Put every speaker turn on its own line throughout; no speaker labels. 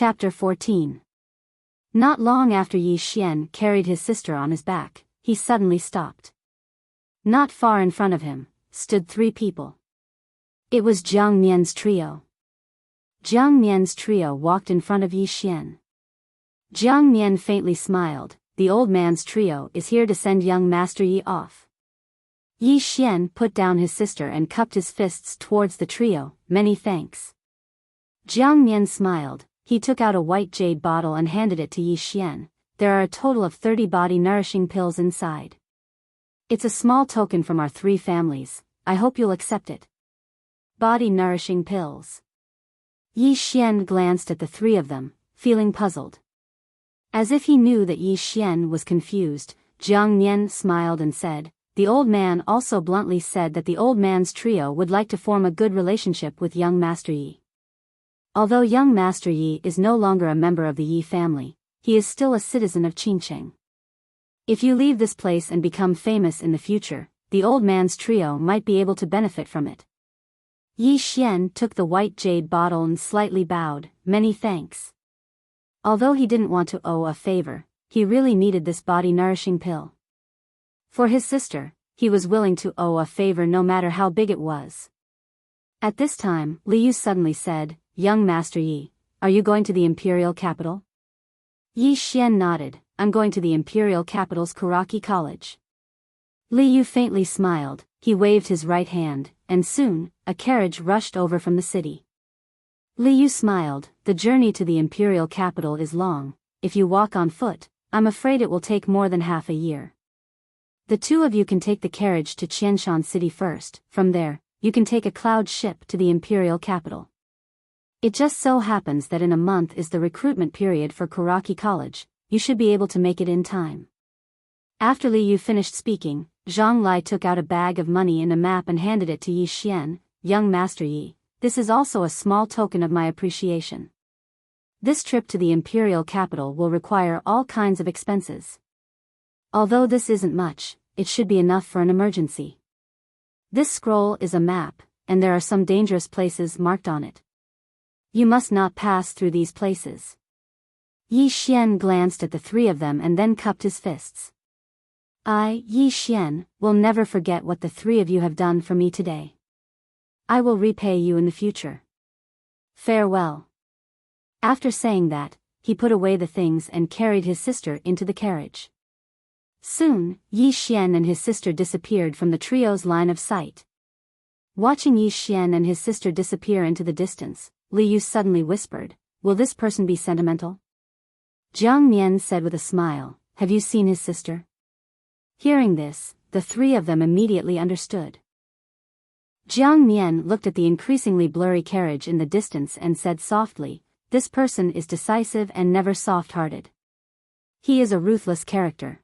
Chapter 14. Not long after Yi Xian carried his sister on his back, he suddenly stopped. Not far in front of him stood three people. It was Jiang Mian's trio. Jiang Mian's trio walked in front of Yi Xian. Jiang Mian faintly smiled. The old man's trio is here to send young Master Yi off. Yi Xian put down his sister and cupped his fists towards the trio. Many thanks. Jiang Mian smiled. He took out a white jade bottle and handed it to Yi Xian. There are a total of 30 body-nourishing pills inside. It's a small token from our three families. I hope you'll accept it. Body-nourishing pills. Yi Xian glanced at the three of them, feeling puzzled. As if he knew that Yi Xian was confused, Jiang Mian smiled and said, "The old man also bluntly said that the old man's trio would like to form a good relationship with young Master Yi. Although young Master Yi is no longer a member of the Yi family, he is still a citizen of Qingcheng. If you leave this place and become famous in the future, the old man's trio might be able to benefit from it." Yi Xian took the white jade bottle and slightly bowed. Many thanks. Although he didn't want to owe a favor, he really needed this body-nourishing pill. For his sister, he was willing to owe a favor no matter how big it was. At this time, Liu suddenly said, "Young Master Yi, are you going to the imperial capital?" Yi Xian nodded. "I'm going to the imperial capital's Karaki College." Liu faintly smiled. He waved his right hand, and soon, a carriage rushed over from the city. Liu smiled. "The journey to the imperial capital is long. If you walk on foot, I'm afraid it will take more than half a year. The two of you can take the carriage to Qianshan City first. From there, you can take a cloud ship to the imperial capital. It just so happens that in a month is the recruitment period for Karaki College. You should be able to make it in time." After Liu finished speaking, Zhang Lai took out a bag of money and a map and handed it to Yi Xian. "Young Master Yi, this is also a small token of my appreciation. This trip to the imperial capital will require all kinds of expenses. Although this isn't much, it should be enough for an emergency. This scroll is a map, and there are some dangerous places marked on it. You must not pass through these places." Yi Xian glanced at the three of them and then cupped his fists. "I, Yi Xian, will never forget what the three of you have done for me today. I will repay you in the future. Farewell." After saying that, he put away the things and carried his sister into the carriage. Soon, Yi Xian and his sister disappeared from the trio's line of sight. Watching Yi Xian and his sister disappear into the distance, Liu suddenly whispered, "Will this person be sentimental?" Jiang Mian said with a smile, "Have you seen his sister?" Hearing this, the three of them immediately understood. Jiang Mian looked at the increasingly blurry carriage in the distance and said softly, "This person is decisive and never soft-hearted. He is a ruthless character.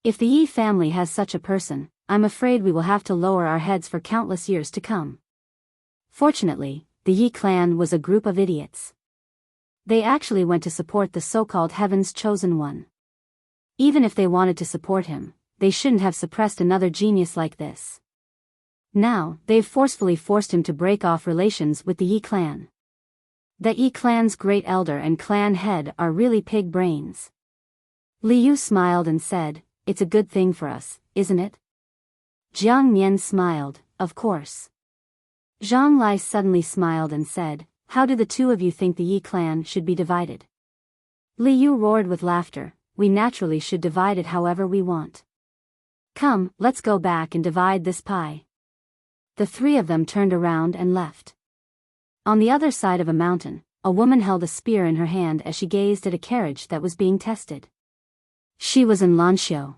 If the Yi family has such a person, I'm afraid we will have to lower our heads for countless years to come." Fortunately, the Yi clan was a group of idiots. They actually went to support the so-called Heaven's Chosen One. Even if they wanted to support him, they shouldn't have suppressed another genius like this. Now, they've forcefully forced him to break off relations with the Yi clan. The Yi clan's great elder and clan head are really pig brains. Liu smiled and said, "It's a good thing for us, isn't it?" Jiang Mian smiled, "Of course." Zhang Lai suddenly smiled and said, "How do the two of you think the Yi clan should be divided?" Liu roared with laughter, "We naturally should divide it however we want. Come, let's go back and divide this pie." The three of them turned around and left. On the other side of a mountain, a woman held a spear in her hand as she gazed at a carriage that was being tested. She was in Lanxiu.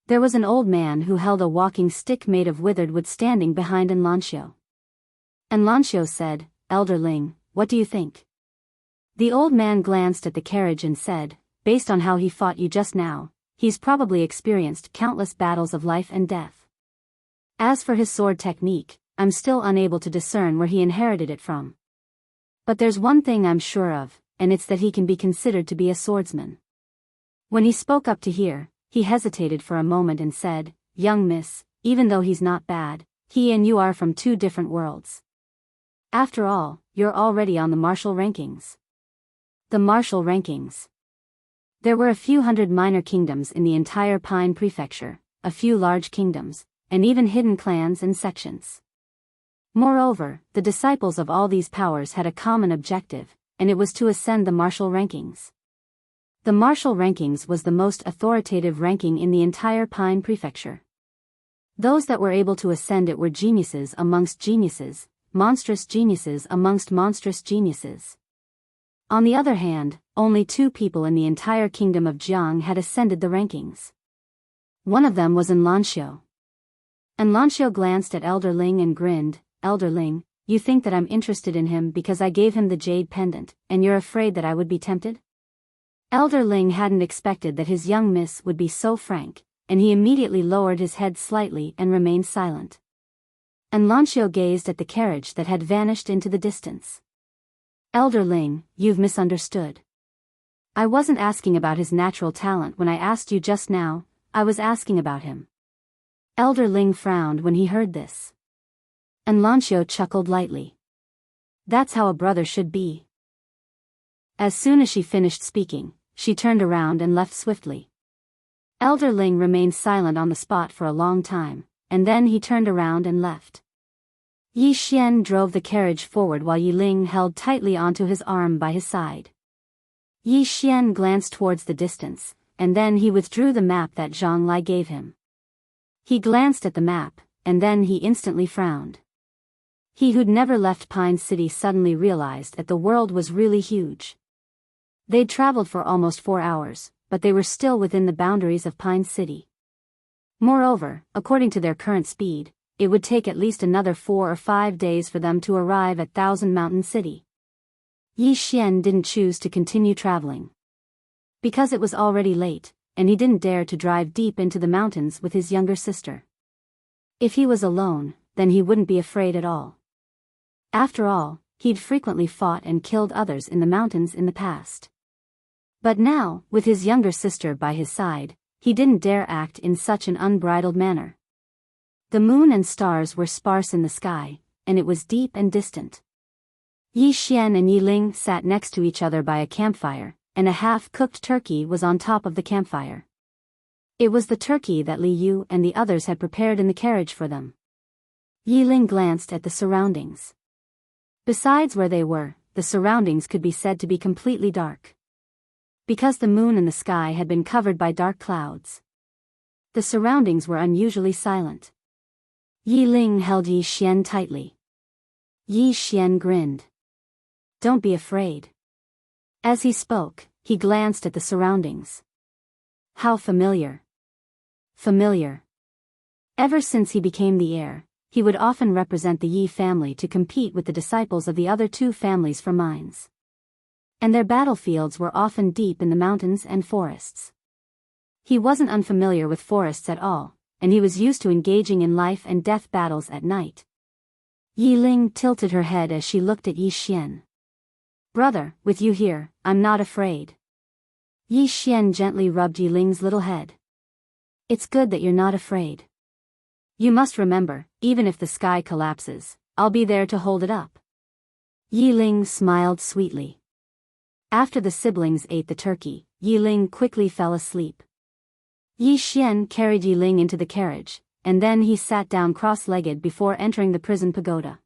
There was an old man who held a walking stick made of withered wood standing behind Lanxiu. And Lanxiu said, "Elder Ling, what do you think?" The old man glanced at the carriage and said, "Based on how he fought you just now, he's probably experienced countless battles of life and death. As for his sword technique, I'm still unable to discern where he inherited it from. But there's one thing I'm sure of, and it's that he can be considered to be a swordsman." When he spoke up to hear, he hesitated for a moment and said, "Young miss, even though he's not bad, he and you are from two different worlds. After all, you're already on the martial rankings. The martial rankings. There were a few hundred minor kingdoms in the entire Pine Prefecture, a few large kingdoms, and even hidden clans and sections. Moreover, the disciples of all these powers had a common objective, and it was to ascend the martial rankings. The martial rankings was the most authoritative ranking in the entire Pine Prefecture. Those that were able to ascend it were geniuses amongst geniuses, monstrous geniuses amongst monstrous geniuses. On the other hand, only 2 people in the entire kingdom of Jiang had ascended the rankings. One of them was Enlanxiu. Enlanxiu glanced at Elder Ling and grinned. Elder Ling, you think that I'm interested in him because I gave him the jade pendant, and you're afraid that I would be tempted? Elder Ling hadn't expected that his young miss would be so frank, and he immediately lowered his head slightly and remained silent. Enlanxiu gazed at the carriage that had vanished into the distance. Elder Ling, you've misunderstood. I wasn't asking about his natural talent when I asked you just now, I was asking about him. Elder Ling frowned when he heard this. Enlanxiu chuckled lightly. That's how a brother should be. As soon as she finished speaking, she turned around and left swiftly. Elder Ling remained silent on the spot for a long time, and then he turned around and left. Yi Xian drove the carriage forward while Yi Ling held tightly onto his arm by his side. Yi Xian glanced towards the distance, and then he withdrew the map that Zhang Lai gave him. He glanced at the map, and then he instantly frowned. He who'd never left Pine City suddenly realized that the world was really huge. They'd traveled for almost 4 hours, but they were still within the boundaries of Pine City. Moreover, according to their current speed, it would take at least another 4 or 5 days for them to arrive at Thousand Mountain City. Yi Xian didn't choose to continue traveling. Because it was already late, and he didn't dare to drive deep into the mountains with his younger sister. If he was alone, then he wouldn't be afraid at all. After all, he'd frequently fought and killed others in the mountains in the past. But now, with his younger sister by his side, he didn't dare act in such an unbridled manner. The moon and stars were sparse in the sky, and it was deep and distant. Yi Xian and Yi Ling sat next to each other by a campfire, and a half-cooked turkey was on top of the campfire. It was the turkey that Li Yu and the others had prepared in the carriage for them. Yi Ling glanced at the surroundings. Besides where they were, the surroundings could be said to be completely dark. Because the moon and the sky had been covered by dark clouds. The surroundings were unusually silent. Yi Ling held Yi Xian tightly. Yi Xian grinned. Don't be afraid. As he spoke, he glanced at the surroundings. How familiar. Familiar. Ever since he became the heir, he would often represent the Yi family to compete with the disciples of the other 2 families for mines. And their battlefields were often deep in the mountains and forests. He wasn't unfamiliar with forests at all, and he was used to engaging in life and death battles at night. Yi Ling tilted her head as she looked at Yi Xian. Brother, with you here, I'm not afraid. Yi Xian gently rubbed Yi Ling's little head. It's good that you're not afraid. You must remember, even if the sky collapses, I'll be there to hold it up. Yi Ling smiled sweetly. After the siblings ate the turkey, Yi Ling quickly fell asleep. Yi Xian carried Yi Ling into the carriage, and then he sat down cross-legged before entering the prison pagoda.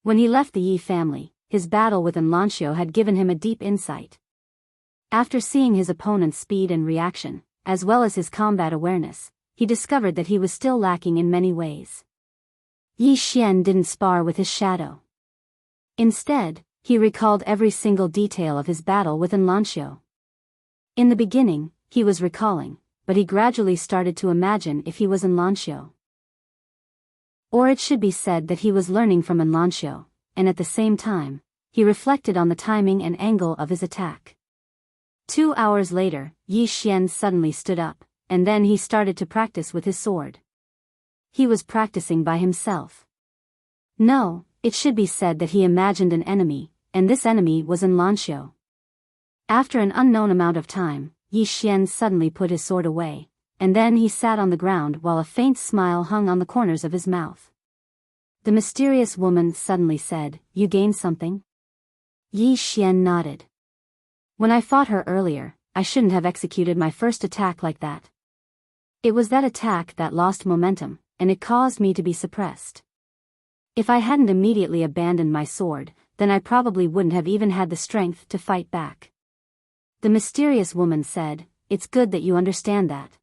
When he left the Yi family, his battle with Enlanxiu had given him a deep insight. After seeing his opponent's speed and reaction, as well as his combat awareness, he discovered that he was still lacking in many ways. Yi Xian didn't spar with his shadow. Instead, he recalled every single detail of his battle with Enlanxiu. In the beginning, he was recalling, but he gradually started to imagine if he was Enlanxiu. Or it should be said that he was learning from Enlanxiu, and at the same time, he reflected on the timing and angle of his attack. 2 hours later, Yi Xian suddenly stood up, and then he started to practice with his sword. He was practicing by himself. No, it should be said that he imagined an enemy, and this enemy was Enlanxiu. After an unknown amount of time, Yi Xian suddenly put his sword away, and then he sat on the ground while a faint smile hung on the corners of his mouth. The mysterious woman suddenly said, "You gained something?" Yi Xian nodded. When I fought her earlier, I shouldn't have executed my first attack like that. It was that attack that lost momentum, and it caused me to be suppressed. If I hadn't immediately abandoned my sword, then I probably wouldn't have even had the strength to fight back. The mysterious woman said, "It's good that you understand that."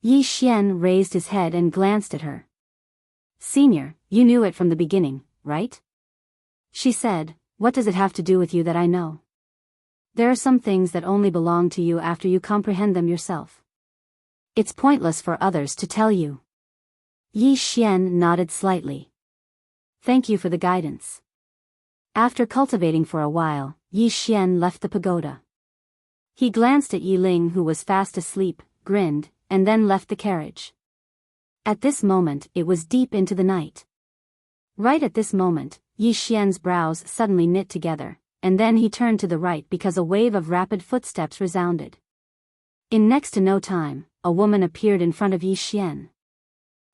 Yi Xian raised his head and glanced at her. "Senior, you knew it from the beginning, right?" She said, "What does it have to do with you that I know? There are some things that only belong to you after you comprehend them yourself. It's pointless for others to tell you." Yi Xian nodded slightly. "Thank you for the guidance." After cultivating for a while, Yi Xian left the pagoda. He glanced at Yi Ling, who was fast asleep, grinned, and then left the carriage. At this moment it was deep into the night. Right at this moment, Yi Xian's brows suddenly knit together, and then he turned to the right because a wave of rapid footsteps resounded. In next to no time, a woman appeared in front of Yi Xian.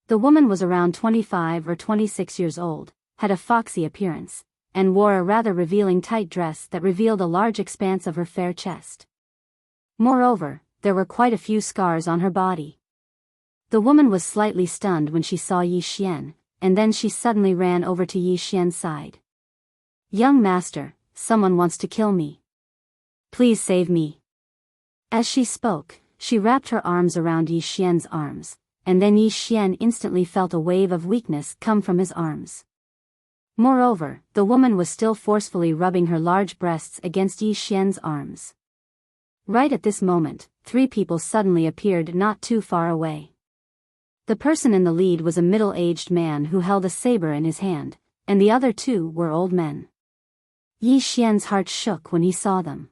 The woman was around 25 or 26 years old, had a foxy appearance, and wore a rather revealing tight dress that revealed a large expanse of her fair chest. Moreover, there were quite a few scars on her body. The woman was slightly stunned when she saw Yi Xian, and then she suddenly ran over to Yi Xian's side. "Young master, someone wants to kill me. Please save me." As she spoke, she wrapped her arms around Yi Xian's arms, and then Yi Xian instantly felt a wave of weakness come from his arms. Moreover, the woman was still forcefully rubbing her large breasts against Yi Xian's arms. Right at this moment, three people suddenly appeared not too far away. The person in the lead was a middle-aged man who held a saber in his hand, and the other two were old men. Yi Xian's heart shook when he saw them.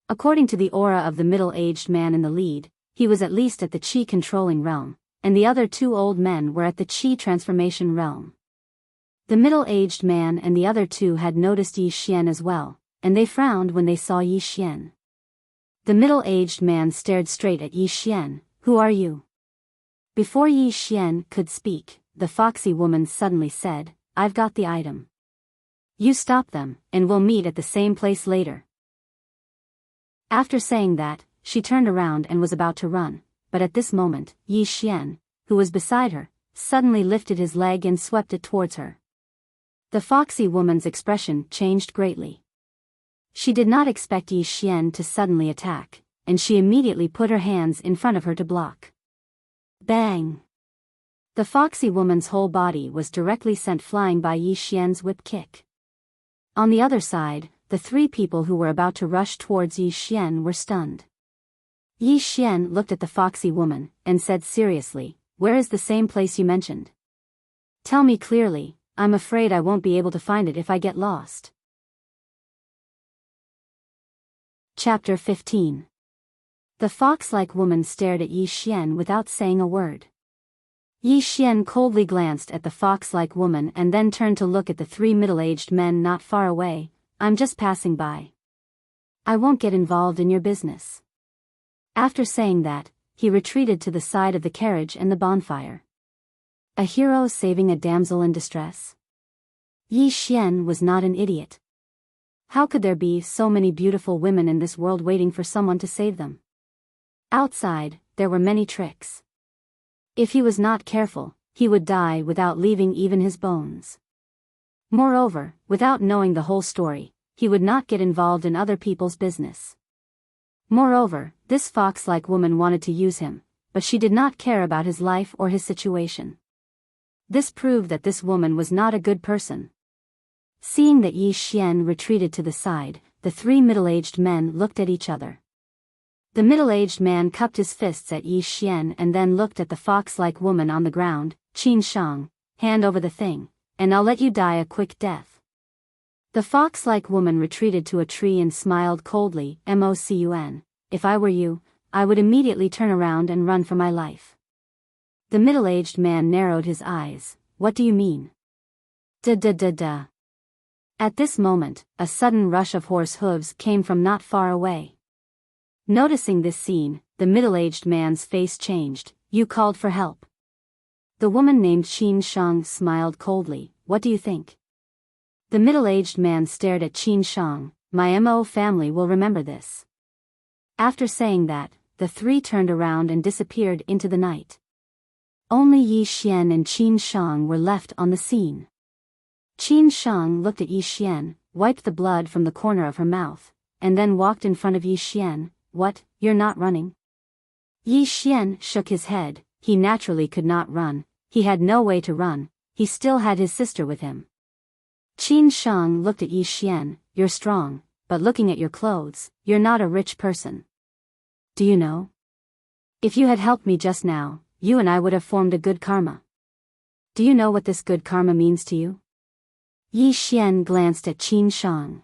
According to the aura of the middle-aged man in the lead, he was at least at the Qi controlling realm, and the other two old men were at the Qi transformation realm. The middle-aged man and the other two had noticed Yi Xian as well, and they frowned when they saw Yi Xian. The middle-aged man stared straight at Yi Xian. "Who are you?" Before Yi Xian could speak, the foxy woman suddenly said, "I've got the item. You stop them, and we'll meet at the same place later." After saying that, she turned around and was about to run, but at this moment, Yi Xian, who was beside her, suddenly lifted his leg and swept it towards her. The foxy woman's expression changed greatly. She did not expect Yi Xian to suddenly attack, and she immediately put her hands in front of her to block. Bang! The foxy woman's whole body was directly sent flying by Yi Xian's whip kick. On the other side, the three people who were about to rush towards Yi Xian were stunned. Yi Xian looked at the foxy woman, and said seriously, "Where is the same place you mentioned? Tell me clearly, I'm afraid I won't be able to find it if I get lost." Chapter 15. The fox-like woman stared at Yi Xian without saying a word. Yi Xian coldly glanced at the fox-like woman and then turned to look at the three middle-aged men not far away. "I'm just passing by. I won't get involved in your business." After saying that, he retreated to the side of the carriage and the bonfire. A hero saving a damsel in distress? Yi Xian was not an idiot. How could there be so many beautiful women in this world waiting for someone to save them? Outside, there were many tricks. If he was not careful, he would die without leaving even his bones. Moreover, without knowing the whole story, he would not get involved in other people's business. Moreover, this fox-like woman wanted to use him, but she did not care about his life or his situation. This proved that this woman was not a good person. Seeing that Yi Xian retreated to the side, the three middle-aged men looked at each other. The middle-aged man cupped his fists at Yi Xian and then looked at the fox-like woman on the ground. "Qin Shang, hand over the thing, and I'll let you die a quick death." The fox-like woman retreated to a tree and smiled coldly. "Mocun, if I were you, I would immediately turn around and run for my life." The middle-aged man narrowed his eyes. "What do you mean?" Da. At this moment, a sudden rush of horse hooves came from not far away. Noticing this scene, the middle-aged man's face changed. "You called for help." The woman named Qin Shang smiled coldly. "What do you think?" The middle-aged man stared at Qin Shang. my Mo family will remember this. After saying that, the three turned around and disappeared into the night. Only Yi Xian and Qin Shang were left on the scene. Qin Shang looked at Yi Xian, wiped the blood from the corner of her mouth, and then walked in front of Yi Xian. What, you're not running? Yi Xian shook his head. He naturally could not run, he had no way to run, he still had his sister with him. Qin Shang looked at Yi Xian. You're strong, but looking at your clothes, you're not a rich person. Do you know? If you had helped me just now, you and I would have formed a good karma. Do you know what this good karma means to you? Yi Xian glanced at Qin Shang.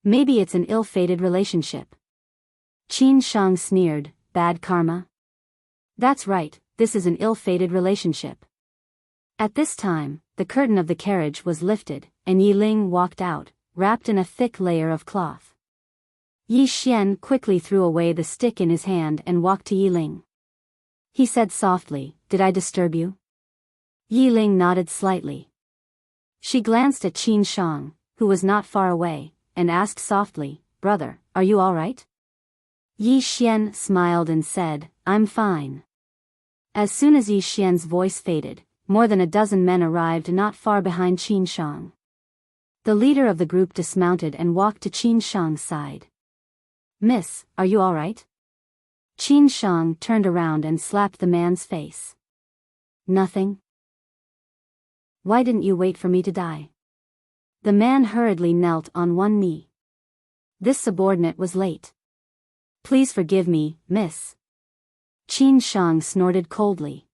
Maybe it's an ill-fated relationship. Qin Shang sneered, bad karma? That's right, this is an ill-fated relationship. At this time, the curtain of the carriage was lifted, and Yi Ling walked out, wrapped in a thick layer of cloth. Yi Xian quickly threw away the stick in his hand and walked to Yi Ling. He said softly, did I disturb you? Yi Ling nodded slightly. She glanced at Qin Shang, who was not far away, and asked softly, brother, are you all right? Yi Xian smiled and said, I'm fine. As soon as Yi Xian's voice faded, more than a dozen men arrived not far behind Qin Shang. The leader of the group dismounted and walked to Qin Shang's side. Miss, are you all right? Qin Shang turned around and slapped the man's face. Nothing. Why didn't you wait for me to die? The man hurriedly knelt on one knee. This subordinate was late. Please forgive me, miss. Qin Shang snorted coldly.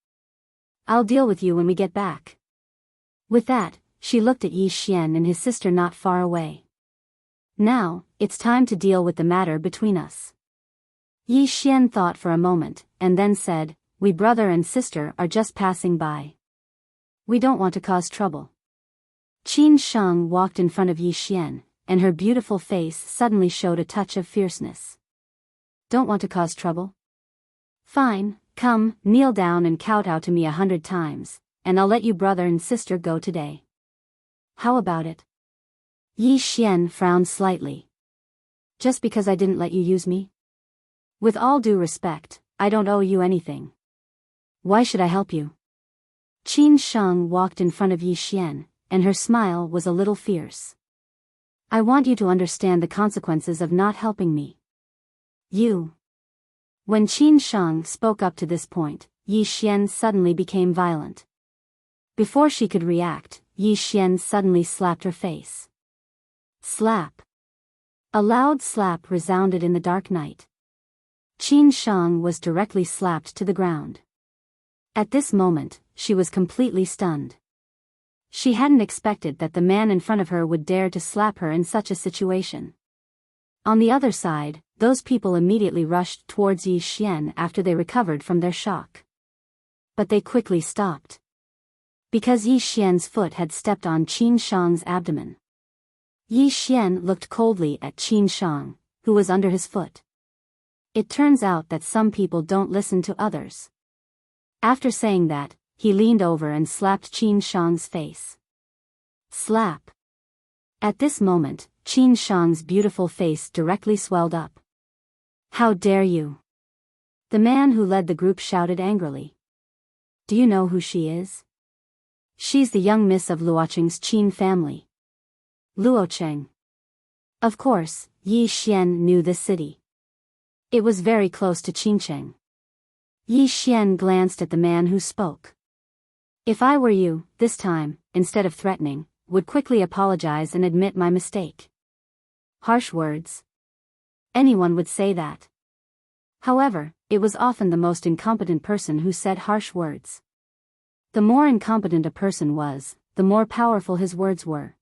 I'll deal with you when we get back. With that, she looked at Yi Xian and his sister not far away. Now, it's time to deal with the matter between us. Yi Xian thought for a moment, and then said, we brother and sister are just passing by. We don't want to cause trouble. Qin Shang walked in front of Yi Xian, and her beautiful face suddenly showed a touch of fierceness. Don't want to cause trouble? Fine, come, kneel down and kowtow to me 100 times, and I'll let you brother and sister go today. How about it? Yi Xian frowned slightly. Just because I didn't let you use me? With all due respect, I don't owe you anything. Why should I help you? Qin Shang walked in front of Yi Xian, and her smile was a little fierce. I want you to understand the consequences of not helping me. You. When Qin Shang spoke up to this point, Yi Xian suddenly became violent. Before she could react, Yi Xian suddenly slapped her face. Slap. A loud slap resounded in the dark night. Qin Shang was directly slapped to the ground. At this moment, she was completely stunned. She hadn't expected that the man in front of her would dare to slap her in such a situation. On the other side, those people immediately rushed towards Yi Xian after they recovered from their shock. But they quickly stopped. Because Yi Xian's foot had stepped on Qin Shang's abdomen. Yi Xian looked coldly at Qin Shang, who was under his foot. It turns out that some people don't listen to others. After saying that, he leaned over and slapped Qin Shang's face. Slap. At this moment, Qin Shang's beautiful face directly swelled up. How dare you? The man who led the group shouted angrily. Do you know who she is? She's the young miss of Luocheng's Qin family. Luocheng. Of course, Yi Xian knew this city. It was very close to Qincheng. Yi Xian glanced at the man who spoke. If I were you, this time, instead of threatening, would quickly apologize and admit my mistake. Harsh words. Anyone would say that. However, it was often the most incompetent person who said harsh words. The more incompetent a person was, the more powerful his words were.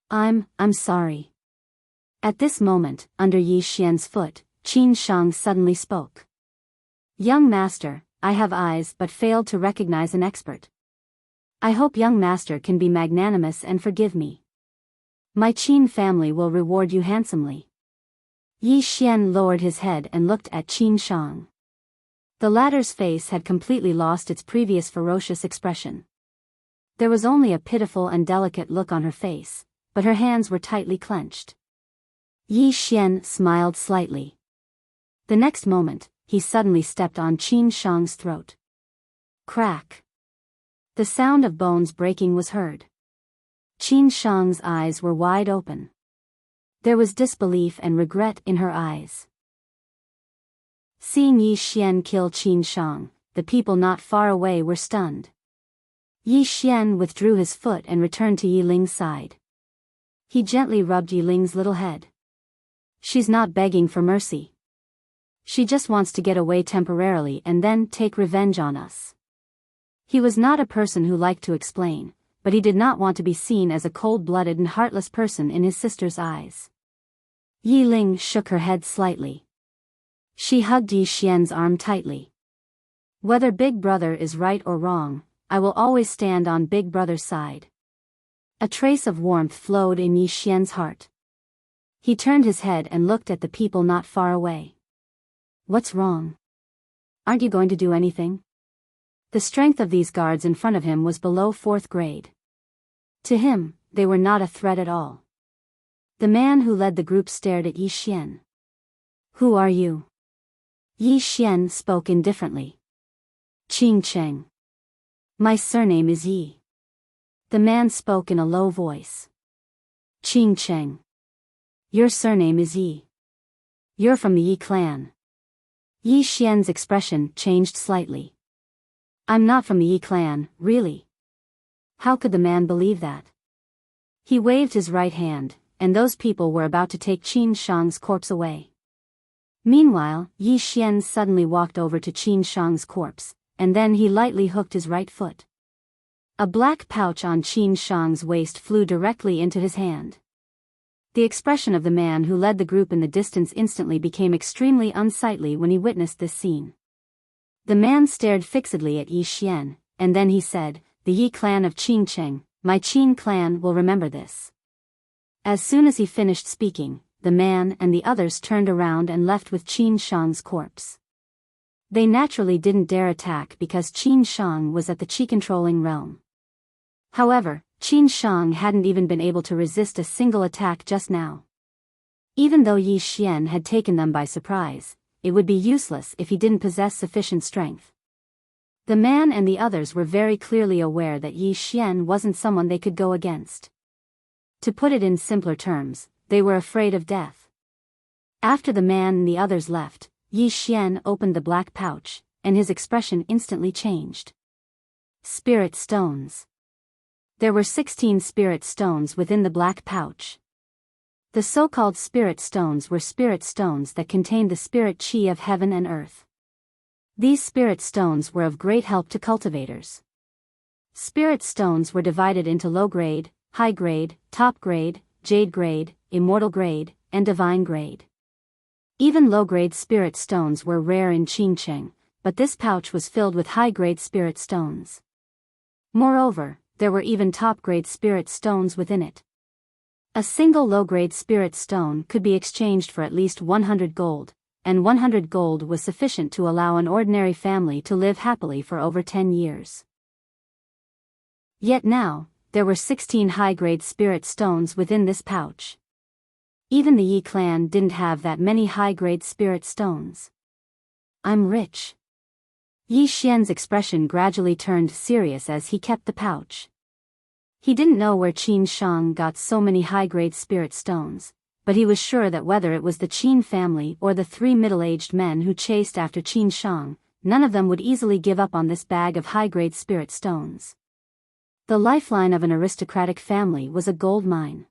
I'm sorry. At this moment, under Yi Xian's foot, Qin Shang suddenly spoke. Young master, I have eyes but failed to recognize an expert. I hope young master can be magnanimous and forgive me. My Qin family will reward you handsomely. Yi Xian lowered his head and looked at Qin Shang. The latter's face had completely lost its previous ferocious expression. There was only a pitiful and delicate look on her face, but her hands were tightly clenched. Yi Xian smiled slightly. The next moment, he suddenly stepped on Qin Shang's throat. Crack. The sound of bones breaking was heard. Qin Shang's eyes were wide open. There was disbelief and regret in her eyes. Seeing Yi Xian kill Qin Shang, the people not far away were stunned. Yi Xian withdrew his foot and returned to Yi Ling's side. He gently rubbed Yi Ling's little head. She's not begging for mercy. She just wants to get away temporarily and then take revenge on us. He was not a person who liked to explain, but he did not want to be seen as a cold-blooded and heartless person in his sister's eyes. Yi Ling shook her head slightly. She hugged Yi Xian's arm tightly. Whether Big Brother is right or wrong, I will always stand on Big Brother's side. A trace of warmth flowed in Yi Xian's heart. He turned his head and looked at the people not far away. What's wrong? Aren't you going to do anything? The strength of these guards in front of him was below 4th grade. To him, they were not a threat at all. The man who led the group stared at Yi Xian. Who are you? Yi Xian spoke indifferently. Qing Cheng. My surname is Yi. The man spoke in a low voice. Qing Cheng. Your surname is Yi. You're from the Yi clan. Yi Xian's expression changed slightly. I'm not from the Yi clan, really. How could the man believe that? He waved his right hand, and those people were about to take Qin Shang's corpse away. Meanwhile, Yi Xian suddenly walked over to Qin Shang's corpse, and then he lightly hooked his right foot. A black pouch on Qin Shang's waist flew directly into his hand. The expression of the man who led the group in the distance instantly became extremely unsightly when he witnessed this scene. The man stared fixedly at Yi Xian, and then he said, "The Yi clan of Qing Cheng, my Qin clan will remember this." As soon as he finished speaking, the man and the others turned around and left with Qin Shang's corpse. They naturally didn't dare attack because Qin Shang was at the Qi-controlling realm. However, Qin Shang hadn't even been able to resist a single attack just now. Even though Yi Xian had taken them by surprise, it would be useless if he didn't possess sufficient strength. The man and the others were very clearly aware that Yi Xian wasn't someone they could go against. To put it in simpler terms, they were afraid of death. After the man and the others left, Yi Xian opened the black pouch, and his expression instantly changed. Spirit stones. There were 16 spirit stones within the black pouch. The so-called spirit stones were spirit stones that contained the spirit qi of heaven and earth. These spirit stones were of great help to cultivators. Spirit stones were divided into low grade, high grade, top grade, jade grade, immortal grade, and divine grade. Even low-grade spirit stones were rare in Qingcheng, but this pouch was filled with high-grade spirit stones. Moreover, there were even top-grade spirit stones within it. A single low-grade spirit stone could be exchanged for at least 100 gold, and 100 gold was sufficient to allow an ordinary family to live happily for over 10 years. Yet now, there were 16 high-grade spirit stones within this pouch. Even the Yi clan didn't have that many high-grade spirit stones. I'm rich. Yi Xian's expression gradually turned serious as he kept the pouch. He didn't know where Qin Shang got so many high-grade spirit stones, but he was sure that whether it was the Qin family or the 3 middle-aged men who chased after Qin Shang, none of them would easily give up on this bag of high-grade spirit stones. The lifeline of an aristocratic family was a gold mine.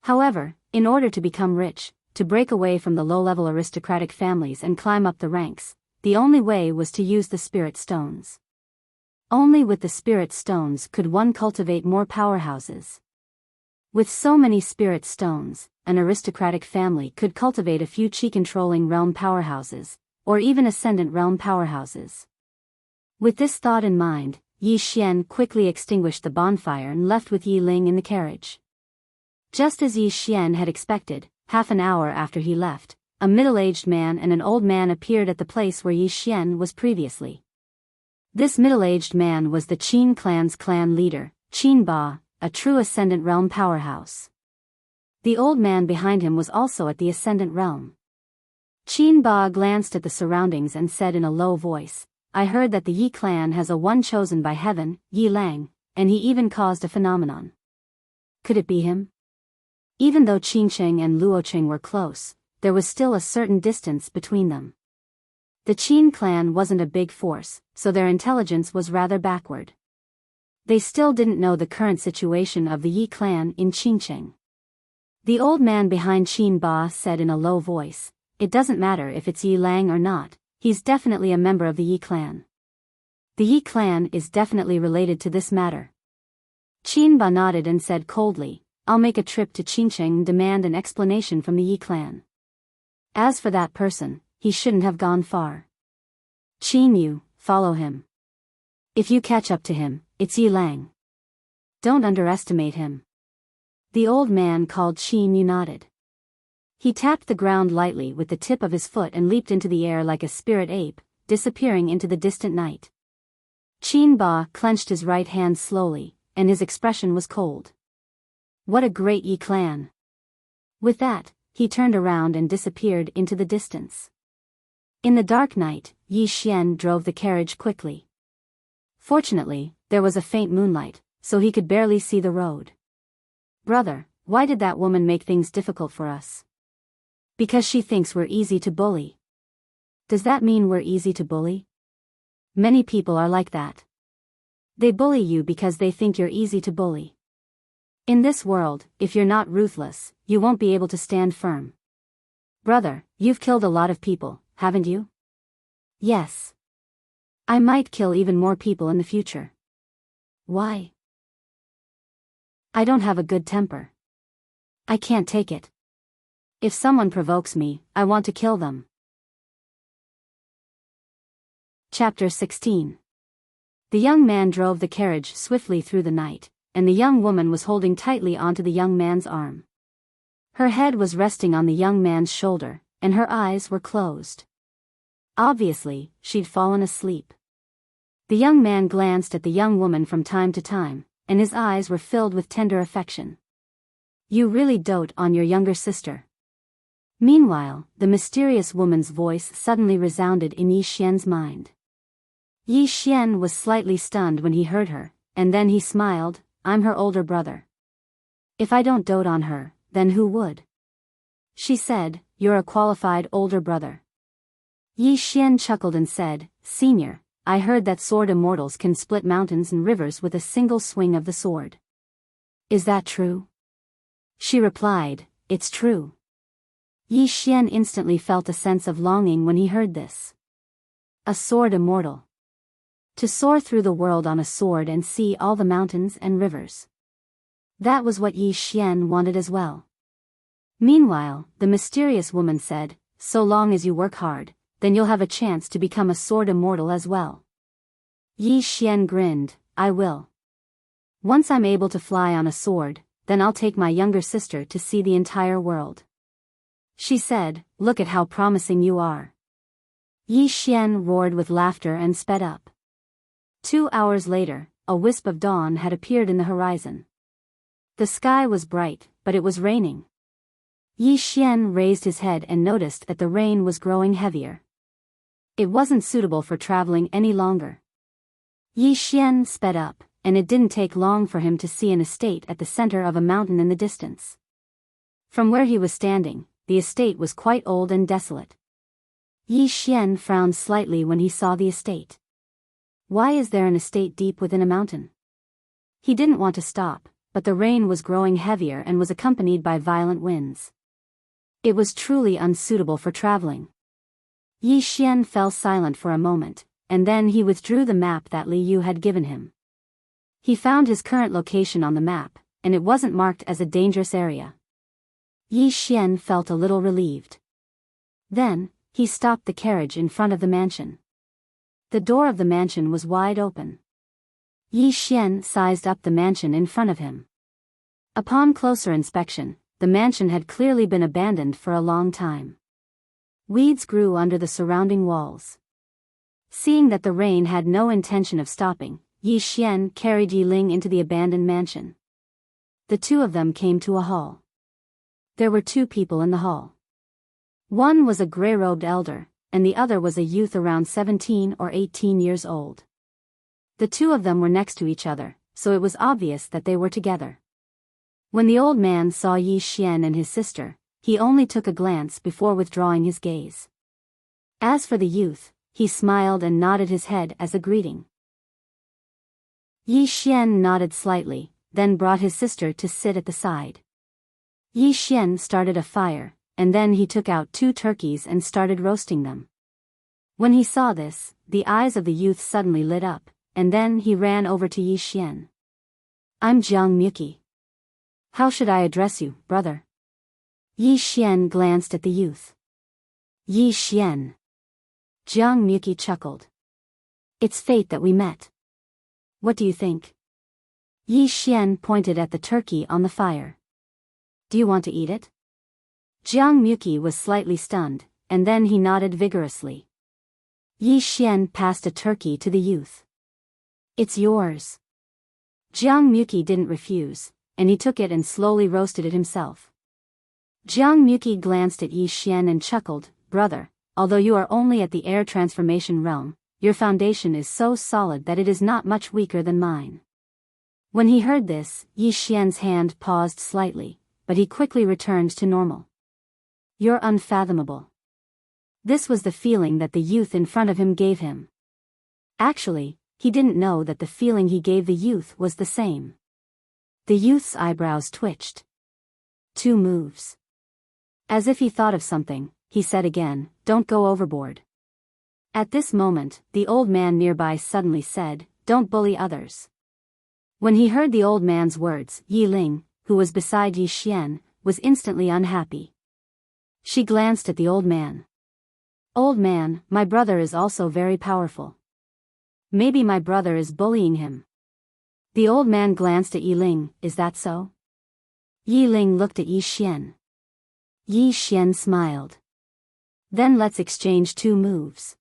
However, in order to become rich, to break away from the low-level aristocratic families and climb up the ranks, the only way was to use the spirit stones. Only with the spirit stones could one cultivate more powerhouses. With so many spirit stones, an aristocratic family could cultivate a few Qi-controlling realm powerhouses, or even ascendant realm powerhouses. With this thought in mind, Yi Xian quickly extinguished the bonfire and left with Yi Ling in the carriage. Just as Yi Xian had expected, half an hour after he left, a middle-aged man and an old man appeared at the place where Yi Xian was previously. This middle-aged man was the Qin clan's clan leader, Qin Ba, a true ascendant realm powerhouse. The old man behind him was also at the ascendant realm. Qin Ba glanced at the surroundings and said in a low voice, I heard that the Yi clan has a one chosen by heaven, Yi Lang, and he even caused a phenomenon. Could it be him? Even though Qingcheng and Luocheng were close, there was still a certain distance between them. The Qin clan wasn't a big force, so their intelligence was rather backward. They still didn't know the current situation of the Yi clan in Qingcheng. The old man behind Qin Ba said in a low voice, it doesn't matter if it's Yi Lang or not, he's definitely a member of the Yi clan. The Yi clan is definitely related to this matter. Qin Ba nodded and said coldly, I'll make a trip to Qingcheng and demand an explanation from the Yi clan. As for that person, he shouldn't have gone far. Qin Yu, follow him. If you catch up to him, it's Yi Lang. Don't underestimate him. The old man called Qin Yu nodded. He tapped the ground lightly with the tip of his foot and leaped into the air like a spirit ape, disappearing into the distant night. Qin Ba clenched his right hand slowly, and his expression was cold. What a great Yi clan! With that, he turned around and disappeared into the distance. In the dark night, Yi Xian drove the carriage quickly. Fortunately, there was a faint moonlight, so he could barely see the road. Brother, why did that woman make things difficult for us? Because she thinks we're easy to bully. Does that mean we're easy to bully? Many people are like that. They bully you because they think you're easy to bully. In this world, if you're not ruthless, you won't be able to stand firm. Brother, you've killed a lot of people, haven't you? Yes. I might kill even more people in the future. Why? I don't have a good temper. I can't take it. If someone provokes me, I want to kill them. Chapter 16. The young man drove the carriage swiftly through the night, and the young woman was holding tightly onto the young man's arm. Her head was resting on the young man's shoulder, and her eyes were closed. Obviously, she'd fallen asleep. The young man glanced at the young woman from time to time, and his eyes were filled with tender affection. You really dote on your younger sister. Meanwhile, the mysterious woman's voice suddenly resounded in Yi Xian's mind. Yi Xian was slightly stunned when he heard her, and then he smiled, I'm her older brother. If I don't dote on her, then who would? She said, you're a qualified older brother. Yi Xian chuckled and said, Senior, I heard that sword immortals can split mountains and rivers with a single swing of the sword. Is that true? She replied, it's true. Yi Xian instantly felt a sense of longing when he heard this. A sword immortal. To soar through the world on a sword and see all the mountains and rivers. That was what Yi Xian wanted as well. Meanwhile, the mysterious woman said, so long as you work hard, then you'll have a chance to become a sword immortal as well. Yi Xian grinned, I will. Once I'm able to fly on a sword, then I'll take my younger sister to see the entire world. She said, look at how promising you are. Yi Xian roared with laughter and sped up. 2 hours later, a wisp of dawn had appeared in the horizon. The sky was bright, but it was raining. Yi Xian raised his head and noticed that the rain was growing heavier. It wasn't suitable for traveling any longer. Yi Xian sped up, and it didn't take long for him to see an estate at the center of a mountain in the distance. From where he was standing, the estate was quite old and desolate. Yi Xian frowned slightly when he saw the estate. Why is there an estate deep within a mountain? He didn't want to stop, but the rain was growing heavier and was accompanied by violent winds. It was truly unsuitable for traveling. Yi Xian fell silent for a moment, and then he withdrew the map that Li Yu had given him. He found his current location on the map, and it wasn't marked as a dangerous area. Yi Xian felt a little relieved. Then, he stopped the carriage in front of the mansion. The door of the mansion was wide open. Yi Xian sized up the mansion in front of him. Upon closer inspection, the mansion had clearly been abandoned for a long time. Weeds grew under the surrounding walls. Seeing that the rain had no intention of stopping, Yi Xian carried Yi Ling into the abandoned mansion. The two of them came to a hall. There were two people in the hall. One was a gray-robed elder, and the other was a youth around 17 or 18 years old. The two of them were next to each other, so it was obvious that they were together. When the old man saw Yi Xian and his sister, he only took a glance before withdrawing his gaze. As for the youth, he smiled and nodded his head as a greeting. Yi Xian nodded slightly, then brought his sister to sit at the side. Yi Xian started a fire, and then he took out 2 turkeys and started roasting them. When he saw this, the eyes of the youth suddenly lit up, and then he ran over to Yi Xian. "I'm Jiang Muki. How should I address you, brother?" Yi Xian glanced at the youth. "Yi Xian." Jiang Muki chuckled. "It's fate that we met. What do you think?" Yi Xian pointed at the turkey on the fire. "Do you want to eat it?" Jiang Muki was slightly stunned, and then he nodded vigorously. Yi Xian passed a turkey to the youth. "It's yours." Jiang Muki didn't refuse, and he took it and slowly roasted it himself. Jiang Muki glanced at Yi Xian and chuckled, "Brother, although you are only at the air transformation realm, your foundation is so solid that it is not much weaker than mine." When he heard this, Yi Xian's hand paused slightly, but he quickly returned to normal. "You're unfathomable." This was the feeling that the youth in front of him gave him. Actually, he didn't know that the feeling he gave the youth was the same. The youth's eyebrows twitched. 2 moves. As if he thought of something, he said again, "Don't go overboard." At this moment, the old man nearby suddenly said, "Don't bully others." When he heard the old man's words, Yi Ling, who was beside Yi Xian, was instantly unhappy. She glanced at the old man. "Old man, my brother is also very powerful. Maybe my brother is bullying him." The old man glanced at Yi Ling. "Is that so?" Yi Ling looked at Yi Xian. Yi Xian smiled. "Then let's exchange 2 moves."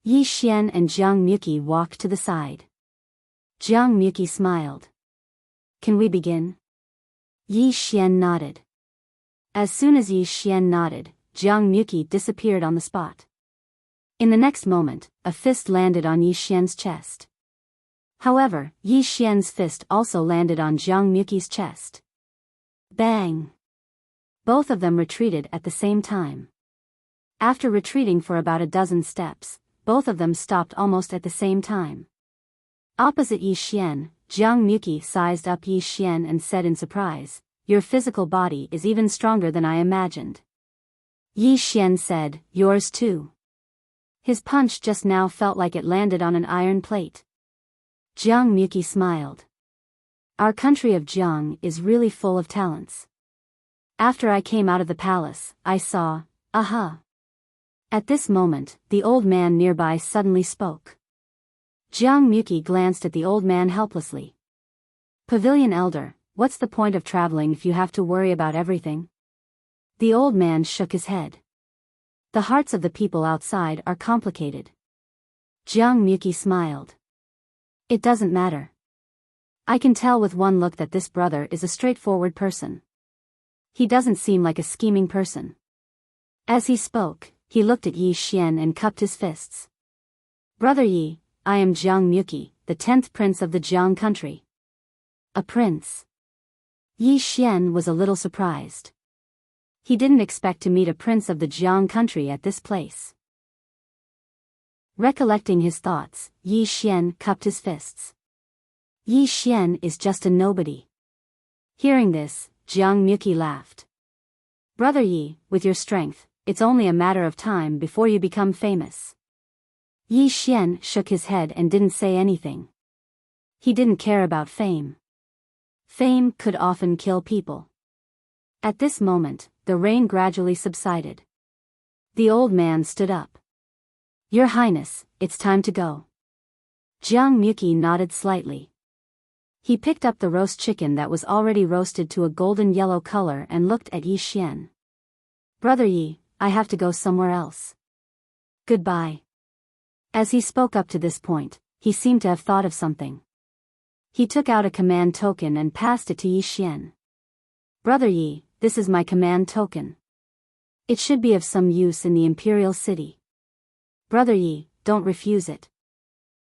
Yi Xian and Jiang Muki walked to the side. Jiang Muki smiled. "Can we begin?" Yi Xian nodded. As soon as Yi Xian nodded, Jiang Muki disappeared on the spot. In the next moment, a fist landed on Yi Xian's chest. However, Yi Xian's fist also landed on Jiang Muki's chest. Bang! Both of them retreated at the same time. After retreating for about a dozen steps, both of them stopped almost at the same time. Opposite Yi Xian, Jiang Muki sized up Yi Xian and said in surprise, "Your physical body is even stronger than I imagined." Yi Xian said, "Yours too." His punch just now felt like it landed on an iron plate. Jiang Muki smiled. "Our country of Jiang is really full of talents. After I came out of the palace, I saw, aha." At this moment, the old man nearby suddenly spoke. Jiang Muki glanced at the old man helplessly. "Pavilion Elder, what's the point of traveling if you have to worry about everything?" The old man shook his head. "The hearts of the people outside are complicated." Jiang Muki smiled. "It doesn't matter. I can tell with one look that this brother is a straightforward person. He doesn't seem like a scheming person." As he spoke, he looked at Yi Xian and cupped his fists. "Brother Yi, I am Jiang Muki, the 10th prince of the Jiang country." A prince. Yi Xian was a little surprised. He didn't expect to meet a prince of the Jiang country at this place. Recollecting his thoughts, Yi Xian cupped his fists. Yi Xian is just a nobody. Hearing this, Jiang Muki laughed. "Brother Yi, with your strength, it's only a matter of time before you become famous." Yi Xian shook his head and didn't say anything. He didn't care about fame. Fame could often kill people. At this moment, the rain gradually subsided. The old man stood up. "Your Highness, it's time to go." Jiang Muki nodded slightly. He picked up the roast chicken that was already roasted to a golden yellow color and looked at Yi Xian. "Brother Yi, I have to go somewhere else. Goodbye." As he spoke up to this point, he seemed to have thought of something. He took out a command token and passed it to Yi Xian. "Brother Yi, this is my command token. It should be of some use in the imperial city. Brother Yi, don't refuse it.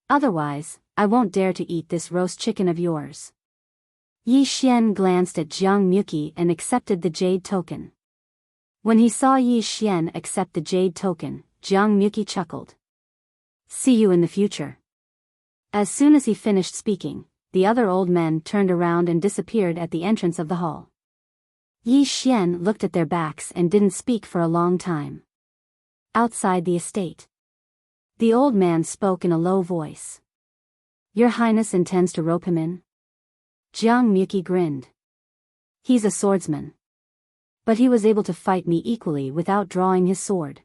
Otherwise, I won't dare to eat this roast chicken of yours. Yi Xian glanced at Jiang Muqi and accepted the jade token. When he saw Yi Xian accept the jade token, Jiang Muqi chuckled. See you in the future. As soon as he finished speaking, the other old men turned around and disappeared at the entrance of the hall. Yi Xian looked at their backs and didn't speak for a long time. Outside the estate, the old man spoke in a low voice. Your Highness intends to rope him in? Jiang Muqi grinned. He's a swordsman. But he was able to fight me equally without drawing his sword.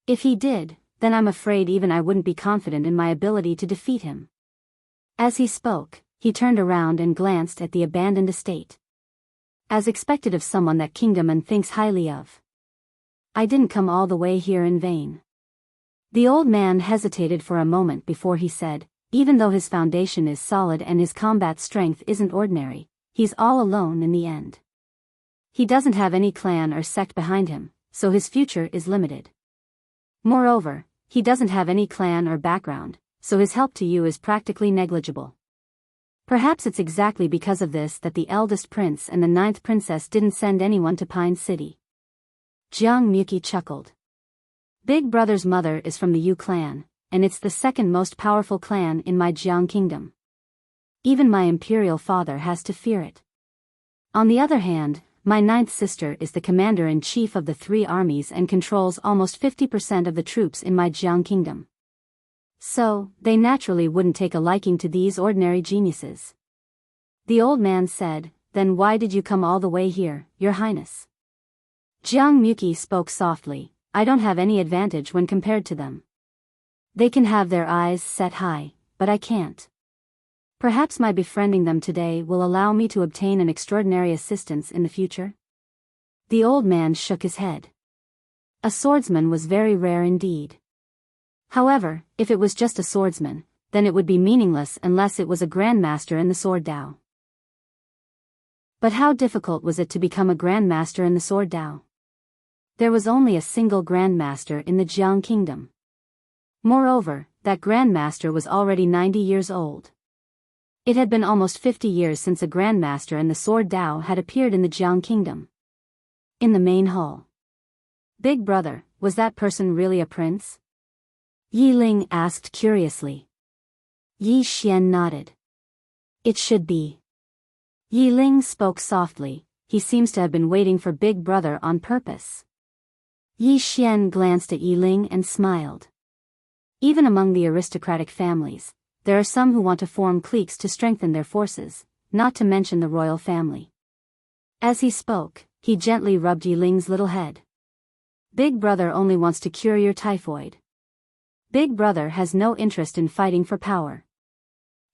If he did, then I'm afraid even I wouldn't be confident in my ability to defeat him. As he spoke, he turned around and glanced at the abandoned estate. As expected of someone that kingdom thinks highly of. I didn't come all the way here in vain. The old man hesitated for a moment before he said, even though his foundation is solid and his combat strength isn't ordinary, he's all alone in the end. He doesn't have any clan or sect behind him, so his future is limited. Moreover, he doesn't have any clan or background, so his help to you is practically negligible. Perhaps it's exactly because of this that the eldest prince and the 9th princess didn't send anyone to Pine City. Jiang Muqi chuckled. Big Brother's mother is from the Yu clan, and it's the second most powerful clan in my Jiang kingdom. Even my imperial father has to fear it. On the other hand, my 9th sister is the commander-in-chief of the 3 armies and controls almost 50% of the troops in my Jiang kingdom. So, they naturally wouldn't take a liking to these ordinary geniuses. The old man said, then why did you come all the way here, Your Highness? Jiang Muqi spoke softly, I don't have any advantage when compared to them. They can have their eyes set high, but I can't. Perhaps my befriending them today will allow me to obtain an extraordinary assistance in the future? The old man shook his head. A swordsman was very rare indeed. However, if it was just a swordsman, then it would be meaningless unless it was a grandmaster in the sword Dao. But how difficult was it to become a grandmaster in the sword Dao? There was only a single grandmaster in the Jiang kingdom. Moreover, that grandmaster was already 90 years old. It had been almost 50 years since a grandmaster in the sword Dao had appeared in the Jiang kingdom. In the main hall. Big Brother, was that person really a prince? Yi Ling asked curiously. Yi Xian nodded. It should be. Yi Ling spoke softly, he seems to have been waiting for Big Brother on purpose. Yi Xian glanced at Yi Ling and smiled. Even among the aristocratic families, there are some who want to form cliques to strengthen their forces, not to mention the royal family. As he spoke, he gently rubbed Yi Ling's little head. Big Brother only wants to cure your typhoid. Big Brother has no interest in fighting for power.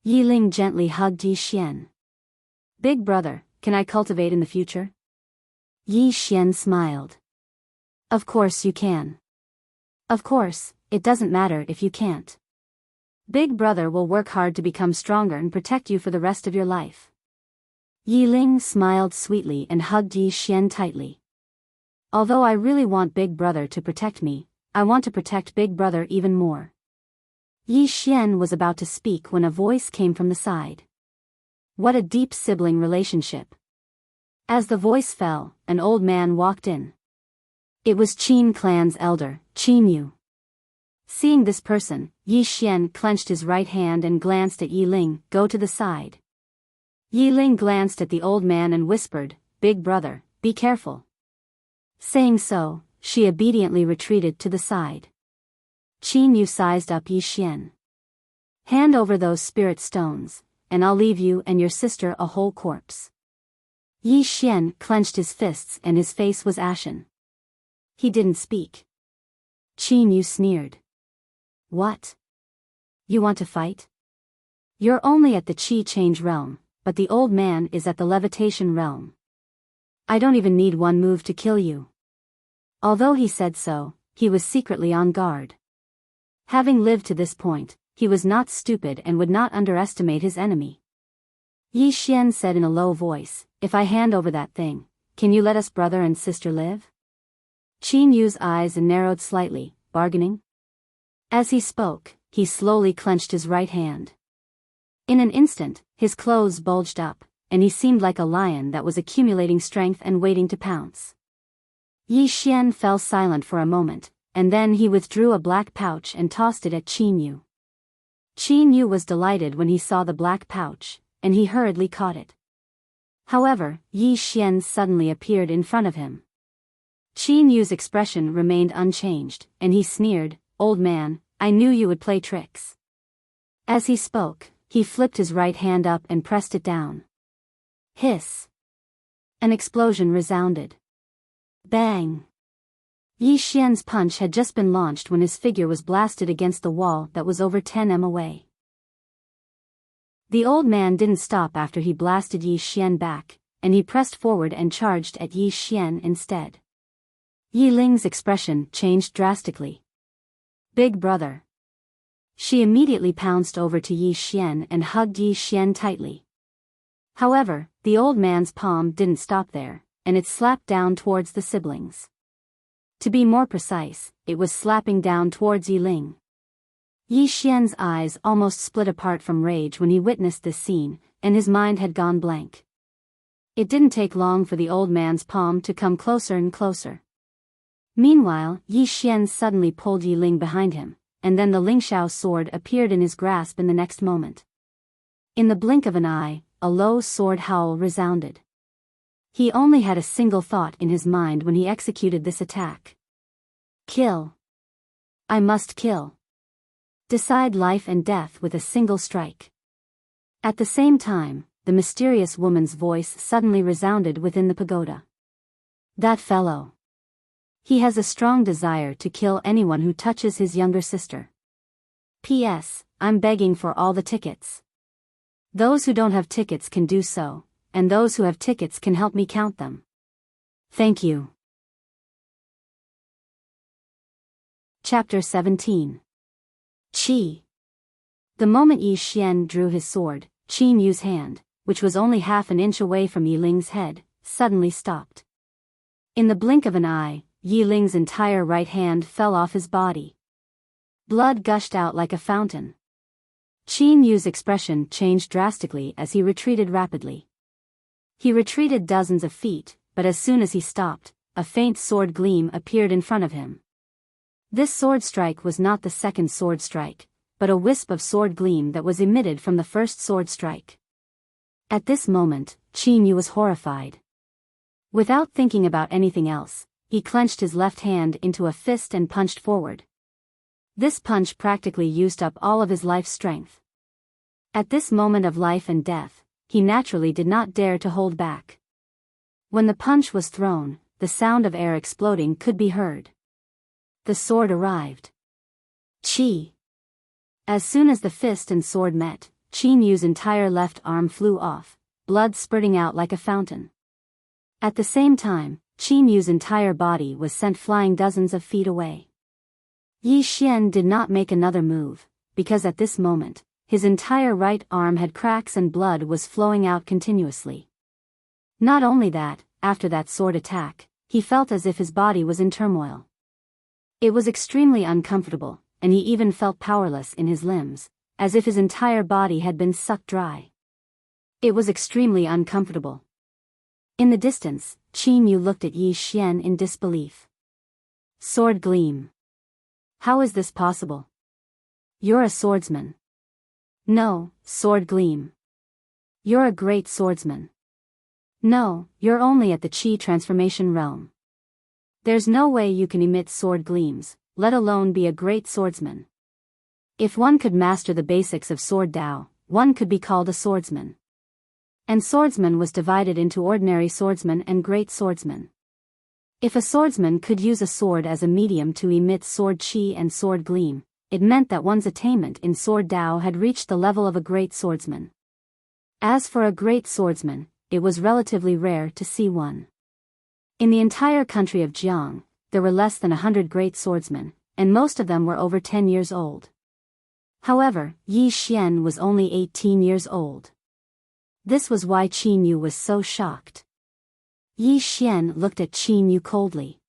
Yi Ling gently hugged Yi Xian. Big Brother, can I cultivate in the future? Yi Xian smiled. Of course you can. Of course, it doesn't matter if you can't. Big Brother will work hard to become stronger and protect you for the rest of your life. Yi Ling smiled sweetly and hugged Yi Xian tightly. Although I really want Big Brother to protect me, I want to protect Big Brother even more. Yi Xian was about to speak when a voice came from the side. What a deep sibling relationship. As the voice fell, an old man walked in. It was Qin clan's elder, Qin Yu. Seeing this person, Yi Xian clenched his right hand and glanced at Yi Ling, go to the side. Yi Ling glanced at the old man and whispered, Big Brother, be careful. Saying so, she obediently retreated to the side. Qin Yu sized up Yi Xian. Hand over those spirit stones, and I'll leave you and your sister a whole corpse. Yi Xian clenched his fists and his face was ashen. He didn't speak. Qin Yu sneered. What? You want to fight? You're only at the Qi Change realm, but the old man is at the levitation realm. I don't even need one move to kill you. Although he said so, he was secretly on guard. Having lived to this point, he was not stupid and would not underestimate his enemy. Yi Xian said in a low voice, if I hand over that thing, can you let us brother and sister live? Qin Yu's eyes narrowed slightly, bargaining. As he spoke, he slowly clenched his right hand. In an instant, his clothes bulged up, and he seemed like a lion that was accumulating strength and waiting to pounce. Yi Xian fell silent for a moment, and then he withdrew a black pouch and tossed it at Qin Yu. Qin Yu was delighted when he saw the black pouch, and he hurriedly caught it. However, Yi Xian suddenly appeared in front of him. Qin Yu's expression remained unchanged, and he sneered, "Old man, I knew you would play tricks." As he spoke, he flipped his right hand up and pressed it down. Hiss! An explosion resounded. Bang! Yi Xian's punch had just been launched when his figure was blasted against the wall that was over 10 m away. The old man didn't stop after he blasted Yi Xian back, and he pressed forward and charged at Yi Xian instead. Yi Ling's expression changed drastically. "Big brother." She immediately pounced over to Yi Xian and hugged Yi Xian tightly. However, the old man's palm didn't stop there, and it slapped down towards the siblings. To be more precise, it was slapping down towards Yi Ling. Yi Xian's eyes almost split apart from rage when he witnessed this scene, and his mind had gone blank. It didn't take long for the old man's palm to come closer and closer. Meanwhile, Yi Xian suddenly pulled Yi Ling behind him, and then the Lingxiao sword appeared in his grasp in the next moment. In the blink of an eye, a low sword howl resounded. He only had a single thought in his mind when he executed this attack. Kill. I must kill. Decide life and death with a single strike. At the same time, the mysterious woman's voice suddenly resounded within the pagoda. That fellow. He has a strong desire to kill anyone who touches his younger sister. P.S. I'm begging for all the tickets. Those who don't have tickets can do so, and those who have tickets can help me count them. Thank you. Chapter 17. Qi. The moment Yi Xian drew his sword, Qin Yu's hand, which was only half an inch away from Yi Ling's head, suddenly stopped. In the blink of an eye, Yi Ling's entire right hand fell off his body. Blood gushed out like a fountain. Qin Yu's expression changed drastically as he retreated rapidly. He retreated dozens of feet, but as soon as he stopped, a faint sword gleam appeared in front of him. This sword strike was not the second sword strike, but a wisp of sword gleam that was emitted from the first sword strike. At this moment, Qin Yu was horrified. Without thinking about anything else, he clenched his left hand into a fist and punched forward. This punch practically used up all of his life strength. At this moment of life and death, he naturally did not dare to hold back. When the punch was thrown, the sound of air exploding could be heard. The sword arrived. Qi. As soon as the fist and sword met, Qin Yu's entire left arm flew off, blood spurting out like a fountain. At the same time, Qin Yu's entire body was sent flying dozens of feet away. Yi Xian did not make another move, because at this moment, his entire right arm had cracks and blood was flowing out continuously. Not only that, after that sword attack, he felt as if his body was in turmoil. It was extremely uncomfortable, and he even felt powerless in his limbs, as if his entire body had been sucked dry. It was extremely uncomfortable. In the distance, Qin Yu looked at Yi Xian in disbelief. Sword gleam. How is this possible? You're a swordsman. No, sword gleam. You're a great swordsman. No, you're only at the Qi transformation realm. There's no way you can emit sword gleams, let alone be a great swordsman. If one could master the basics of sword Dao, one could be called a swordsman. And swordsman was divided into ordinary swordsman and great swordsman. If a swordsman could use a sword as a medium to emit sword Qi and sword gleam, it meant that one's attainment in sword Dao had reached the level of a great swordsman. As for a great swordsman, it was relatively rare to see one. In the entire country of Jiang, there were less than 100 great swordsmen, and most of them were over 10 years old. However, Yi Xian was only 18 years old. This was why Qin Yu was so shocked. Yi Xian looked at Qin Yu coldly.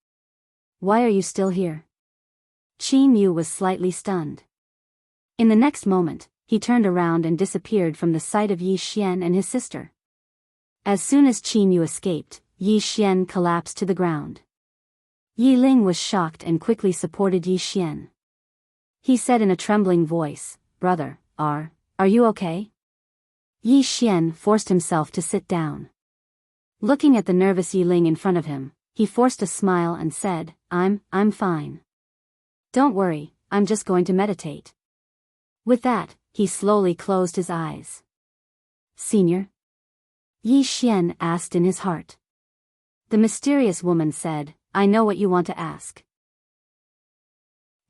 Why are you still here? Qin Yu was slightly stunned. In the next moment, he turned around and disappeared from the sight of Yi Xian and his sister. As soon as Qin Yu escaped, Yi Xian collapsed to the ground. Yi Ling was shocked and quickly supported Yi Xian. He said in a trembling voice, "Brother, are you okay?" Yi Xian forced himself to sit down. Looking at the nervous Yi Ling in front of him, he forced a smile and said, I'm fine. Don't worry, I'm just going to meditate." With that, he slowly closed his eyes. "Senior?" Yi Xian asked in his heart. The mysterious woman said, "I know what you want to ask.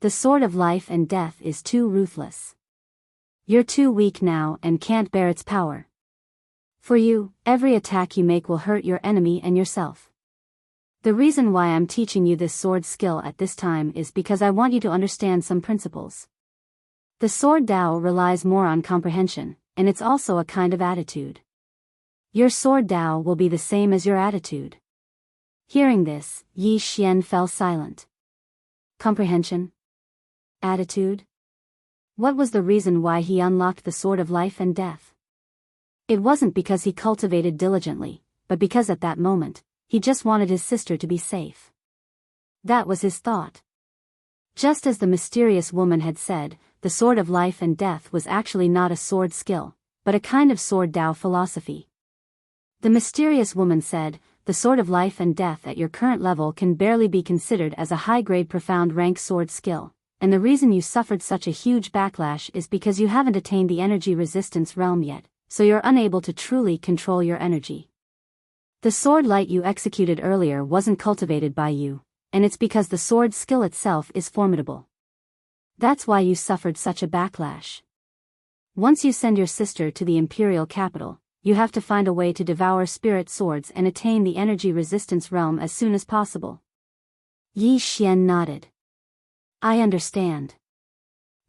The sword of life and death is too ruthless. You're too weak now and can't bear its power. For you, every attack you make will hurt your enemy and yourself. The reason why I'm teaching you this sword skill at this time is because I want you to understand some principles. The sword Dao relies more on comprehension, and it's also a kind of attitude. Your sword Dao will be the same as your attitude." Hearing this, Yi Xian fell silent. Comprehension? Attitude? What was the reason why he unlocked the sword of life and death? It wasn't because he cultivated diligently, but because at that moment, he just wanted his sister to be safe. That was his thought. Just as the mysterious woman had said, the sword of life and death was actually not a sword skill, but a kind of sword Dao philosophy. The mysterious woman said, "The sword of life and death at your current level can barely be considered as a high-grade profound rank sword skill, and the reason you suffered such a huge backlash is because you haven't attained the energy resistance realm yet, so you're unable to truly control your energy. The sword light you executed earlier wasn't cultivated by you, and it's because the sword skill itself is formidable. That's why you suffered such a backlash. Once you send your sister to the imperial capital, you have to find a way to devour spirit swords and attain the energy resistance realm as soon as possible." Yi Xian nodded. "I understand.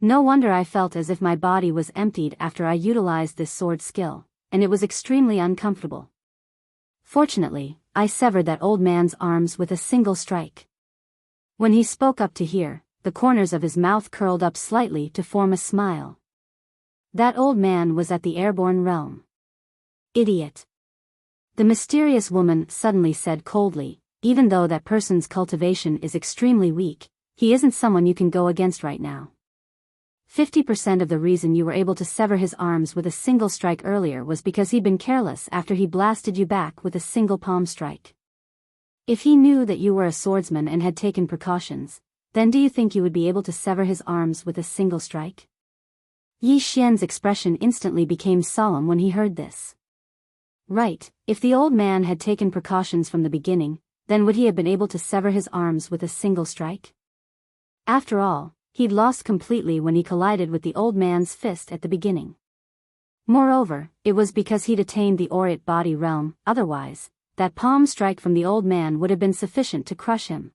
No wonder I felt as if my body was emptied after I utilized this sword skill, and it was extremely uncomfortable. Fortunately, I severed that old man's arms with a single strike." When he spoke up to hear, the corners of his mouth curled up slightly to form a smile. That old man was at the airborne realm. "Idiot." The mysterious woman suddenly said coldly, "Even though that person's cultivation is extremely weak, he isn't someone you can go against right now. 50% of the reason you were able to sever his arms with a single strike earlier was because he'd been careless after he blasted you back with a single palm strike. If he knew that you were a swordsman and had taken precautions, then do you think you would be able to sever his arms with a single strike?" Yi Xian's expression instantly became solemn when he heard this. Right, if the old man had taken precautions from the beginning, then would he have been able to sever his arms with a single strike? After all, he'd lost completely when he collided with the old man's fist at the beginning. Moreover, it was because he'd attained the Aureate body realm, otherwise, that palm strike from the old man would have been sufficient to crush him.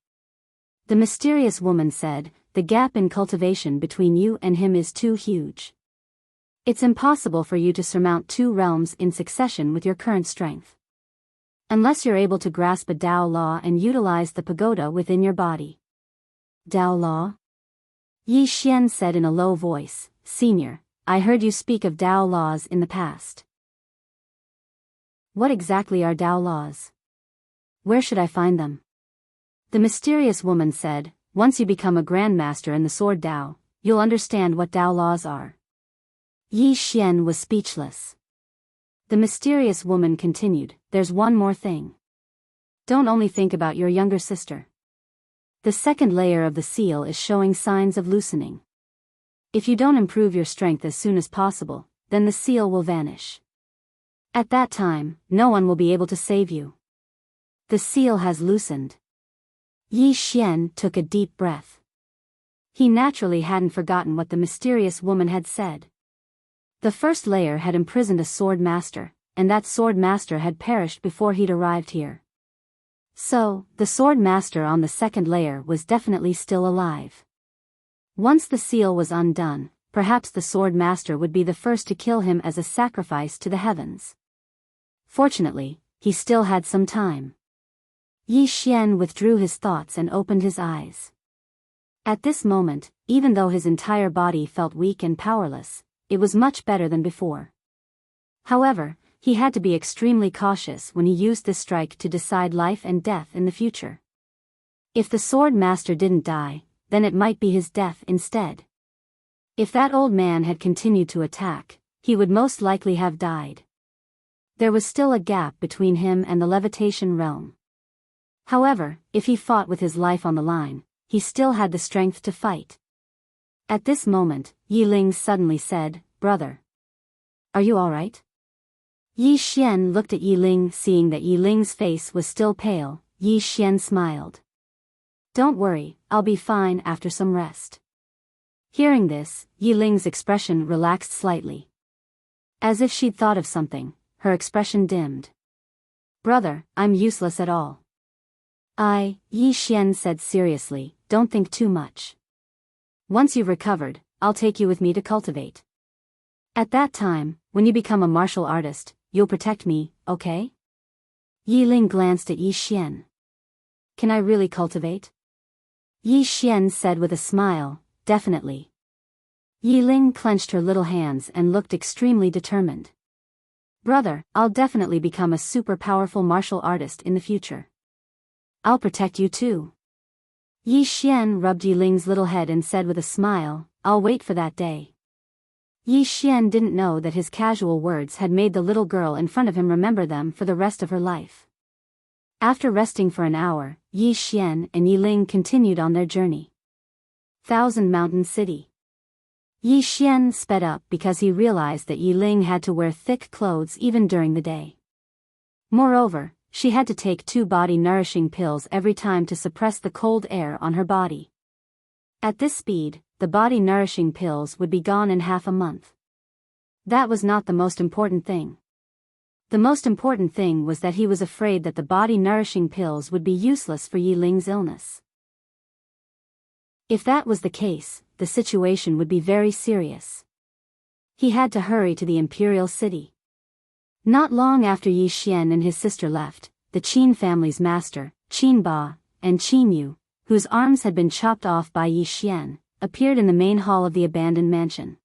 The mysterious woman said, "The gap in cultivation between you and him is too huge. It's impossible for you to surmount two realms in succession with your current strength. Unless you're able to grasp a Dao law and utilize the pagoda within your body." "Dao law?" Yi Xian said in a low voice, "Senior, I heard you speak of Dao laws in the past. What exactly are Dao laws? Where should I find them?" The mysterious woman said, "Once you become a grandmaster in the sword Dao, you'll understand what Dao laws are." Yi Xian was speechless. The mysterious woman continued, "There's one more thing. Don't only think about your younger sister. The second layer of the seal is showing signs of loosening. If you don't improve your strength as soon as possible, then the seal will vanish. At that time, no one will be able to save you. The seal has loosened." Yi Xian took a deep breath. He naturally hadn't forgotten what the mysterious woman had said. The first layer had imprisoned a sword master, and that sword master had perished before he'd arrived here. So, the sword master on the second layer was definitely still alive. Once the seal was undone, perhaps the sword master would be the first to kill him as a sacrifice to the heavens. Fortunately, he still had some time. Yi Xian withdrew his thoughts and opened his eyes. At this moment, even though his entire body felt weak and powerless, it was much better than before. However, he had to be extremely cautious when he used this strike to decide life and death in the future. If the sword master didn't die, then it might be his death instead. If that old man had continued to attack, he would most likely have died. There was still a gap between him and the levitation realm. However, if he fought with his life on the line, he still had the strength to fight. At this moment, Yi Ling suddenly said, "Brother. Are you all right?" Yi Xian looked at Yi Ling. Seeing that Yi Ling's face was still pale, Yi Xian smiled. "Don't worry, I'll be fine after some rest." Hearing this, Yi Ling's expression relaxed slightly. As if she'd thought of something, her expression dimmed. "Brother, I'm useless at all." Yi Xian said seriously, "Don't think too much. Once you've recovered, I'll take you with me to cultivate. At that time, when you become a martial artist, you'll protect me, okay?" Yi Ling glanced at Yi Xian. "Can I really cultivate?" Yi Xian said with a smile, "Definitely." Yi Ling clenched her little hands and looked extremely determined. "Brother, I'll definitely become a super powerful martial artist in the future. I'll protect you too." Yi Xian rubbed Yi Ling's little head and said with a smile, "I'll wait for that day." Yi Xian didn't know that his casual words had made the little girl in front of him remember them for the rest of her life. After resting for an hour, Yi Xian and Yi Ling continued on their journey. Thousand Mountain City. Yi Xian sped up because he realized that Yi Ling had to wear thick clothes even during the day. Moreover, she had to take 2 body-nourishing pills every time to suppress the cold air on her body. At this speed, the body-nourishing pills would be gone in half a month. That was not the most important thing. The most important thing was that he was afraid that the body-nourishing pills would be useless for Yi Ling's illness. If that was the case, the situation would be very serious. He had to hurry to the imperial city. Not long after Yi Xian and his sister left, the Qin family's master, Qin Ba, and Qin Yu, whose arms had been chopped off by Yi Xian, appeared in the main hall of the abandoned mansion.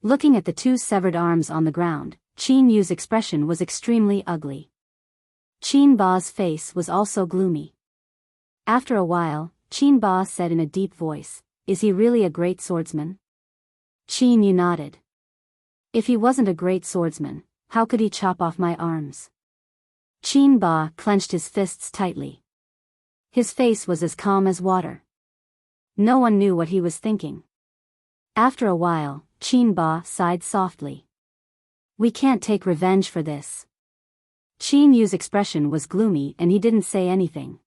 Looking at the 2 severed arms on the ground, Qin Yu's expression was extremely ugly. Qin Ba's face was also gloomy. After a while, Qin Ba said in a deep voice, "Is he really a great swordsman?" Qin Yu nodded. "If he wasn't a great swordsman, how could he chop off my arms?" Qin Ba clenched his fists tightly. His face was as calm as water. No one knew what he was thinking. After a while, Qin Ba sighed softly. "We can't take revenge for this." Qin Yu's expression was gloomy and he didn't say anything.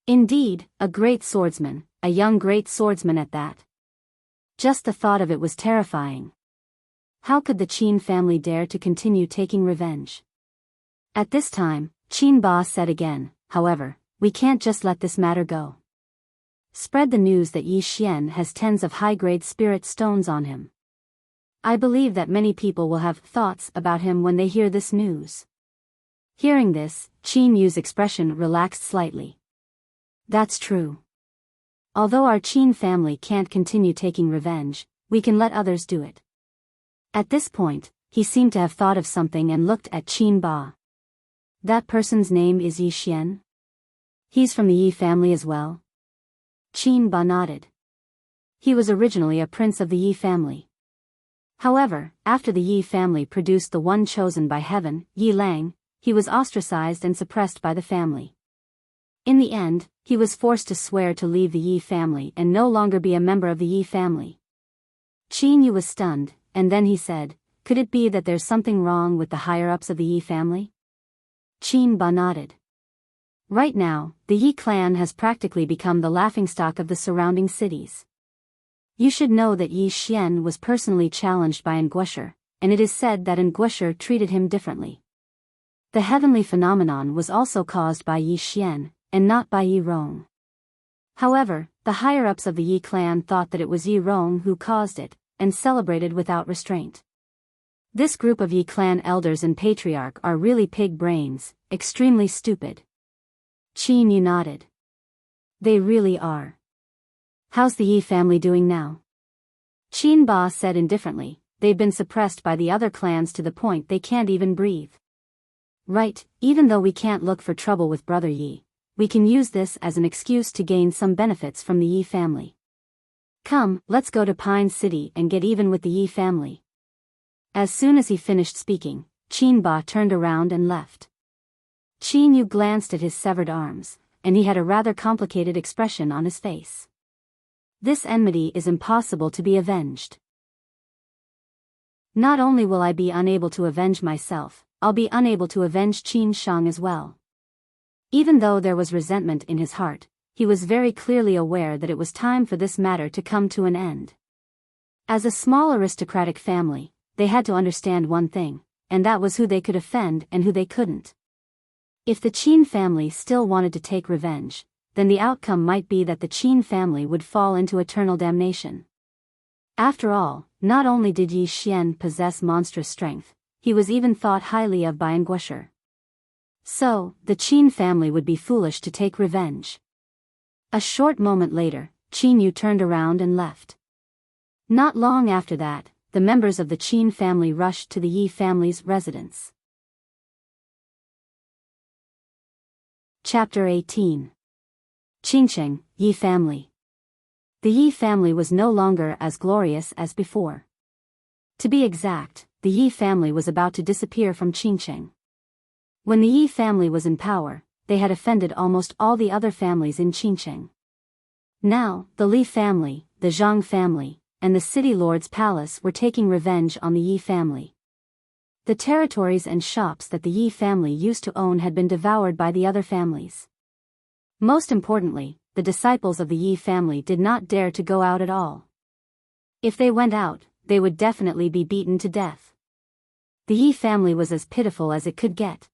Indeed, a great swordsman, a young great swordsman at that. Just the thought of it was terrifying. How could the Qin family dare to continue taking revenge? At this time, Qin Ba said again, "However, we can't just let this matter go. Spread the news that Yi Xian has tens of high-grade spirit stones on him. I believe that many people will have thoughts about him when they hear this news." Hearing this, Qin Yu's expression relaxed slightly. "That's true. Although our Qin family can't continue taking revenge, we can let others do it." At this point, he seemed to have thought of something and looked at Qin Ba. "That person's name is Yi Xian? He's from the Yi family as well?" Qin Ba nodded. He was originally a prince of the Yi family. However, after the Yi family produced the one chosen by heaven, Yi Lang, he was ostracized and suppressed by the family. In the end, he was forced to swear to leave the Yi family and no longer be a member of the Yi family. Qin Yu was stunned, and then he said, "Could it be that there's something wrong with the higher-ups of the Yi family?" Qin Ba nodded. Right now, the Yi clan has practically become the laughingstock of the surrounding cities. You should know that Yi Xian was personally challenged by Nguesher, and it is said that Nguesher treated him differently. The heavenly phenomenon was also caused by Yi Xian, and not by Yi Rong. However, the higher-ups of the Yi clan thought that it was Yi Rong who caused it, and celebrated without restraint. This group of Yi clan elders and patriarch are really pig brains, extremely stupid. Qin Yu nodded. They really are. How's the Yi family doing now? Qin Ba said indifferently, they've been suppressed by the other clans to the point they can't even breathe. Right, even though we can't look for trouble with Brother Yi, we can use this as an excuse to gain some benefits from the Yi family. Come, let's go to Pine City and get even with the Yi family. As soon as he finished speaking, Qin Ba turned around and left. Qin Yu glanced at his severed arms, and he had a rather complicated expression on his face. This enmity is impossible to be avenged. Not only will I be unable to avenge myself, I'll be unable to avenge Qin Shang as well. Even though there was resentment in his heart, he was very clearly aware that it was time for this matter to come to an end. As a small aristocratic family, they had to understand one thing, and that was who they could offend and who they couldn't. If the Qin family still wanted to take revenge, then the outcome might be that the Qin family would fall into eternal damnation. After all, not only did Yi Xian possess monstrous strength, he was even thought highly of by Nguesher. So, the Qin family would be foolish to take revenge. A short moment later, Qin Yu turned around and left. Not long after that, the members of the Qin family rushed to the Yi family's residence. Chapter 18. Qingcheng, Yi family. The Yi family was no longer as glorious as before. To be exact, the Yi family was about to disappear from Qingcheng. When the Yi family was in power, they had offended almost all the other families in Qingcheng. Now, the Li family, the Zhang family, and the city lord's palace were taking revenge on the Yi family. The territories and shops that the Yi family used to own had been devoured by the other families. Most importantly, the disciples of the Yi family did not dare to go out at all. If they went out, they would definitely be beaten to death. The Yi family was as pitiful as it could get.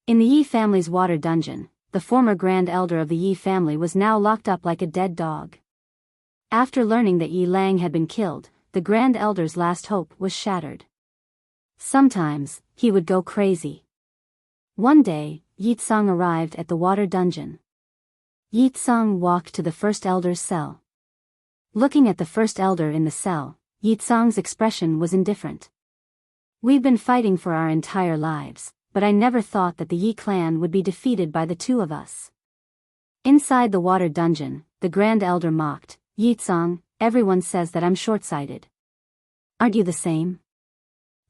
In the Yi family's water dungeon, the former grand elder of the Yi family was now locked up like a dead dog. After learning that Yi Lang had been killed, the grand elder's last hope was shattered. Sometimes, he would go crazy. One day, Yi Tsang arrived at the water dungeon. Yi Tsang walked to the first elder's cell. Looking at the first elder in the cell, Yi Tsang's expression was indifferent. We've been fighting for our entire lives, but I never thought that the Yi clan would be defeated by the two of us. Inside the water dungeon, the grand elder mocked, Yi Tsang, everyone says that I'm short-sighted. Aren't you the same?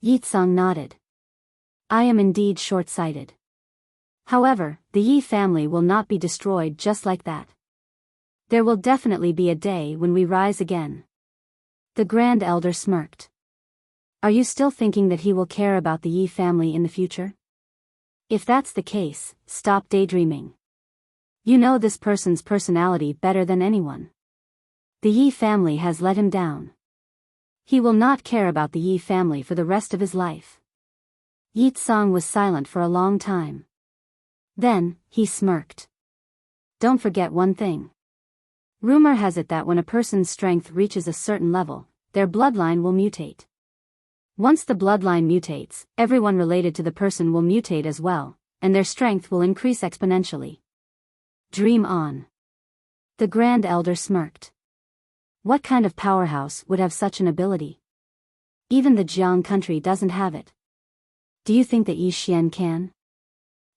Yi Tsang nodded. I am indeed short-sighted. However, the Yi family will not be destroyed just like that. There will definitely be a day when we rise again. The grand elder smirked. Are you still thinking that he will care about the Yi family in the future? If that's the case, stop daydreaming. You know this person's personality better than anyone. The Yi family has let him down. He will not care about the Yi family for the rest of his life. Yi Tsang was silent for a long time. Then, he smirked. Don't forget one thing. Rumor has it that when a person's strength reaches a certain level, their bloodline will mutate. Once the bloodline mutates, everyone related to the person will mutate as well, and their strength will increase exponentially. Dream on. The grand elder smirked. What kind of powerhouse would have such an ability? Even the Jiang country doesn't have it. Do you think that Yi Xian can?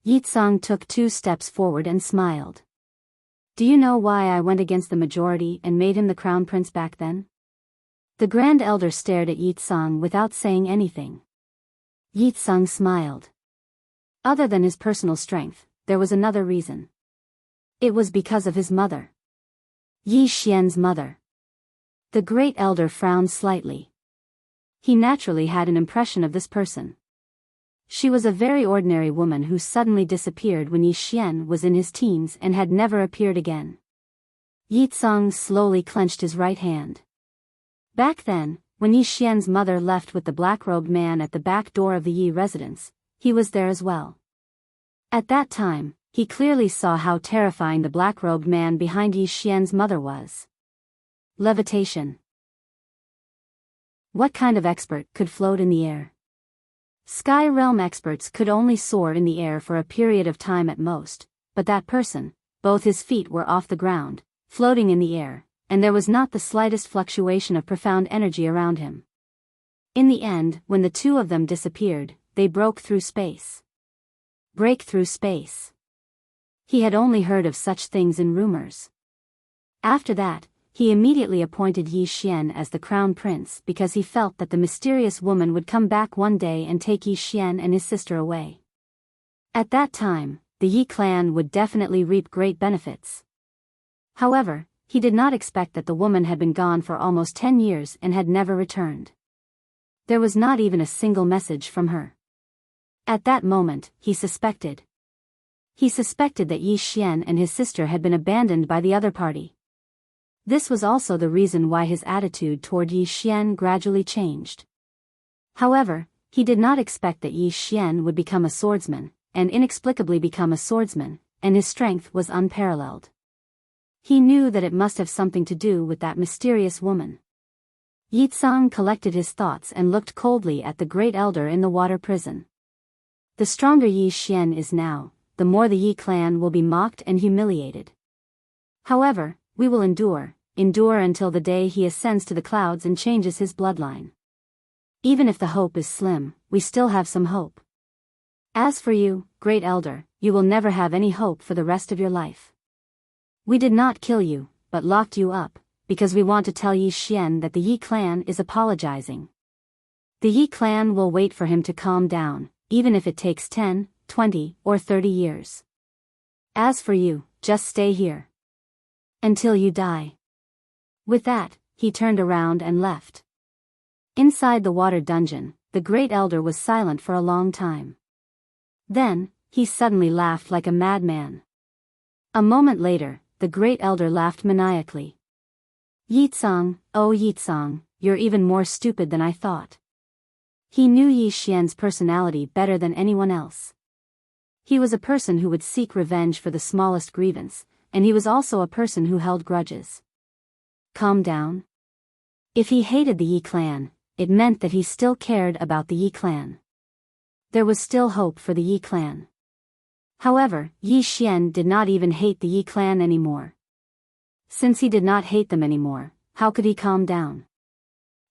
Yi Tsang took 2 steps forward and smiled. Do you know why I went against the majority and made him the crown prince back then? The grand elder stared at Yi Tsang without saying anything. Yi Tsang smiled. Other than his personal strength, there was another reason. It was because of his mother. Yi Xian's mother. The great elder frowned slightly. He naturally had an impression of this person. She was a very ordinary woman who suddenly disappeared when Yi Xian was in his teens and had never appeared again. Yi Tsang slowly clenched his right hand. Back then, when Yi Xian's mother left with the black-robed man at the back door of the Yi residence, he was there as well. At that time, he clearly saw how terrifying the black-robed man behind Yi Xian's mother was. Levitation. What kind of expert could float in the air? Sky realm experts could only soar in the air for a period of time at most, but that person, both his feet were off the ground, floating in the air, and there was not the slightest fluctuation of profound energy around him. In the end, when the two of them disappeared, they broke through space. Break through space. He had only heard of such things in rumors. After that, he immediately appointed Yi Xian as the crown prince because he felt that the mysterious woman would come back one day and take Yi Xian and his sister away. At that time, the Yi clan would definitely reap great benefits. However, he did not expect that the woman had been gone for almost 10 years and had never returned. There was not even a single message from her. At that moment, he suspected. He suspected that Yi Xian and his sister had been abandoned by the other party. This was also the reason why his attitude toward Yi Xian gradually changed. However, he did not expect that Yi Xian would become a swordsman, and inexplicably become a swordsman, and his strength was unparalleled. He knew that it must have something to do with that mysterious woman. Yi Tsang collected his thoughts and looked coldly at the great elder in the water prison. The stronger Yi Xian is now, the more the Yi clan will be mocked and humiliated. However, we will endure until the day he ascends to the clouds and changes his bloodline. Even if the hope is slim, we still have some hope. As for you, great elder, you will never have any hope for the rest of your life. We did not kill you, but locked you up, because we want to tell Yi Xian that the Yi clan is apologizing. The Yi clan will wait for him to calm down, even if it takes 10, 20, or 30 years. As for you, just stay here. Until you die. With that, he turned around and left. Inside the water dungeon, the great elder was silent for a long time. Then, he suddenly laughed like a madman. A moment later, the great elder laughed maniacally. Yi Tsang, oh Yi Tsang, you're even more stupid than I thought. He knew Yi Xian's personality better than anyone else. He was a person who would seek revenge for the smallest grievance, and he was also a person who held grudges. Calm down. If he hated the Yi clan, it meant that he still cared about the Yi clan. There was still hope for the Yi clan. However, Yi Xian did not even hate the Yi clan anymore. Since he did not hate them anymore, how could he calm down?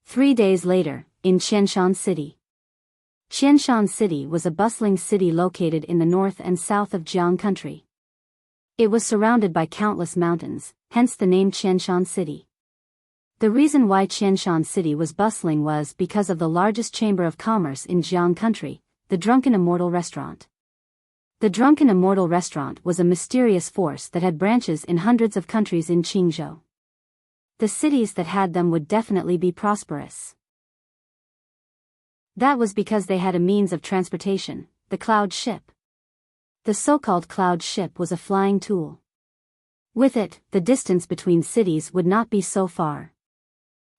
3 days later, in Qianshan City. Qianshan City was a bustling city located in the north and south of Jiang country. It was surrounded by countless mountains, hence the name Qianshan City. The reason why Qianshan City was bustling was because of the largest chamber of commerce in Jiang country, the Drunken Immortal restaurant. The Drunken Immortal restaurant was a mysterious force that had branches in hundreds of countries in Qingzhou. The cities that had them would definitely be prosperous. That was because they had a means of transportation, the cloud ship. The so-called cloud ship was a flying tool. With it, the distance between cities would not be so far.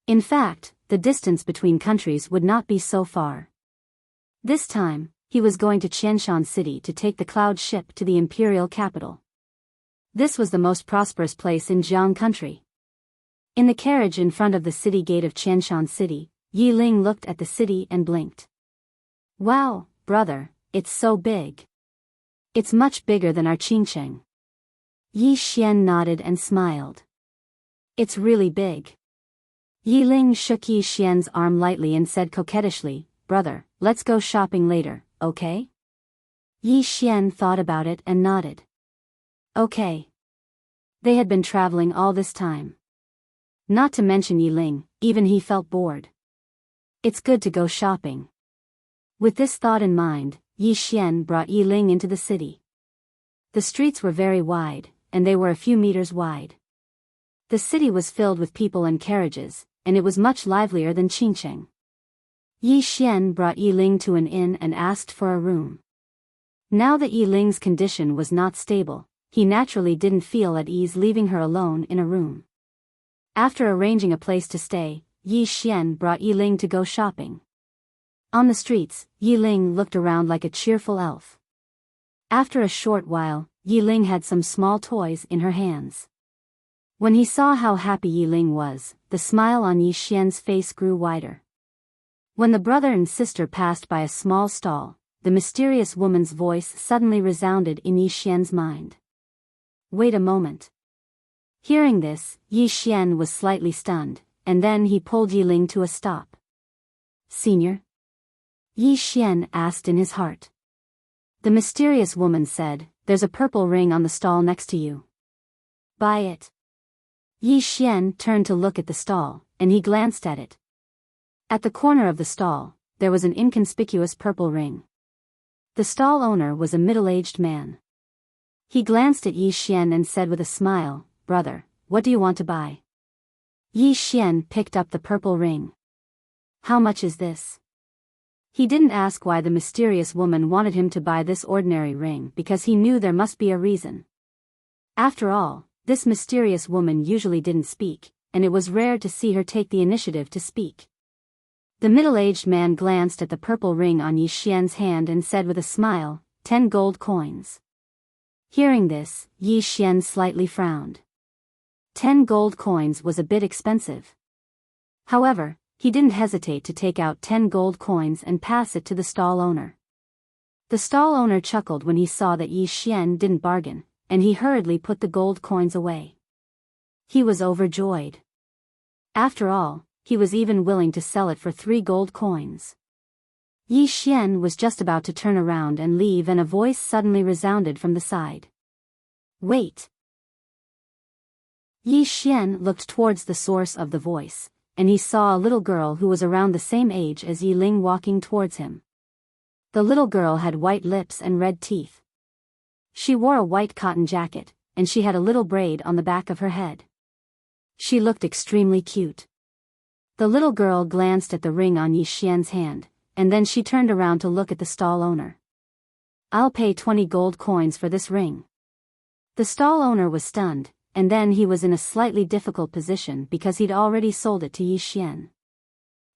In fact, the distance between countries would not be so far. This time, he was going to Qianshan City to take the cloud ship to the imperial capital. This was the most prosperous place in Jiang country. In the carriage in front of the city gate of Qianshan City, Yi Ling looked at the city and blinked. Wow, brother, it's so big. It's much bigger than our Qingcheng. Yi Xian nodded and smiled. It's really big. Yi Ling shook Yi Xian's arm lightly and said coquettishly, brother, let's go shopping later, okay? Yi Xian thought about it and nodded. Okay. They had been traveling all this time. Not to mention Yi Ling, even he felt bored. It's good to go shopping. With this thought in mind, Yi Xian brought Yi Ling into the city. The streets were very wide, and they were a few meters wide. The city was filled with people and carriages, and it was much livelier than Qingcheng. Yi Xian brought Yi Ling to an inn and asked for a room. Now that Yi Ling's condition was not stable, he naturally didn't feel at ease leaving her alone in a room. After arranging a place to stay, Yi Xian brought Yi Ling to go shopping. On the streets, Yi Ling looked around like a cheerful elf. After a short while, Yi Ling had some small toys in her hands. When he saw how happy Yi Ling was, the smile on Yi Xian's face grew wider. When the brother and sister passed by a small stall, the mysterious woman's voice suddenly resounded in Yi Xian's mind. Wait a moment. Hearing this, Yi Xian was slightly stunned, and then he pulled Yi Ling to a stop. Senior? Yi Xian asked in his heart. The mysterious woman said, there's a purple ring on the stall next to you. Buy it. Yi Xian turned to look at the stall, and he glanced at it. At the corner of the stall, there was an inconspicuous purple ring. The stall owner was a middle-aged man. He glanced at Yi Xian and said with a smile, Brother, what do you want to buy? Yi Xian picked up the purple ring. How much is this? He didn't ask why the mysterious woman wanted him to buy this ordinary ring because he knew there must be a reason. After all, this mysterious woman usually didn't speak, and it was rare to see her take the initiative to speak. The middle-aged man glanced at the purple ring on Yi Xian's hand and said with a smile, 10 gold coins. Hearing this, Yi Xian slightly frowned. 10 gold coins was a bit expensive. However, he didn't hesitate to take out 10 gold coins and pass it to the stall owner. The stall owner chuckled when he saw that Yi Xian didn't bargain, and he hurriedly put the gold coins away. He was overjoyed. After all, he was even willing to sell it for 3 gold coins. Yi Xian was just about to turn around and leave and a voice suddenly resounded from the side. Wait! Yi Xian looked towards the source of the voice, and he saw a little girl who was around the same age as Yi Ling walking towards him. The little girl had white lips and red teeth. She wore a white cotton jacket, and she had a little braid on the back of her head. She looked extremely cute. The little girl glanced at the ring on Yi Xian's hand, and then she turned around to look at the stall owner. I'll pay 20 gold coins for this ring. The stall owner was stunned, and then he was in a slightly difficult position because he'd already sold it to Yi Xian.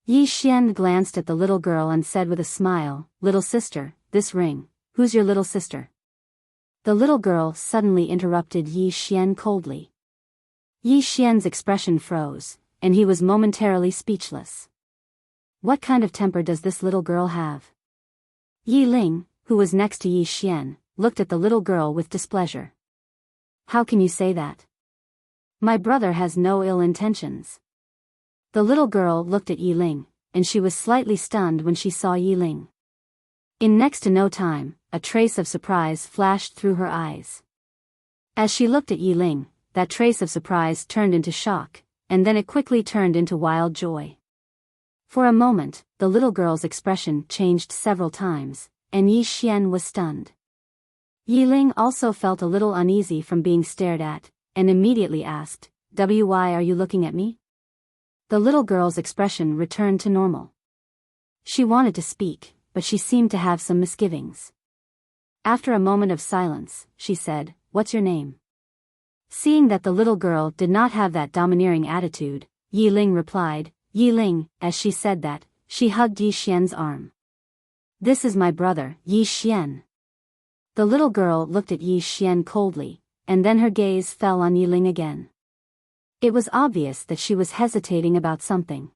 Yi Xian glanced at the little girl and said with a smile, Little sister, this ring, who's your little sister? The little girl suddenly interrupted Yi Xian coldly. Yi Xian's expression froze, and he was momentarily speechless. What kind of temper does this little girl have? Yi Ling, who was next to Yi Xian, looked at the little girl with displeasure. How can you say that? My brother has no ill intentions. The little girl looked at Yi Ling, and she was slightly stunned when she saw Yi Ling. In next to no time, a trace of surprise flashed through her eyes. As she looked at Yi Ling, that trace of surprise turned into shock, and then it quickly turned into wild joy. For a moment, the little girl's expression changed several times, and Yi Xian was stunned. Yi Ling also felt a little uneasy from being stared at, and immediately asked, Why are you looking at me? The little girl's expression returned to normal. She wanted to speak, but she seemed to have some misgivings. After a moment of silence, she said, What's your name? Seeing that the little girl did not have that domineering attitude, Yi Ling replied, Yi Ling. As she said that, she hugged Yi Xian's arm. This is my brother, Yi Xian. The little girl looked at Yi Xian coldly, and then her gaze fell on Yi Ling again. It was obvious that she was hesitating about something.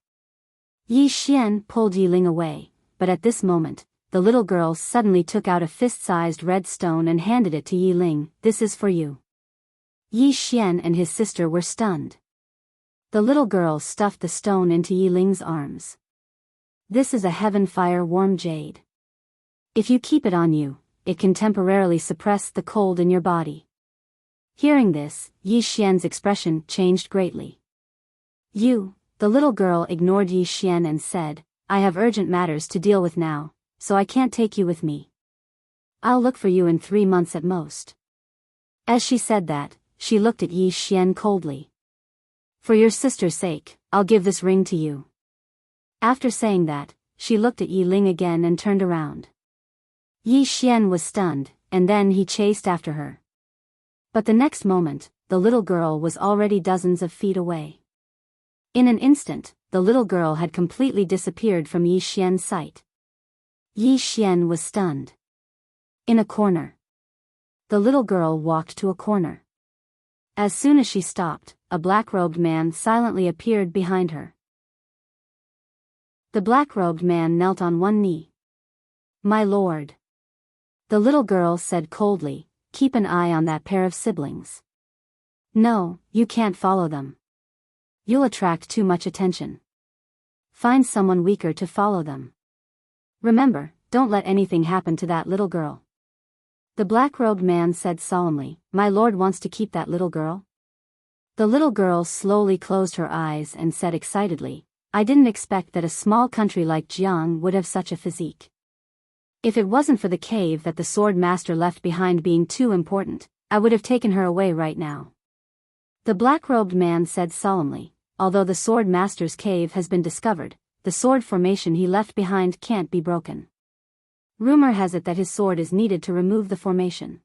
Yi Xian pulled Yi Ling away, but at this moment, the little girl suddenly took out a fist-sized red stone and handed it to Yi Ling. This is for you. Yi Xian and his sister were stunned. The little girl stuffed the stone into Yi Ling's arms. This is a heaven-fire warm jade. If you keep it on you, it can temporarily suppress the cold in your body. Hearing this, Yi Xian's expression changed greatly. The little girl ignored Yi Xian and said, I have urgent matters to deal with now, so I can't take you with me. I'll look for you in 3 months at most. As she said that, she looked at Yi Xian coldly. For your sister's sake, I'll give this ring to you. After saying that, she looked at Yi Ling again and turned around. Yi Xian was stunned, and then he chased after her. But the next moment, the little girl was already dozens of feet away. In an instant, the little girl had completely disappeared from Yi Xian's sight. Yi Xian was stunned. In a corner. The little girl walked to a corner. As soon as she stopped, a black-robed man silently appeared behind her. The black-robed man knelt on one knee. My lord. The little girl said coldly, keep an eye on that pair of siblings. No, you can't follow them. You'll attract too much attention. Find someone weaker to follow them. Remember, don't let anything happen to that little girl. The black-robed man said solemnly, My lord wants to keep that little girl? The little girl slowly closed her eyes and said excitedly, I didn't expect that a small country like Jiang would have such a physique. If it wasn't for the cave that the sword master left behind being too important, I would have taken her away right now. The black-robed man said solemnly, although the sword master's cave has been discovered, the sword formation he left behind can't be broken. Rumor has it that his sword is needed to remove the formation.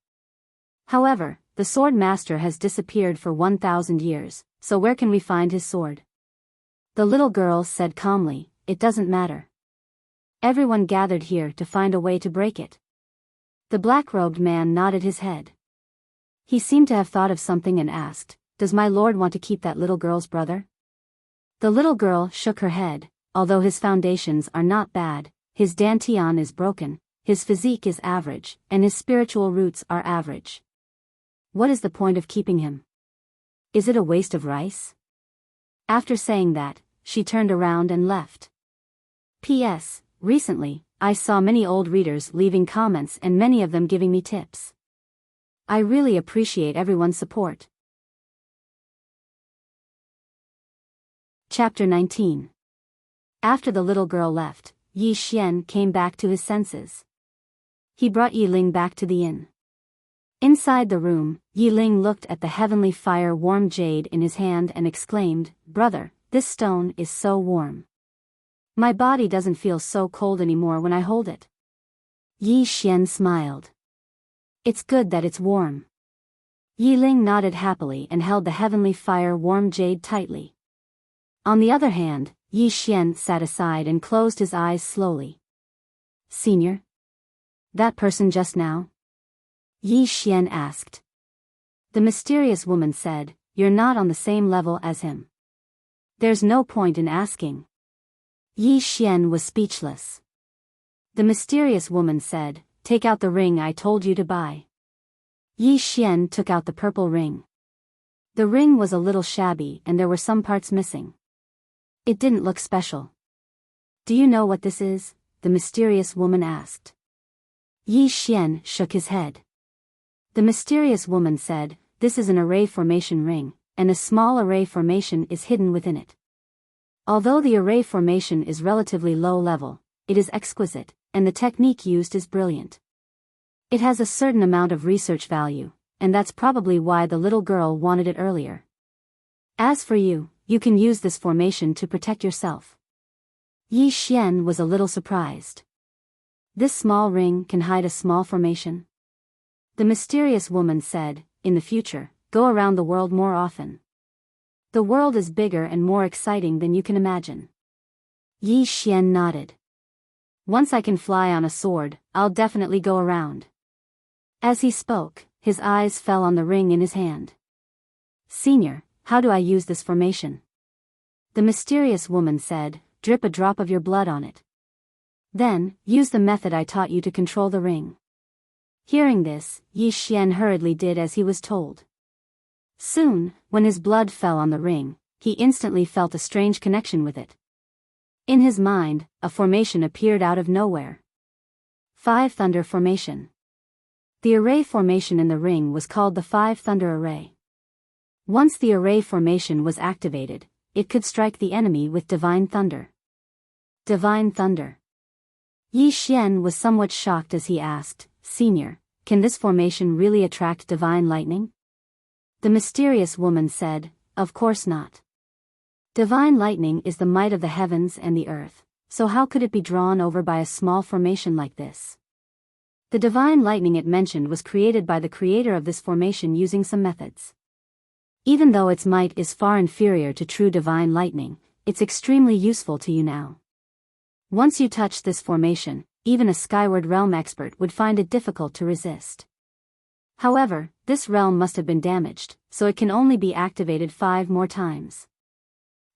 However, the sword master has disappeared for 1,000 years, so where can we find his sword? The little girl said calmly, It doesn't matter. Everyone gathered here to find a way to break it. The black-robed man nodded his head. He seemed to have thought of something and asked, Does my lord want to keep that little girl's brother? The little girl shook her head. Although his foundations are not bad, his dantian is broken, his physique is average, and his spiritual roots are average. What is the point of keeping him? Is it a waste of rice? After saying that, she turned around and left. P.S. Recently, I saw many old readers leaving comments and many of them giving me tips. I really appreciate everyone's support. Chapter 19. After the little girl left, Yi Xian came back to his senses. He brought Yi Ling back to the inn. Inside the room, Yi Ling looked at the heavenly fire-warm jade in his hand and exclaimed, Brother, this stone is so warm. My body doesn't feel so cold anymore when I hold it. Yi Xian smiled. It's good that it's warm. Yi Ling nodded happily and held the heavenly fire-warm jade tightly. On the other hand, Yi Xian sat aside and closed his eyes slowly. Senior? That person just now? Yi Xian asked. The mysterious woman said, You're not on the same level as him. There's no point in asking. Yi Xian was speechless. The mysterious woman said, Take out the ring I told you to buy. Yi Xian took out the purple ring. The ring was a little shabby and there were some parts missing. It didn't look special. Do you know what this is? The mysterious woman asked. Yi Xian shook his head. The mysterious woman said, This is an array formation ring, and a small array formation is hidden within it. Although the array formation is relatively low level, it is exquisite, and the technique used is brilliant. It has a certain amount of research value, and that's probably why the little girl wanted it earlier. As for you, you can use this formation to protect yourself. Yi Xian was a little surprised. This small ring can hide a small formation? The mysterious woman said, In the future, go around the world more often. The world is bigger and more exciting than you can imagine. Yi Xian nodded. Once I can fly on a sword, I'll definitely go around. As he spoke, his eyes fell on the ring in his hand. Senior, how do I use this formation? The mysterious woman said, Drip a drop of your blood on it. Then, use the method I taught you to control the ring. Hearing this, Yi Xian hurriedly did as he was told. Soon, when his blood fell on the ring, he instantly felt a strange connection with it. In his mind, a formation appeared out of nowhere. 5 Thunder Formation. The array formation in the ring was called the 5 Thunder Array. Once the array formation was activated, it could strike the enemy with divine thunder. Divine thunder. Yi Xian was somewhat shocked as he asked, Senior, can this formation really attract divine lightning? The mysterious woman said, Of course not. Divine lightning is the might of the heavens and the earth, so how could it be drawn over by a small formation like this? The divine lightning it mentioned was created by the creator of this formation using some methods. Even though its might is far inferior to true divine lightning, it's extremely useful to you now. Once you touch this formation, even a Skyward Realm expert would find it difficult to resist. However, this realm must have been damaged, so it can only be activated 5 more times.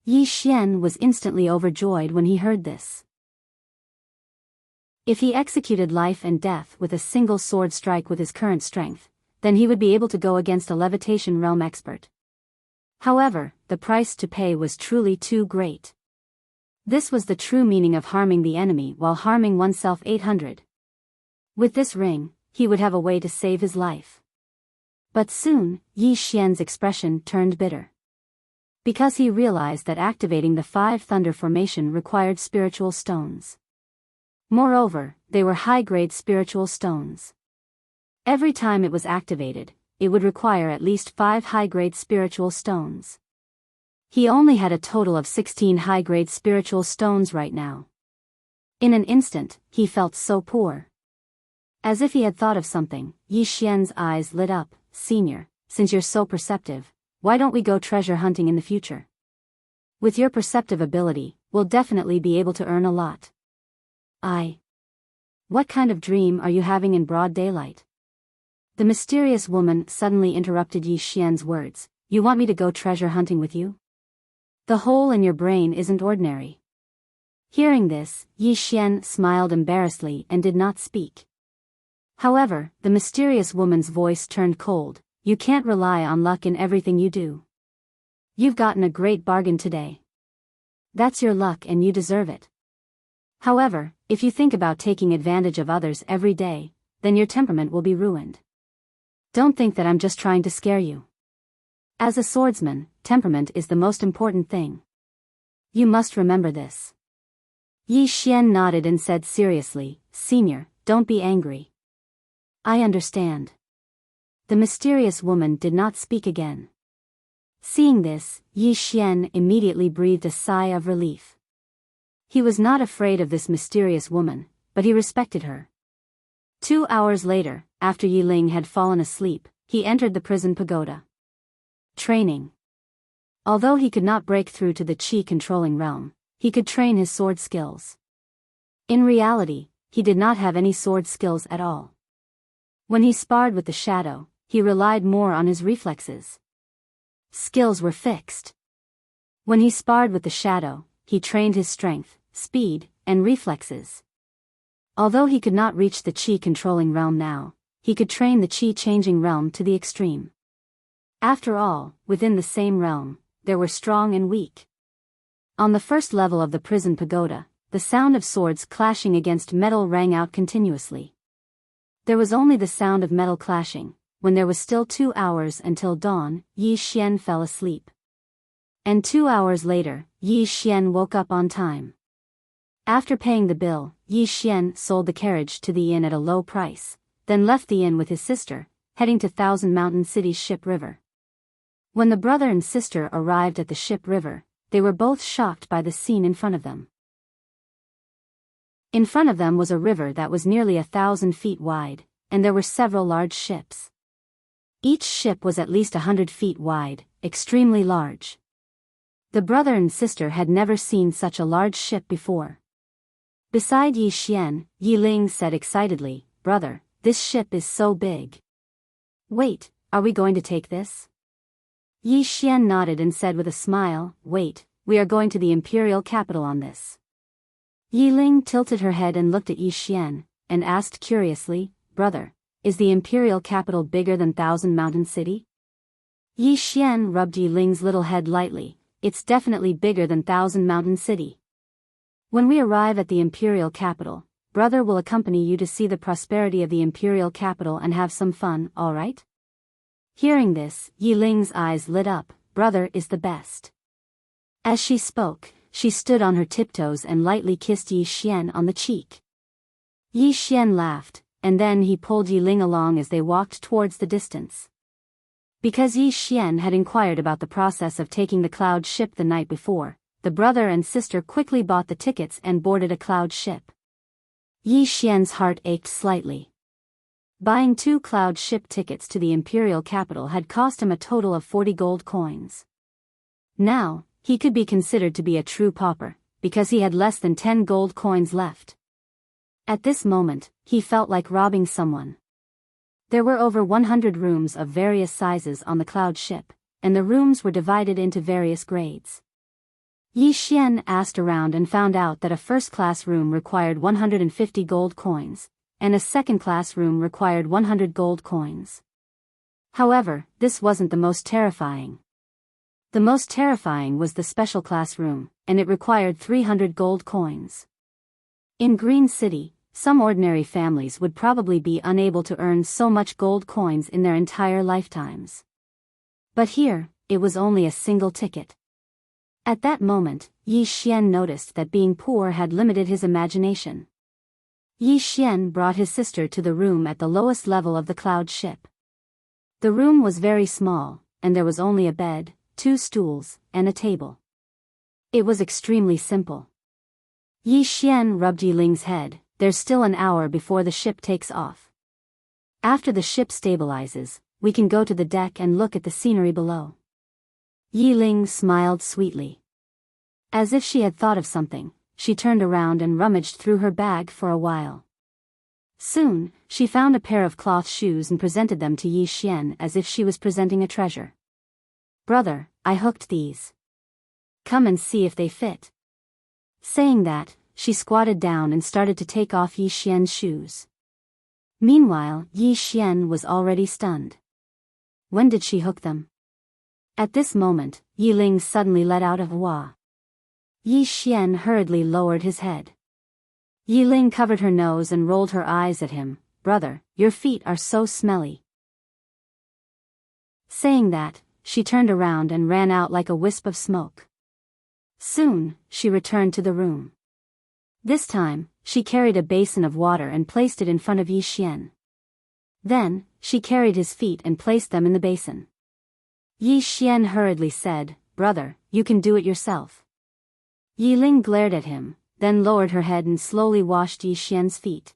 Yi Xian was instantly overjoyed when he heard this. If he executed life and death with a single sword strike with his current strength, then he would be able to go against a levitation realm expert. However, the price to pay was truly too great. This was the true meaning of harming the enemy while harming oneself. 800. With this ring, he would have a way to save his life. But soon, Yi Xian's expression turned bitter. Because he realized that activating the 5 thunder formation required spiritual stones. Moreover, they were high-grade spiritual stones. Every time it was activated, it would require at least 5 high-grade spiritual stones. He only had a total of 16 high-grade spiritual stones right now. In an instant, he felt so poor. As if he had thought of something, Yi Xian's eyes lit up. Senior, since you're so perceptive, why don't we go treasure hunting in the future? With your perceptive ability, we'll definitely be able to earn a lot. What kind of dream are you having in broad daylight? The mysterious woman suddenly interrupted Yi Xian's words. You want me to go treasure hunting with you? The hole in your brain isn't ordinary. Hearing this, Yi Xian smiled embarrassedly and did not speak. However, the mysterious woman's voice turned cold. You can't rely on luck in everything you do. You've gotten a great bargain today. That's your luck and you deserve it. However, if you think about taking advantage of others every day, then your temperament will be ruined. Don't think that I'm just trying to scare you. As a swordsman, temperament is the most important thing. You must remember this. Yi Xian nodded and said seriously, Senior, don't be angry. I understand. The mysterious woman did not speak again. Seeing this, Yi Xian immediately breathed a sigh of relief. He was not afraid of this mysterious woman, but he respected her. 2 hours later, after Yi Ling had fallen asleep, he entered the prison pagoda. Training. Although he could not break through to the qi-controlling realm, he could train his sword skills. In reality, he did not have any sword skills at all. When he sparred with the shadow, he relied more on his reflexes. Skills were fixed. When he sparred with the shadow, he trained his strength, speed, and reflexes. Although he could not reach the qi-controlling realm now, he could train the qi-changing realm to the extreme. After all, within the same realm, there were strong and weak. On the first level of the prison pagoda, the sound of swords clashing against metal rang out continuously. There was only the sound of metal clashing. When there was still 2 hours until dawn, Yi Xian fell asleep. And 2 hours later, Yi Xian woke up on time. After paying the bill, Yi Xian sold the carriage to the inn at a low price, then left the inn with his sister, heading to Thousand Mountain City's Ship River. When the brother and sister arrived at the Ship River, they were both shocked by the scene in front of them. In front of them was a river that was nearly 1,000 feet wide, and there were several large ships. Each ship was at least 100 feet wide, extremely large. The brother and sister had never seen such a large ship before. Beside Yi Xian, Yi Ling said excitedly, Brother, this ship is so big. Wait, are we going to take this? Yi Xian nodded and said with a smile, Wait, we are going to the imperial capital on this. Yi Ling tilted her head and looked at Yi Xian, and asked curiously, Brother, is the imperial capital bigger than Thousand Mountain City? Yi Xian rubbed Yi Ling's little head lightly. It's definitely bigger than Thousand Mountain City. When we arrive at the imperial capital, brother will accompany you to see the prosperity of the imperial capital and have some fun, alright? Hearing this, Yi Ling's eyes lit up. Brother is the best. As she spoke, she stood on her tiptoes and lightly kissed Yi Xian on the cheek. Yi Xian laughed, and then he pulled Yi Ling along as they walked towards the distance. Because Yi Xian had inquired about the process of taking the cloud ship the night before, the brother and sister quickly bought the tickets and boarded a cloud ship. Yi Xian's heart ached slightly. Buying 2 cloud ship tickets to the imperial capital had cost him a total of 40 gold coins. Now, he could be considered to be a true pauper, because he had less than 10 gold coins left. At this moment, he felt like robbing someone. There were over 100 rooms of various sizes on the cloud ship, and the rooms were divided into various grades. Yi Xian asked around and found out that a first-class room required 150 gold coins, and a second-class room required 100 gold coins. However, this wasn't the most terrifying. The most terrifying was the special class room, and it required 300 gold coins. In Green City, some ordinary families would probably be unable to earn so much gold coins in their entire lifetimes. But here, it was only a single ticket. At that moment, Yi Xian noticed that being poor had limited his imagination. Yi Xian brought his sister to the room at the lowest level of the cloud ship. The room was very small, and there was only a bed, 2 stools, and a table. It was extremely simple. Yi Xian rubbed Yiling's head. There's still an hour before the ship takes off. After the ship stabilizes, we can go to the deck and look at the scenery below. Yiling smiled sweetly. As if she had thought of something, she turned around and rummaged through her bag for a while. Soon, she found a pair of cloth shoes and presented them to Yi Xian as if she was presenting a treasure. "Brother, I hooked these. Come and see if they fit." Saying that, she squatted down and started to take off Yi Xian's shoes. Meanwhile, Yi Xian was already stunned. When did she hook them? At this moment, Yiling suddenly let out a "wah." Yi Xian hurriedly lowered his head. Yiling covered her nose and rolled her eyes at him. "Brother, your feet are so smelly." Saying that, she turned around and ran out like a wisp of smoke. Soon, she returned to the room. This time, she carried a basin of water and placed it in front of Yi Xian. Then, she carried his feet and placed them in the basin. Yi Xian hurriedly said, "Brother, you can do it yourself." Yiling glared at him, then lowered her head and slowly washed Yi Xian's feet.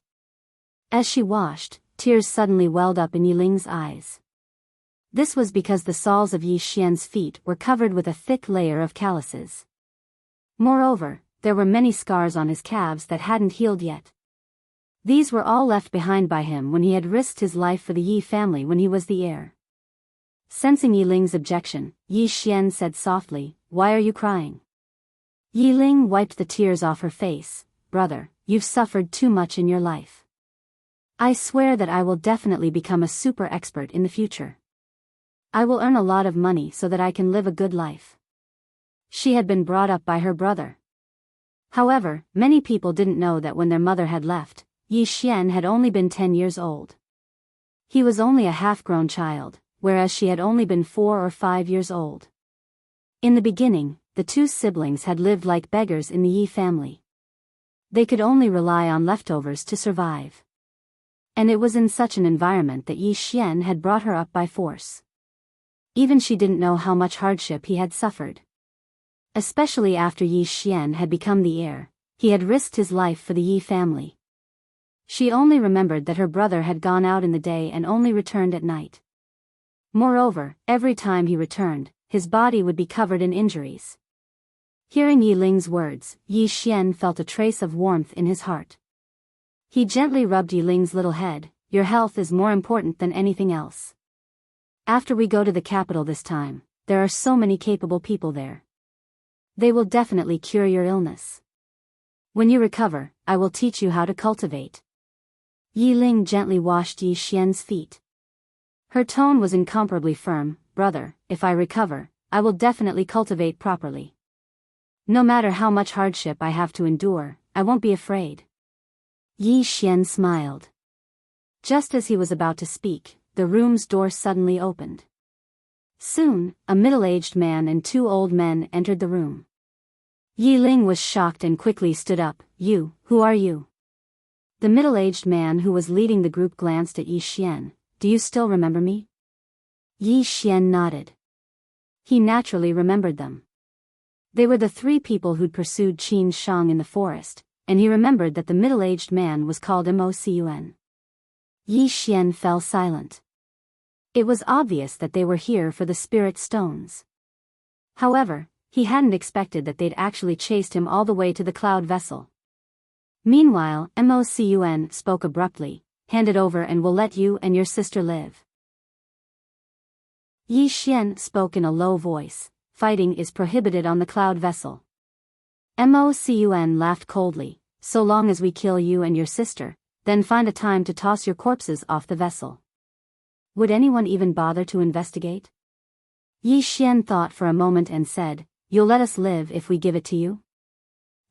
As she washed, tears suddenly welled up in Yiling's eyes. This was because the soles of Yi Xian's feet were covered with a thick layer of calluses. Moreover, there were many scars on his calves that hadn't healed yet. These were all left behind by him when he had risked his life for the Yi family when he was the heir. Sensing Yiling's objection, Yi Xian said softly, "Why are you crying?" Yiling wiped the tears off her face. "Brother, you've suffered too much in your life. I swear that I will definitely become a super expert in the future. I will earn a lot of money so that I can live a good life." She had been brought up by her brother. However, many people didn't know that when their mother had left, Yi Xian had only been 10 years old. He was only a half-grown child, whereas she had only been 4 or 5 years old. In the beginning, the 2 siblings had lived like beggars in the Yi family. They could only rely on leftovers to survive. And it was in such an environment that Yi Xian had brought her up by force. Even she didn't know how much hardship he had suffered. Especially after Yi Xian had become the heir, he had risked his life for the Yi family. She only remembered that her brother had gone out in the day and only returned at night. Moreover, every time he returned, his body would be covered in injuries. Hearing Yiling's words, Yi Xian felt a trace of warmth in his heart. He gently rubbed Yiling's little head. "Your health is more important than anything else. After we go to the capital this time, there are so many capable people there. They will definitely cure your illness. When you recover, I will teach you how to cultivate." Yiling gently washed Yi Xian's feet. Her tone was incomparably firm. "Brother, if I recover, I will definitely cultivate properly. No matter how much hardship I have to endure, I won't be afraid." Yi Xian smiled. Just as he was about to speak, the room's door suddenly opened. Soon, a middle-aged man and 2 old men entered the room. Yiling was shocked and quickly stood up. Who are you?" The middle-aged man who was leading the group glanced at Yi Xian. "Do you still remember me?" Yi Xian nodded. He naturally remembered them. They were the 3 people who'd pursued Qin Shang in the forest, and he remembered that the middle-aged man was called Mo. Yi Xian fell silent. It was obvious that they were here for the spirit stones. However, he hadn't expected that they'd actually chased him all the way to the cloud vessel. Meanwhile, Mo spoke abruptly, "Hand it over and we'll let you and your sister live." Yi Xian spoke in a low voice. "Fighting is prohibited on the cloud vessel." Mo laughed coldly. "So long as we kill you and your sister, then find a time to toss your corpses off the vessel. Would anyone even bother to investigate?" Yi Xian thought for a moment and said, "You'll let us live if we give it to you?"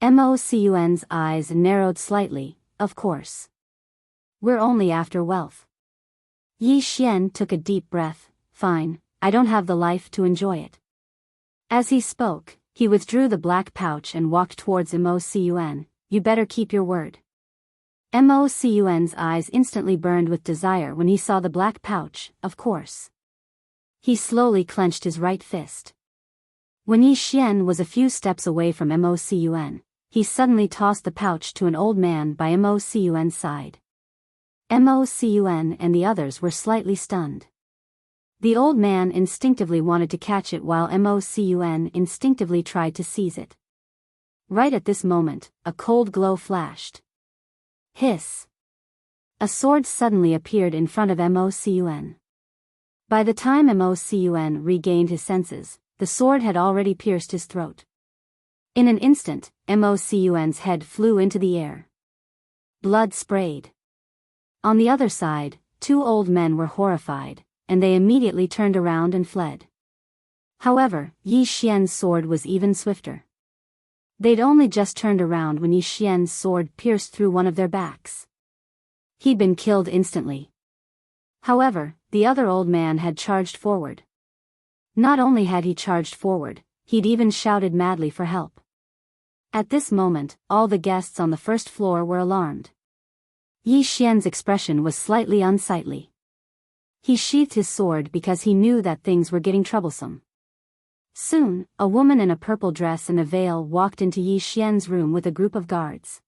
Mo Cun's eyes narrowed slightly, "Of course. We're only after wealth." Yi Xian took a deep breath, "Fine, I don't have the life to enjoy it." As he spoke, he withdrew the black pouch and walked towards Mo Cun. "You better keep your word." Mo Cun's eyes instantly burned with desire when he saw the black pouch, of course. He slowly clenched his right fist. When Yi Xian was a few steps away from Mo Cun, he suddenly tossed the pouch to an old man by Mo Cun's side. Mo Cun and the others were slightly stunned. The old man instinctively wanted to catch it while Mo Cun instinctively tried to seize it. Right at this moment, a cold glow flashed. Hiss! A sword suddenly appeared in front of Mo Cun. By the time Mo Cun regained his senses, the sword had already pierced his throat. In an instant, Mo Cun's head flew into the air. Blood sprayed. On the other side, two old men were horrified, and they immediately turned around and fled. However, Yi Xian's sword was even swifter. They'd only just turned around when Yi Xian's sword pierced through one of their backs. He'd been killed instantly. However, the other old man had charged forward. Not only had he charged forward, he'd even shouted madly for help. At this moment, all the guests on the first floor were alarmed. Yi Xian's expression was slightly unsightly. He sheathed his sword because he knew that things were getting troublesome. Soon, a woman in a purple dress and a veil walked into Yi Xian's room with a group of guards.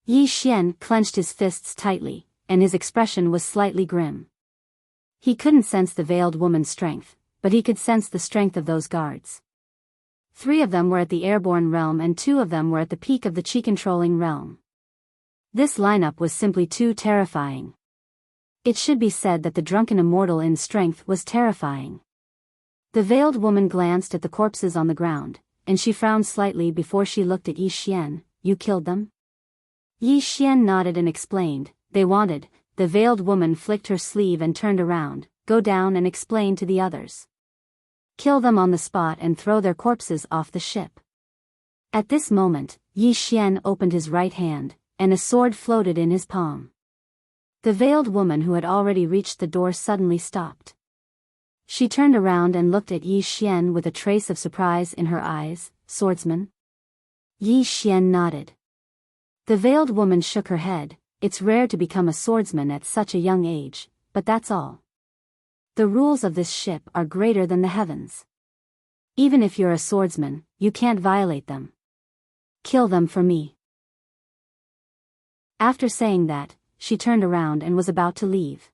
Yi Xian clenched his fists tightly, and his expression was slightly grim. He couldn't sense the veiled woman's strength, but he could sense the strength of those guards. 3 of them were at the airborne realm and 2 of them were at the peak of the chi-controlling realm. This lineup was simply too terrifying. It should be said that the drunken immortal in strength was terrifying. The veiled woman glanced at the corpses on the ground, and she frowned slightly before she looked at Yi Xian. "You killed them?" Yi Xian nodded and explained, "They wanted." The veiled woman flicked her sleeve and turned around, "Go down and explain to the others. Kill them on the spot and throw their corpses off the ship." At this moment, Yi Xian opened his right hand, and a sword floated in his palm. The veiled woman who had already reached the door suddenly stopped. She turned around and looked at Yi Xian with a trace of surprise in her eyes. "Swordsman?" Yi Xian nodded. The veiled woman shook her head. "It's rare to become a swordsman at such a young age, but that's all. The rules of this ship are greater than the heavens. Even if you're a swordsman, you can't violate them. Kill them for me." After saying that, she turned around and was about to leave.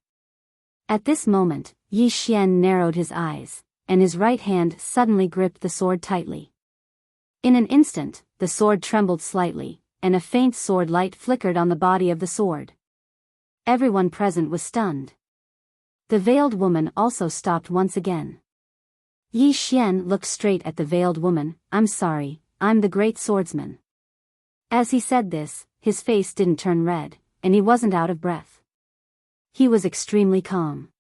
At this moment, Yi Xian narrowed his eyes, and his right hand suddenly gripped the sword tightly. In an instant, the sword trembled slightly, and a faint sword light flickered on the body of the sword. Everyone present was stunned. The veiled woman also stopped once again. Yi Xian looked straight at the veiled woman. "I'm sorry, I'm the great swordsman." As he said this, his face didn't turn red, and he wasn't out of breath. He was extremely calm.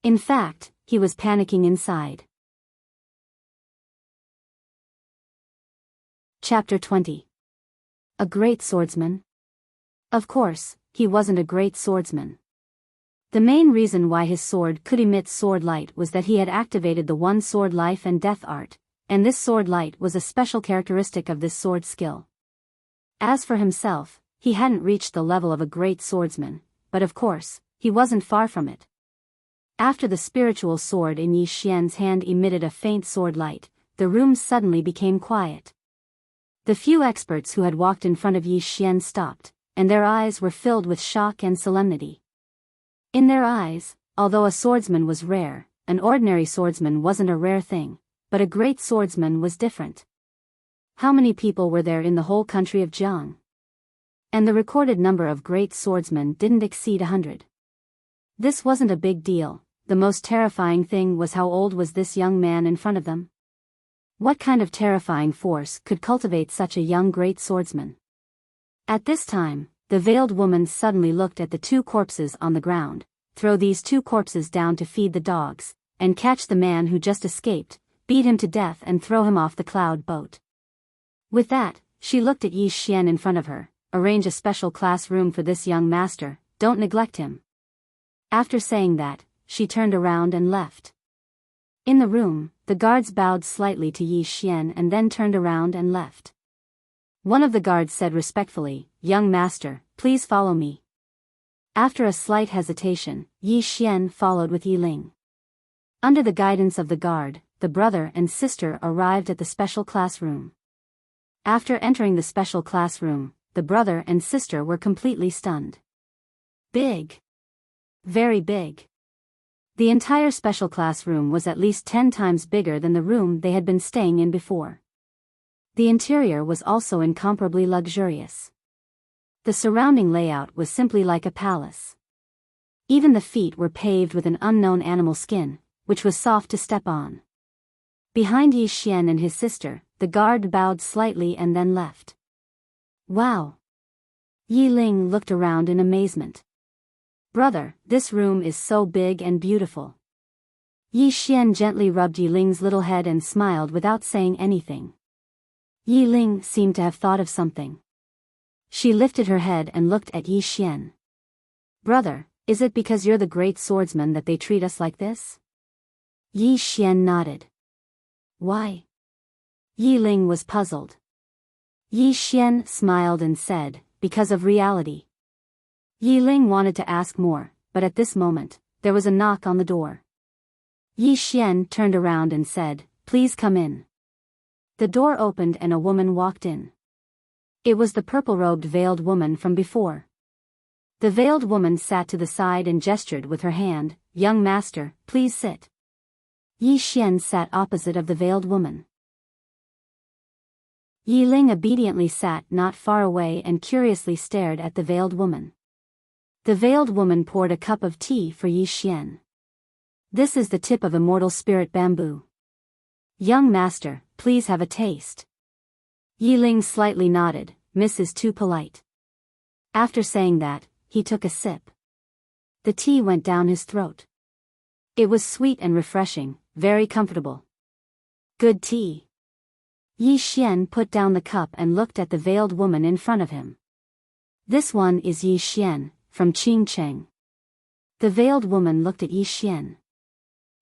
In fact, he was panicking inside. Chapter 20. A great swordsman? Of course, he wasn't a great swordsman. The main reason why his sword could emit sword light was that he had activated the one sword life and death art, and this sword light was a special characteristic of this sword skill. As for himself, he hadn't reached the level of a great swordsman, but of course, he wasn't far from it. After the spiritual sword in Yi Xian's hand emitted a faint sword light, the room suddenly became quiet. The few experts who had walked in front of Yi Xian stopped, and their eyes were filled with shock and solemnity. In their eyes, although a swordsman was rare, an ordinary swordsman wasn't a rare thing, but a great swordsman was different. How many people were there in the whole country of Jiang? And the recorded number of great swordsmen didn't exceed 100. This wasn't a big deal. The most terrifying thing was how old was this young man in front of them? What kind of terrifying force could cultivate such a young great swordsman? At this time, the veiled woman suddenly looked at the 2 corpses on the ground. "Throw these 2 corpses down to feed the dogs," and catch the man who just escaped, beat him to death and throw him off the cloud boat. With that, she looked at Yi Xian in front of her. Arrange a special classroom for this young master, don't neglect him. After saying that, she turned around and left. In the room, the guards bowed slightly to Yi Xian and then turned around and left. One of the guards said respectfully, "Young master, please follow me." After a slight hesitation, Yi Xian followed with Yi Ling. Under the guidance of the guard, the brother and sister arrived at the special classroom. After entering the special classroom, the brother and sister were completely stunned. Big. Very big. The entire special classroom was at least 10 times bigger than the room they had been staying in before. The interior was also incomparably luxurious. The surrounding layout was simply like a palace. Even the feet were paved with an unknown animal skin, which was soft to step on. Behind Yi Xian and his sister, the guard bowed slightly and then left. Wow! Yi Ling looked around in amazement. Brother, this room is so big and beautiful. Yi Xian gently rubbed Yi Ling's little head and smiled without saying anything. Yi Ling seemed to have thought of something. She lifted her head and looked at Yi Xian. Brother, is it because you're the great swordsman that they treat us like this? Yi Xian nodded. Why? Yi Ling was puzzled. Yi Xian smiled and said, because of reality. Yi Ling wanted to ask more, but at this moment, there was a knock on the door. Yi Xian turned around and said, "Please come in." The door opened and a woman walked in. It was the purple-robed veiled woman from before. The veiled woman sat to the side and gestured with her hand, "Young master, please sit." Yi Xian sat opposite of the veiled woman. Yi Ling obediently sat not far away and curiously stared at the veiled woman. The veiled woman poured a cup of tea for Yi Xian. "This is the tip of immortal spirit bamboo. Young master, please have a taste." Yi Ling slightly nodded, "Miss is too polite." After saying that, he took a sip. The tea went down his throat. It was sweet and refreshing, very comfortable. Good tea. Yi Xian put down the cup and looked at the veiled woman in front of him. "This one is Yi Xian, from Qingcheng." The veiled woman looked at Yi Xian.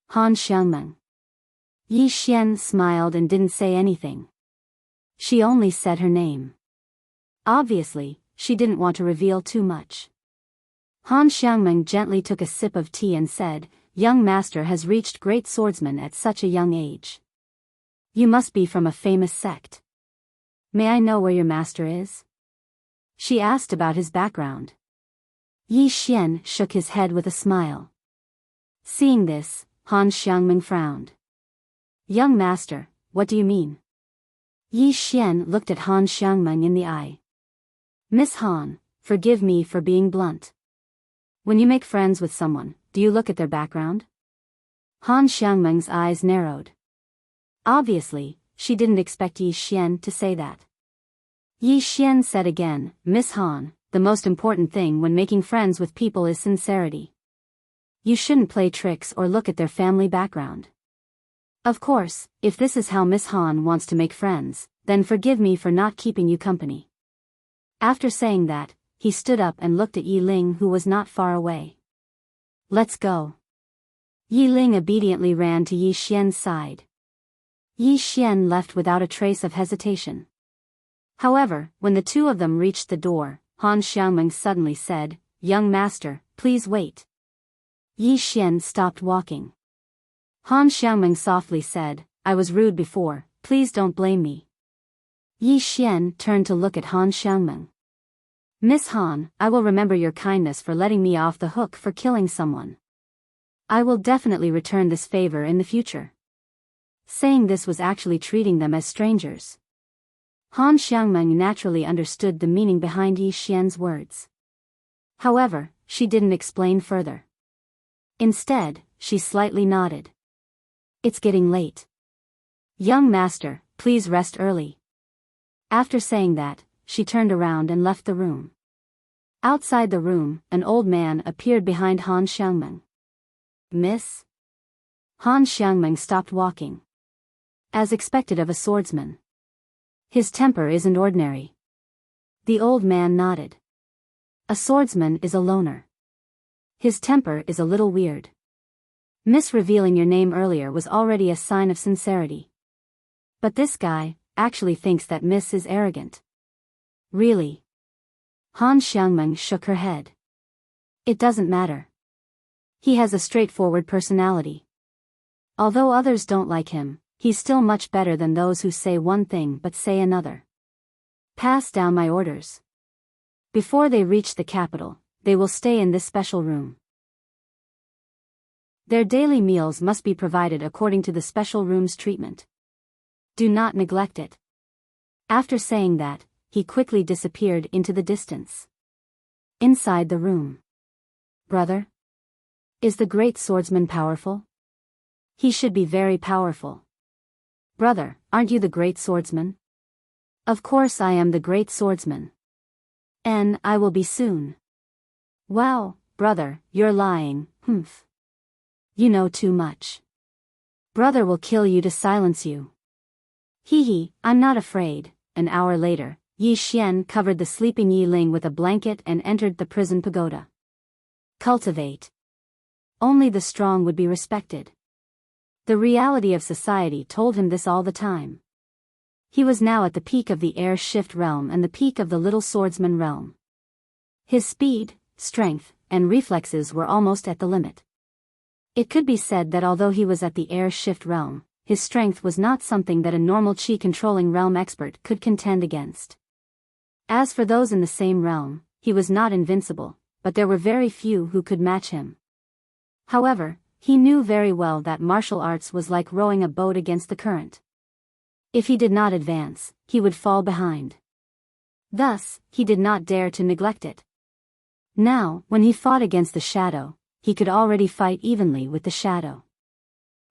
"Han Xiangmeng." Yi Xian smiled and didn't say anything. She only said her name. Obviously, she didn't want to reveal too much. Han Xiangmeng gently took a sip of tea and said, "Young master has reached great swordsman at such a young age. You must be from a famous sect. May I know where your master is?" She asked about his background. Yi Xian shook his head with a smile. Seeing this, Han Xiangmeng frowned. "Young master, what do you mean?" Yi Xian looked at Han Xiangmeng in the eye. "Miss Han, forgive me for being blunt. When you make friends with someone, do you look at their background?" Han Xiangmeng's eyes narrowed. Obviously, she didn't expect Yi Xian to say that. Yi Xian said again, "Miss Han, the most important thing when making friends with people is sincerity. You shouldn't play tricks or look at their family background. Of course, if this is how Miss Han wants to make friends, then forgive me for not keeping you company." After saying that, he stood up and looked at Yi Ling, who was not far away. "Let's go." Yi Ling obediently ran to Yi Xian's side. Yi Xian left without a trace of hesitation. However, when the two of them reached the door, Han Xiangmeng suddenly said, "Young master, please wait." Yi Xian stopped walking. Han Xiangmeng softly said, "I was rude before, please don't blame me." Yi Xian turned to look at Han Xiangmeng. "Miss Han, I will remember your kindness for letting me off the hook for killing someone. I will definitely return this favor in the future." Saying this was actually treating them as strangers. Han Xiangmeng naturally understood the meaning behind Yi Xian's words. However, she didn't explain further. Instead, she slightly nodded. "It's getting late. Young master, please rest early." After saying that, she turned around and left the room. Outside the room, an old man appeared behind Han Xiangmeng. "Miss?" Han Xiangmeng stopped walking. As expected of a swordsman. His temper isn't ordinary. The old man nodded. A swordsman is a loner. His temper is a little weird. Miss revealing your name earlier was already a sign of sincerity. But this guy actually thinks that Miss is arrogant. Really? Han Xiangmeng shook her head. It doesn't matter. He has a straightforward personality. Although others don't like him, he's still much better than those who say one thing but say another. Pass down my orders. Before they reach the capital, they will stay in this special room. Their daily meals must be provided according to the special room's treatment. Do not neglect it. After saying that, he quickly disappeared into the distance. Inside the room. Brother? Is the great swordsman powerful? He should be very powerful. Brother, aren't you the great swordsman? Of course I am the great swordsman. And I will be soon. Wow, brother, you're lying, humph. You know too much. Brother will kill you to silence you. Hee hee, I'm not afraid. An hour later, Yi Xian covered the sleeping Yi Ling with a blanket and entered the prison pagoda. Cultivate. Only the strong would be respected. The reality of society told him this all the time. He was now at the peak of the air shift realm and the peak of the little swordsman realm. His speed, strength, and reflexes were almost at the limit. It could be said that although he was at the air shift realm, his strength was not something that a normal chi-controlling realm expert could contend against. As for those in the same realm, he was not invincible, but there were very few who could match him. However, he knew very well that martial arts was like rowing a boat against the current. If he did not advance, he would fall behind. Thus, he did not dare to neglect it. Now, when he fought against the shadow, he could already fight evenly with the shadow.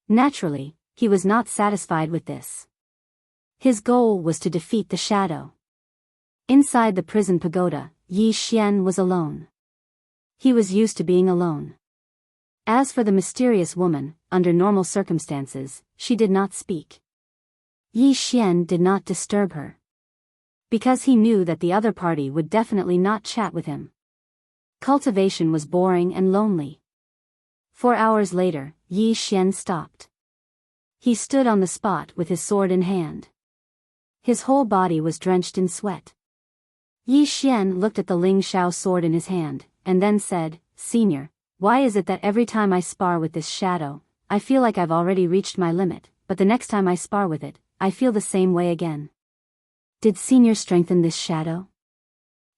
Naturally, he was not satisfied with this. His goal was to defeat the shadow. Inside the prison pagoda, Yi Xian was alone. He was used to being alone. As for the mysterious woman, under normal circumstances, she did not speak. Yi Xian did not disturb her. Because he knew that the other party would definitely not chat with him. Cultivation was boring and lonely. 4 hours later, Yi Xian stopped. He stood on the spot with his sword in hand. His whole body was drenched in sweat. Yi Xian looked at the Ling Shao sword in his hand, and then said, "Senior, why is it that every time I spar with this shadow, I feel like I've already reached my limit, but the next time I spar with it, I feel the same way again? Did Senior strengthen this shadow?"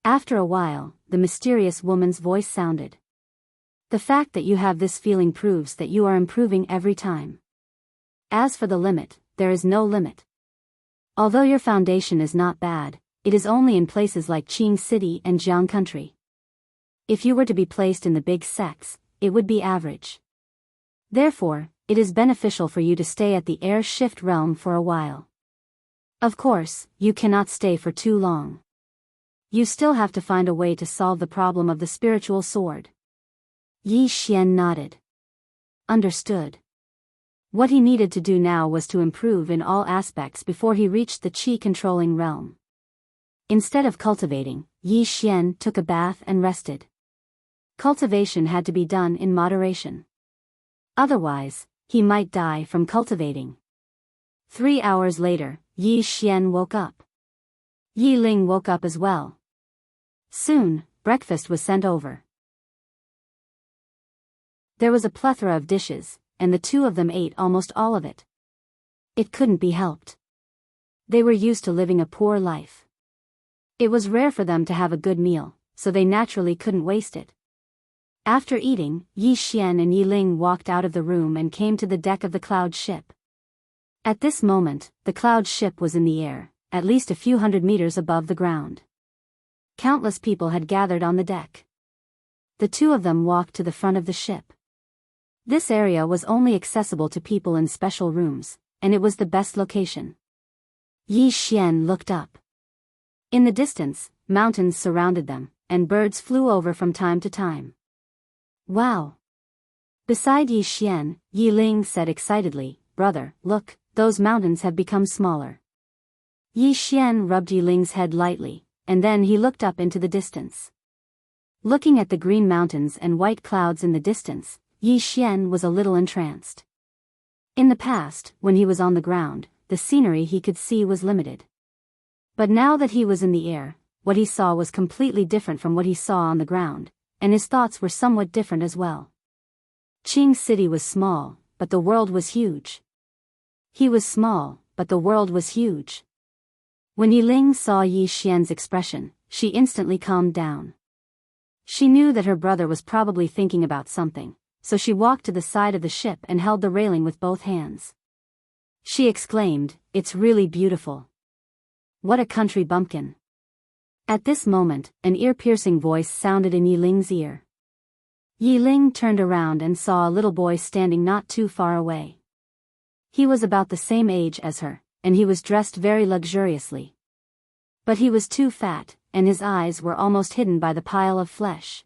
After a while, the mysterious woman's voice sounded. "The fact that you have this feeling proves that you are improving every time. As for the limit, there is no limit. Although your foundation is not bad, it is only in places like Qing City and Jiang Country. If you were to be placed in the big sects, it would be average. Therefore, it is beneficial for you to stay at the air shift realm for a while. Of course, you cannot stay for too long. You still have to find a way to solve the problem of the spiritual sword." Yi Xian nodded. Understood. What he needed to do now was to improve in all aspects before he reached the chi-controlling realm. Instead of cultivating, Yi Xian took a bath and rested. Cultivation had to be done in moderation. Otherwise, he might die from cultivating. 3 hours later, Yi Xian woke up. Yi Ling woke up as well. Soon, breakfast was sent over. There was a plethora of dishes, and the two of them ate almost all of it. It couldn't be helped. They were used to living a poor life. It was rare for them to have a good meal, so they naturally couldn't waste it. After eating, Yi Xian and Yi Ling walked out of the room and came to the deck of the cloud ship. At this moment, the cloud ship was in the air, at least a few hundred meters above the ground. Countless people had gathered on the deck. The two of them walked to the front of the ship. This area was only accessible to people in special rooms, and it was the best location. Yi Xian looked up. In the distance, mountains surrounded them, and birds flew over from time to time. Wow! Beside Yi Xian, Yi Ling said excitedly, "Brother, look, those mountains have become smaller." Yi Xian rubbed Yi Ling's head lightly, and then he looked up into the distance. Looking at the green mountains and white clouds in the distance, Yi Xian was a little entranced. In the past, when he was on the ground, the scenery he could see was limited. But now that he was in the air, what he saw was completely different from what he saw on the ground, and his thoughts were somewhat different as well. Qing City was small, but the world was huge. He was small, but the world was huge. When Yi Ling saw Yi Xian's expression, she instantly calmed down. She knew that her brother was probably thinking about something, so she walked to the side of the ship and held the railing with both hands. She exclaimed, "It's really beautiful. What a country bumpkin." At this moment, an ear-piercing voice sounded in Yi Ling's ear. Yi Ling turned around and saw a little boy standing not too far away. He was about the same age as her, and he was dressed very luxuriously. But he was too fat, and his eyes were almost hidden by the pile of flesh.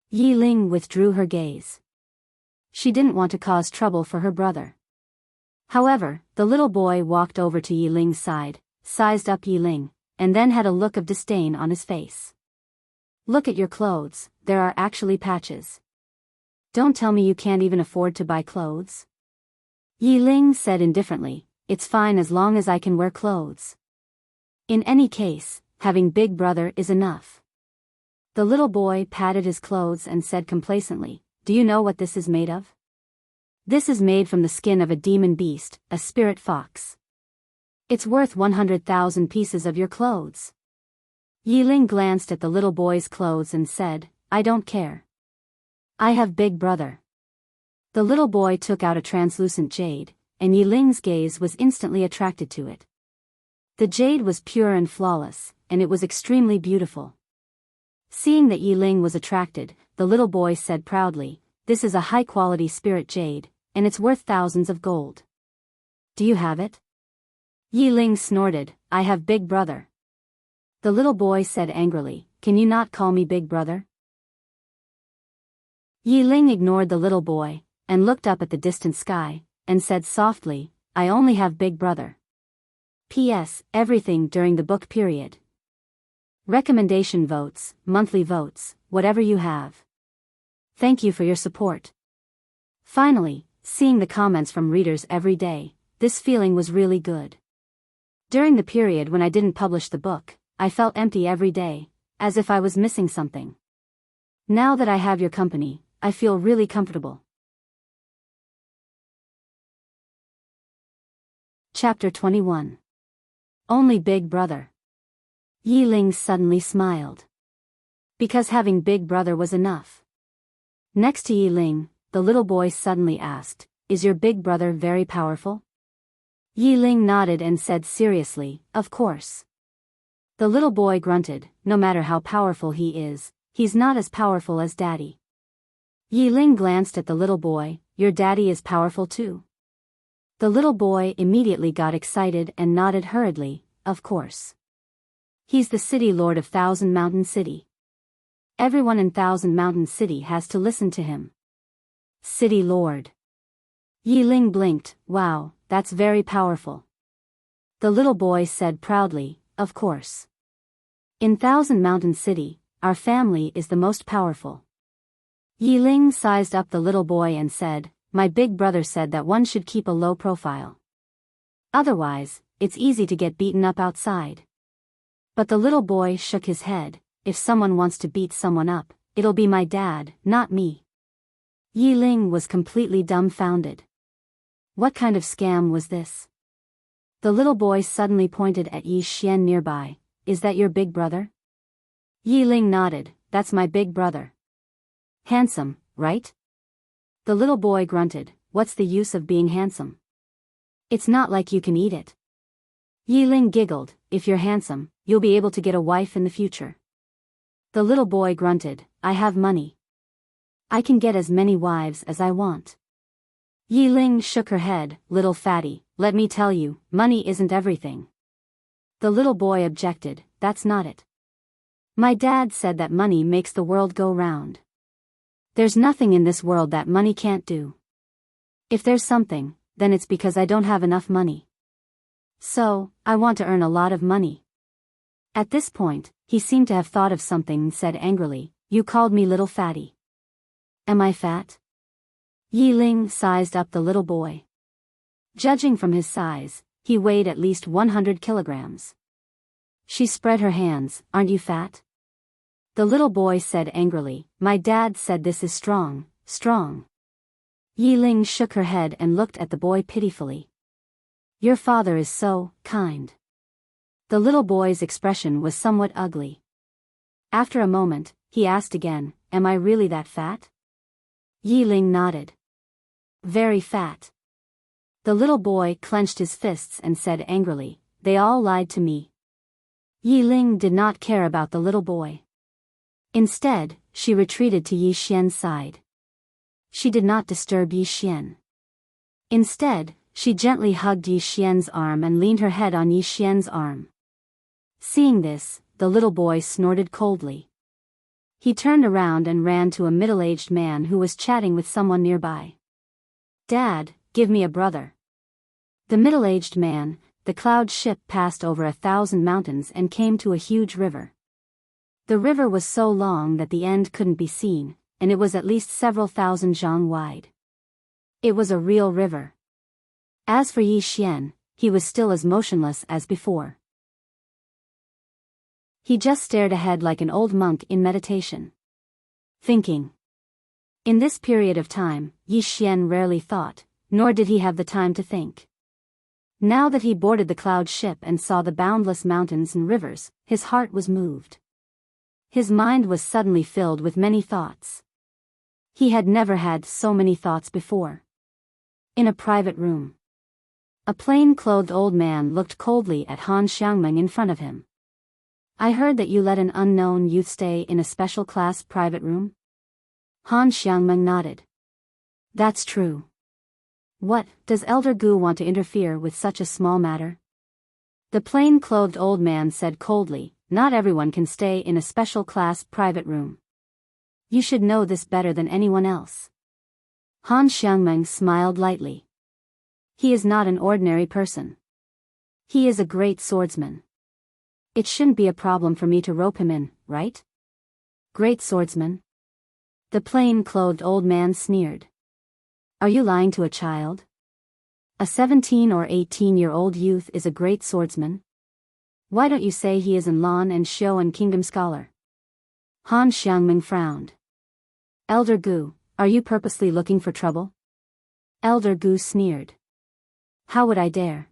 Yi Ling withdrew her gaze. She didn't want to cause trouble for her brother. However, the little boy walked over to Yi Ling's side, sized up Yi Ling, and then had a look of disdain on his face. "Look at your clothes, there are actually patches. Don't tell me you can't even afford to buy clothes." Yi Ling said indifferently, "It's fine as long as I can wear clothes. In any case, having big brother is enough." The little boy patted his clothes and said complacently, "Do you know what this is made of? This is made from the skin of a demon beast, a spirit fox. It's worth 100,000 pieces of your clothes." Yi Ling glanced at the little boy's clothes and said, "I don't care. I have big brother." The little boy took out a translucent jade, and Yi Ling's gaze was instantly attracted to it. The jade was pure and flawless, and it was extremely beautiful. Seeing that Yi Ling was attracted, the little boy said proudly, "This is a high-quality spirit jade, and it's worth thousands of gold. Do you have it?" Yi Ling snorted, "I have big brother." The little boy said angrily, "Can you not call me big brother?" Yi Ling ignored the little boy, and looked up at the distant sky, and said softly, "I only have big brother. P.S. Everything during the book period. Recommendation votes, monthly votes, whatever you have. Thank you for your support." Finally, seeing the comments from readers every day, this feeling was really good. During the period when I didn't publish the book, I felt empty every day, as if I was missing something. Now that I have your company, I feel really comfortable. Chapter 21. Only Big Brother. Yi Ling suddenly smiled. Because having Big Brother was enough. Next to Yi Ling, the little boy suddenly asked, "Is your big brother very powerful?" Yi Ling nodded and said seriously, "Of course." The little boy grunted, "No matter how powerful he is, he's not as powerful as Daddy." Yi Ling glanced at the little boy, "Your daddy is powerful too?" The little boy immediately got excited and nodded hurriedly, "Of course. He's the city lord of Thousand Mountain City. Everyone in Thousand Mountain City has to listen to him." City lord. Yi Ling blinked, "Wow, that's very powerful." The little boy said proudly, "Of course. In Thousand Mountain City, our family is the most powerful." Yi Ling sized up the little boy and said, "My big brother said that one should keep a low profile. Otherwise, it's easy to get beaten up outside." But the little boy shook his head, "If someone wants to beat someone up, it'll be my dad, not me." Yi Ling was completely dumbfounded. What kind of scam was this? The little boy suddenly pointed at Yi Xian nearby, "Is that your big brother?" Yi Ling nodded, "That's my big brother." "Handsome, right?" The little boy grunted, "What's the use of being handsome? It's not like you can eat it." Yi Ling giggled, "If you're handsome, you'll be able to get a wife in the future." The little boy grunted, "I have money. I can get as many wives as I want." Yi Ling shook her head, "Little fatty, let me tell you, money isn't everything." The little boy objected, "That's not it. My dad said that money makes the world go round. There's nothing in this world that money can't do. If there's something, then it's because I don't have enough money. So, I want to earn a lot of money. At this point, he seemed to have thought of something and said angrily, "You called me little fatty. Am I fat?" Yi Ling sized up the little boy. Judging from his size, he weighed at least 100 kilograms. She spread her hands. "Aren't you fat?" The little boy said angrily, "My dad said this is strong, strong." Yi Ling shook her head and looked at the boy pitifully. "Your father is so kind." The little boy's expression was somewhat ugly. After a moment, he asked again, "Am I really that fat?" Yi Ling nodded. "Very fat." The little boy clenched his fists and said angrily, "They all lied to me." Yi Ling did not care about the little boy. Instead, she retreated to Yi Xian's side. She did not disturb Yi Xian. Instead, she gently hugged Yi Xian's arm and leaned her head on Yi Xian's arm. Seeing this, the little boy snorted coldly. He turned around and ran to a middle-aged man who was chatting with someone nearby. "Dad, give me a brother." The middle-aged man, the cloud ship passed over 1,000 mountains and came to a huge river. The river was so long that the end couldn't be seen, and it was at least several thousand zhang wide. It was a real river. As for Yi Xian, he was still as motionless as before. He just stared ahead like an old monk in meditation. Thinking. In this period of time, Yi Xian rarely thought, nor did he have the time to think. Now that he boarded the cloud ship and saw the boundless mountains and rivers, his heart was moved. His mind was suddenly filled with many thoughts. He had never had so many thoughts before. In a private room, a plain-clothed old man looked coldly at Han Xiangmeng in front of him. "I heard that you let an unknown youth stay in a special class private room?" Han Xiangmeng nodded. "That's true." "What, does Elder Gu want to interfere with such a small matter?" The plain-clothed old man said coldly, "Not everyone can stay in a special class private room. You should know this better than anyone else." Han Xiangmeng smiled lightly. "He is not an ordinary person. He is a great swordsman. It shouldn't be a problem for me to rope him in, right?" "Great swordsman?" The plain-clothed old man sneered. "Are you lying to a child? A 17 or 18-year-old youth is a great swordsman? Why don't you say he is an Lan and Xiao and Kingdom scholar?" Han Xiangmeng frowned. "Elder Gu, are you purposely looking for trouble?" Elder Gu sneered. "How would I dare?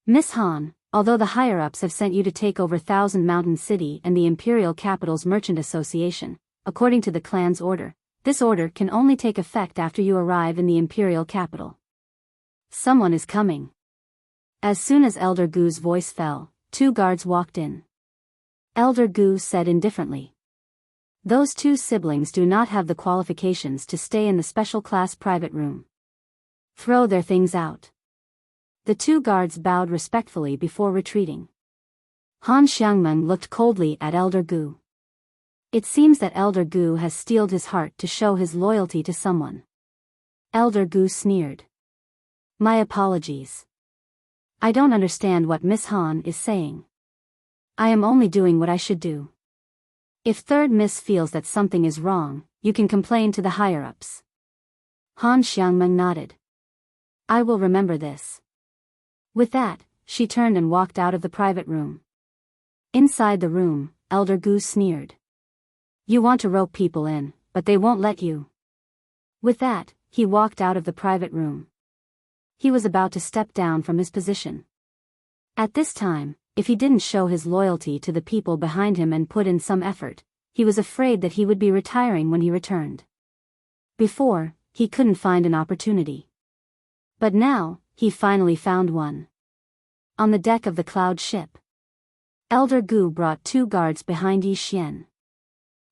Miss Han, although the higher-ups have sent you to take over Thousand Mountain City and the Imperial Capital's Merchant Association, according to the clan's order, this order can only take effect after you arrive in the Imperial Capital. Someone is coming." As soon as Elder Gu's voice fell, 2 guards walked in. Elder Gu said indifferently, "Those 2 siblings do not have the qualifications to stay in the special class private room. Throw their things out." The 2 guards bowed respectfully before retreating. Han Xiangmeng looked coldly at Elder Gu. It seems that Elder Gu has steeled his heart to show his loyalty to someone. Elder Gu sneered. "My apologies. I don't understand what Miss Han is saying. I am only doing what I should do. If Third Miss feels that something is wrong, you can complain to the higher-ups." Han Xiangmeng nodded. "I will remember this." With that, she turned and walked out of the private room. Inside the room, Elder Gu sneered. "You want to rope people in, but they won't let you." With that, he walked out of the private room. He was about to step down from his position. At this time, if he didn't show his loyalty to the people behind him and put in some effort, he was afraid that he would be retiring when he returned. Before, he couldn't find an opportunity. But now, he finally found one. On the deck of the cloud ship, Elder Gu brought 2 guards behind Yi Xian.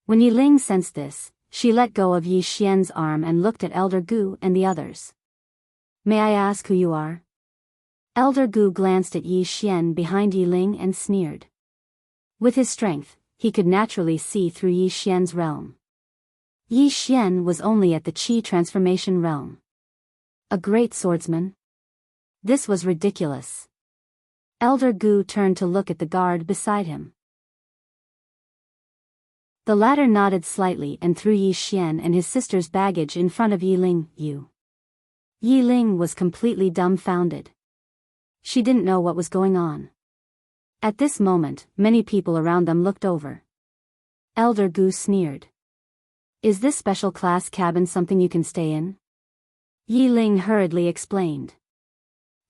When Yi Ling sensed this, she let go of Yi Xian's arm and looked at Elder Gu and the others. "May I ask who you are?" Elder Gu glanced at Yi Xian behind Yi Ling and sneered. With his strength, he could naturally see through Yi Xian's realm. Yi Xian was only at the Qi transformation realm. A great swordsman? This was ridiculous. Elder Gu turned to look at the guard beside him. The latter nodded slightly and threw Yi Xian and his sister's baggage in front of Yi Ling. Yi Ling was completely dumbfounded. She didn't know what was going on. At this moment, many people around them looked over. Elder Gu sneered. Is this special class cabin something you can stay in? Yi Ling hurriedly explained.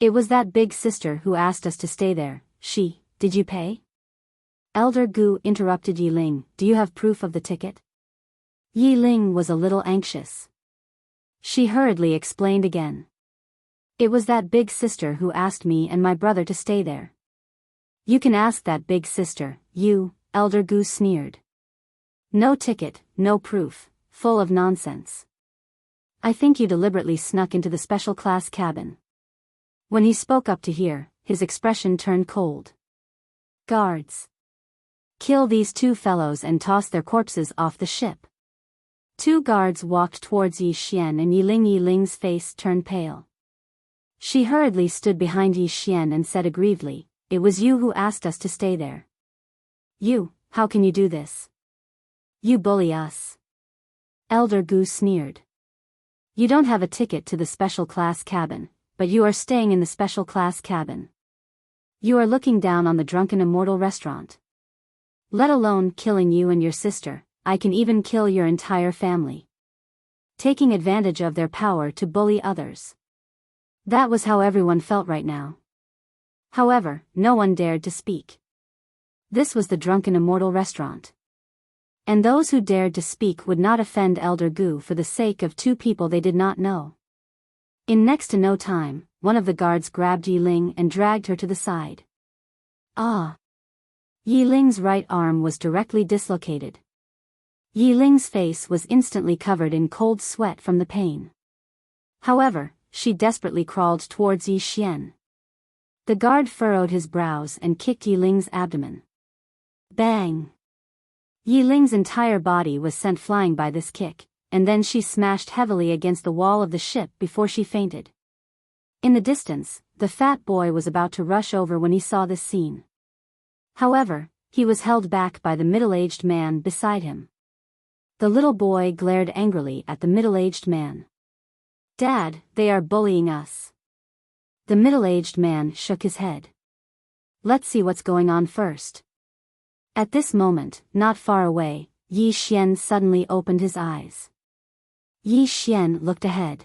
It was that big sister who asked us to stay there. Did you pay? Elder Gu interrupted Yi Ling. Do you have proof of the ticket? Yi Ling was a little anxious. She hurriedly explained again. It was that big sister who asked me and my brother to stay there. You can ask that big sister, Elder Gu sneered. No ticket, no proof, full of nonsense. I think you deliberately snuck into the special class cabin. When he spoke up to hear, his expression turned cold. Guards. Kill these two fellows and toss their corpses off the ship. Two guards walked towards Yi Xian and Yi Ling. Yi Ling's face turned pale. She hurriedly stood behind Yi Xian and said aggrievedly, It was you who asked us to stay there. How can you do this? You bully us. Elder Gu sneered. You don't have a ticket to the special class cabin, but you are staying in the special class cabin. You are looking down on the drunken Immortal restaurant. Let alone killing you and your sister, I can even kill your entire family. Taking advantage of their power to bully others. That was how everyone felt right now. However, no one dared to speak. This was the drunken Immortal restaurant. And those who dared to speak would not offend Elder Gu for the sake of two people they did not know. In next to no time, one of the guards grabbed Yi Ling and dragged her to the side. Yi Ling's right arm was directly dislocated. Yi Ling's face was instantly covered in cold sweat from the pain. However, she desperately crawled towards Yi Xian. The guard furrowed his brows and kicked Yi Ling's abdomen. Bang! Yi Ling's entire body was sent flying by this kick, and then she smashed heavily against the wall of the ship before she fainted. In the distance, the fat boy was about to rush over when he saw this scene. However, he was held back by the middle-aged man beside him. The little boy glared angrily at the middle-aged man. Dad, they are bullying us. The middle-aged man shook his head. Let's see what's going on first. At this moment, not far away, Yi Xian suddenly opened his eyes. Yi Xian looked ahead.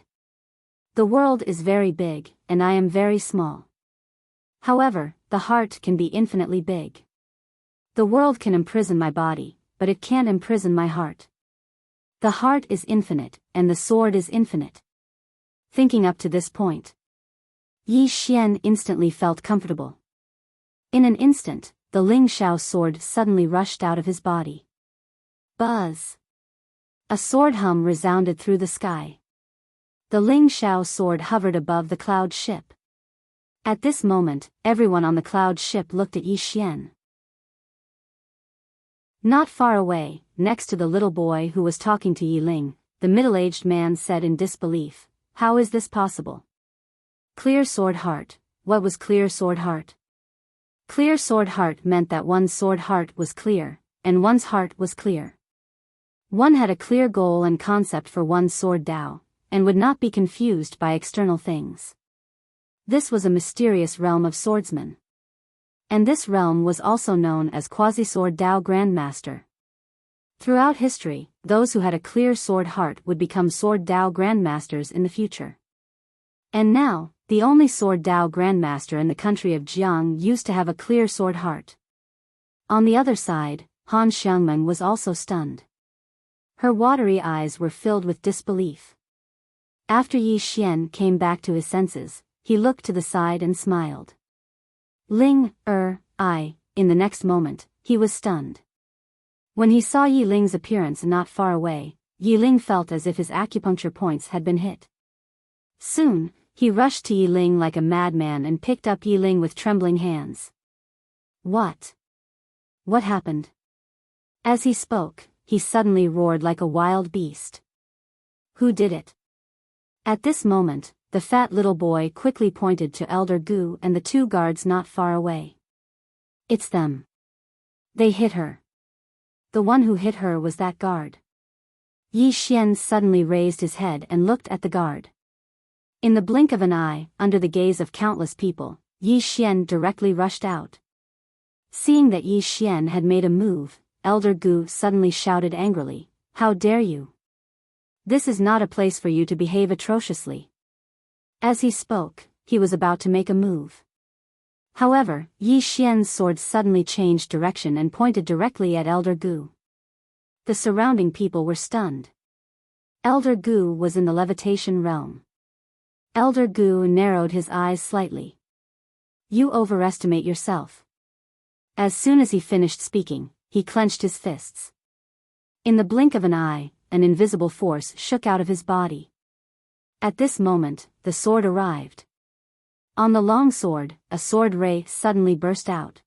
The world is very big, and I am very small. However, the heart can be infinitely big. The world can imprison my body, but it can't imprison my heart. The heart is infinite, and the sword is infinite. Thinking up to this point, Yi Xian instantly felt comfortable. In an instant, the Ling Xiao sword suddenly rushed out of his body. Buzz! A sword hum resounded through the sky. The Ling Xiao sword hovered above the cloud ship. At this moment, everyone on the cloud ship looked at Yi Xian. Not far away, next to the little boy who was talking to Yi Ling, the middle-aged man said in disbelief, How is this possible? Clear sword heart. What was clear sword heart? Clear sword heart meant that one's sword heart was clear, and one's heart was clear. One had a clear goal and concept for one's sword Dao, and would not be confused by external things. This was a mysterious realm of swordsmen. And this realm was also known as Quasi-Sword Dao Grandmaster. Throughout history, those who had a clear sword heart would become Sword Dao Grandmasters in the future. And now, the only Sword Dao Grandmaster in the country of Jiang used to have a clear sword heart. On the other side, Han Xiangmen was also stunned. Her watery eyes were filled with disbelief. After Yi Xian came back to his senses, he looked to the side and smiled. In the next moment, he was stunned. When he saw Yi Ling's appearance not far away, Yi Ling felt as if his acupuncture points had been hit. Soon, he rushed to Yi Ling like a madman and picked up Yi Ling with trembling hands. What happened? As he spoke, he suddenly roared like a wild beast. Who did it? At this moment, the fat little boy quickly pointed to Elder Gu and the two guards not far away. It's them. They hit her. The one who hit her was that guard. Yi Xian suddenly raised his head and looked at the guard. In the blink of an eye, under the gaze of countless people, Yi Xian directly rushed out. Seeing that Yi Xian had made a move, Elder Gu suddenly shouted angrily, "How dare you? This is not a place for you to behave atrociously." As he spoke, he was about to make a move. However, Yi Xian's sword suddenly changed direction and pointed directly at Elder Gu. The surrounding people were stunned. Elder Gu was in the levitation realm. Elder Gu narrowed his eyes slightly. You overestimate yourself. As soon as he finished speaking, he clenched his fists. In the blink of an eye, an invisible force shook out of his body. At this moment, the sword arrived. On the long sword, a sword ray suddenly burst out.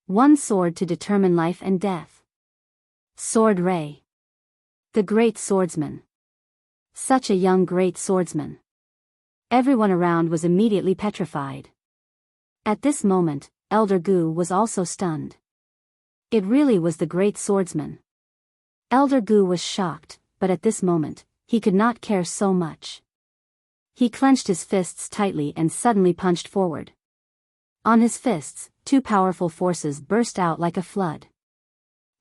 One sword to determine life and death. Sword ray. The great swordsman. Such a young great swordsman. Everyone around was immediately petrified. At this moment, Elder Gu was also stunned. It really was the great swordsman. Elder Gu was shocked, but at this moment, he could not care so much. He clenched his fists tightly and suddenly punched forward. On his fists, two powerful forces burst out like a flood.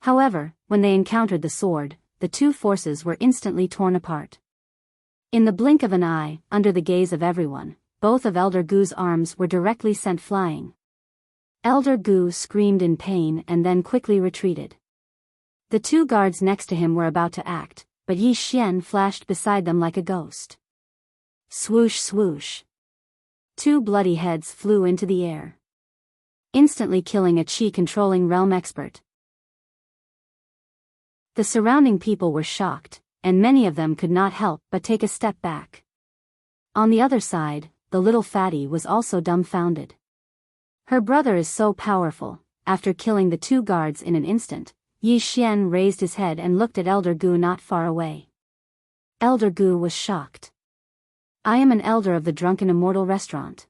However, when they encountered the sword, the two forces were instantly torn apart. In the blink of an eye, under the gaze of everyone, both of Elder Gu's arms were directly sent flying. Elder Gu screamed in pain and then quickly retreated. The two guards next to him were about to act, but Yi Xian flashed beside them like a ghost. Swoosh swoosh. Two bloody heads flew into the air, instantly killing a chi-controlling realm expert. The surrounding people were shocked, and many of them could not help but take a step back. On the other side, the little fatty was also dumbfounded. Her brother is so powerful. After killing the two guards in an instant, Yi Xian raised his head and looked at Elder Gu not far away. Elder Gu was shocked. I am an elder of the Drunken Immortal restaurant.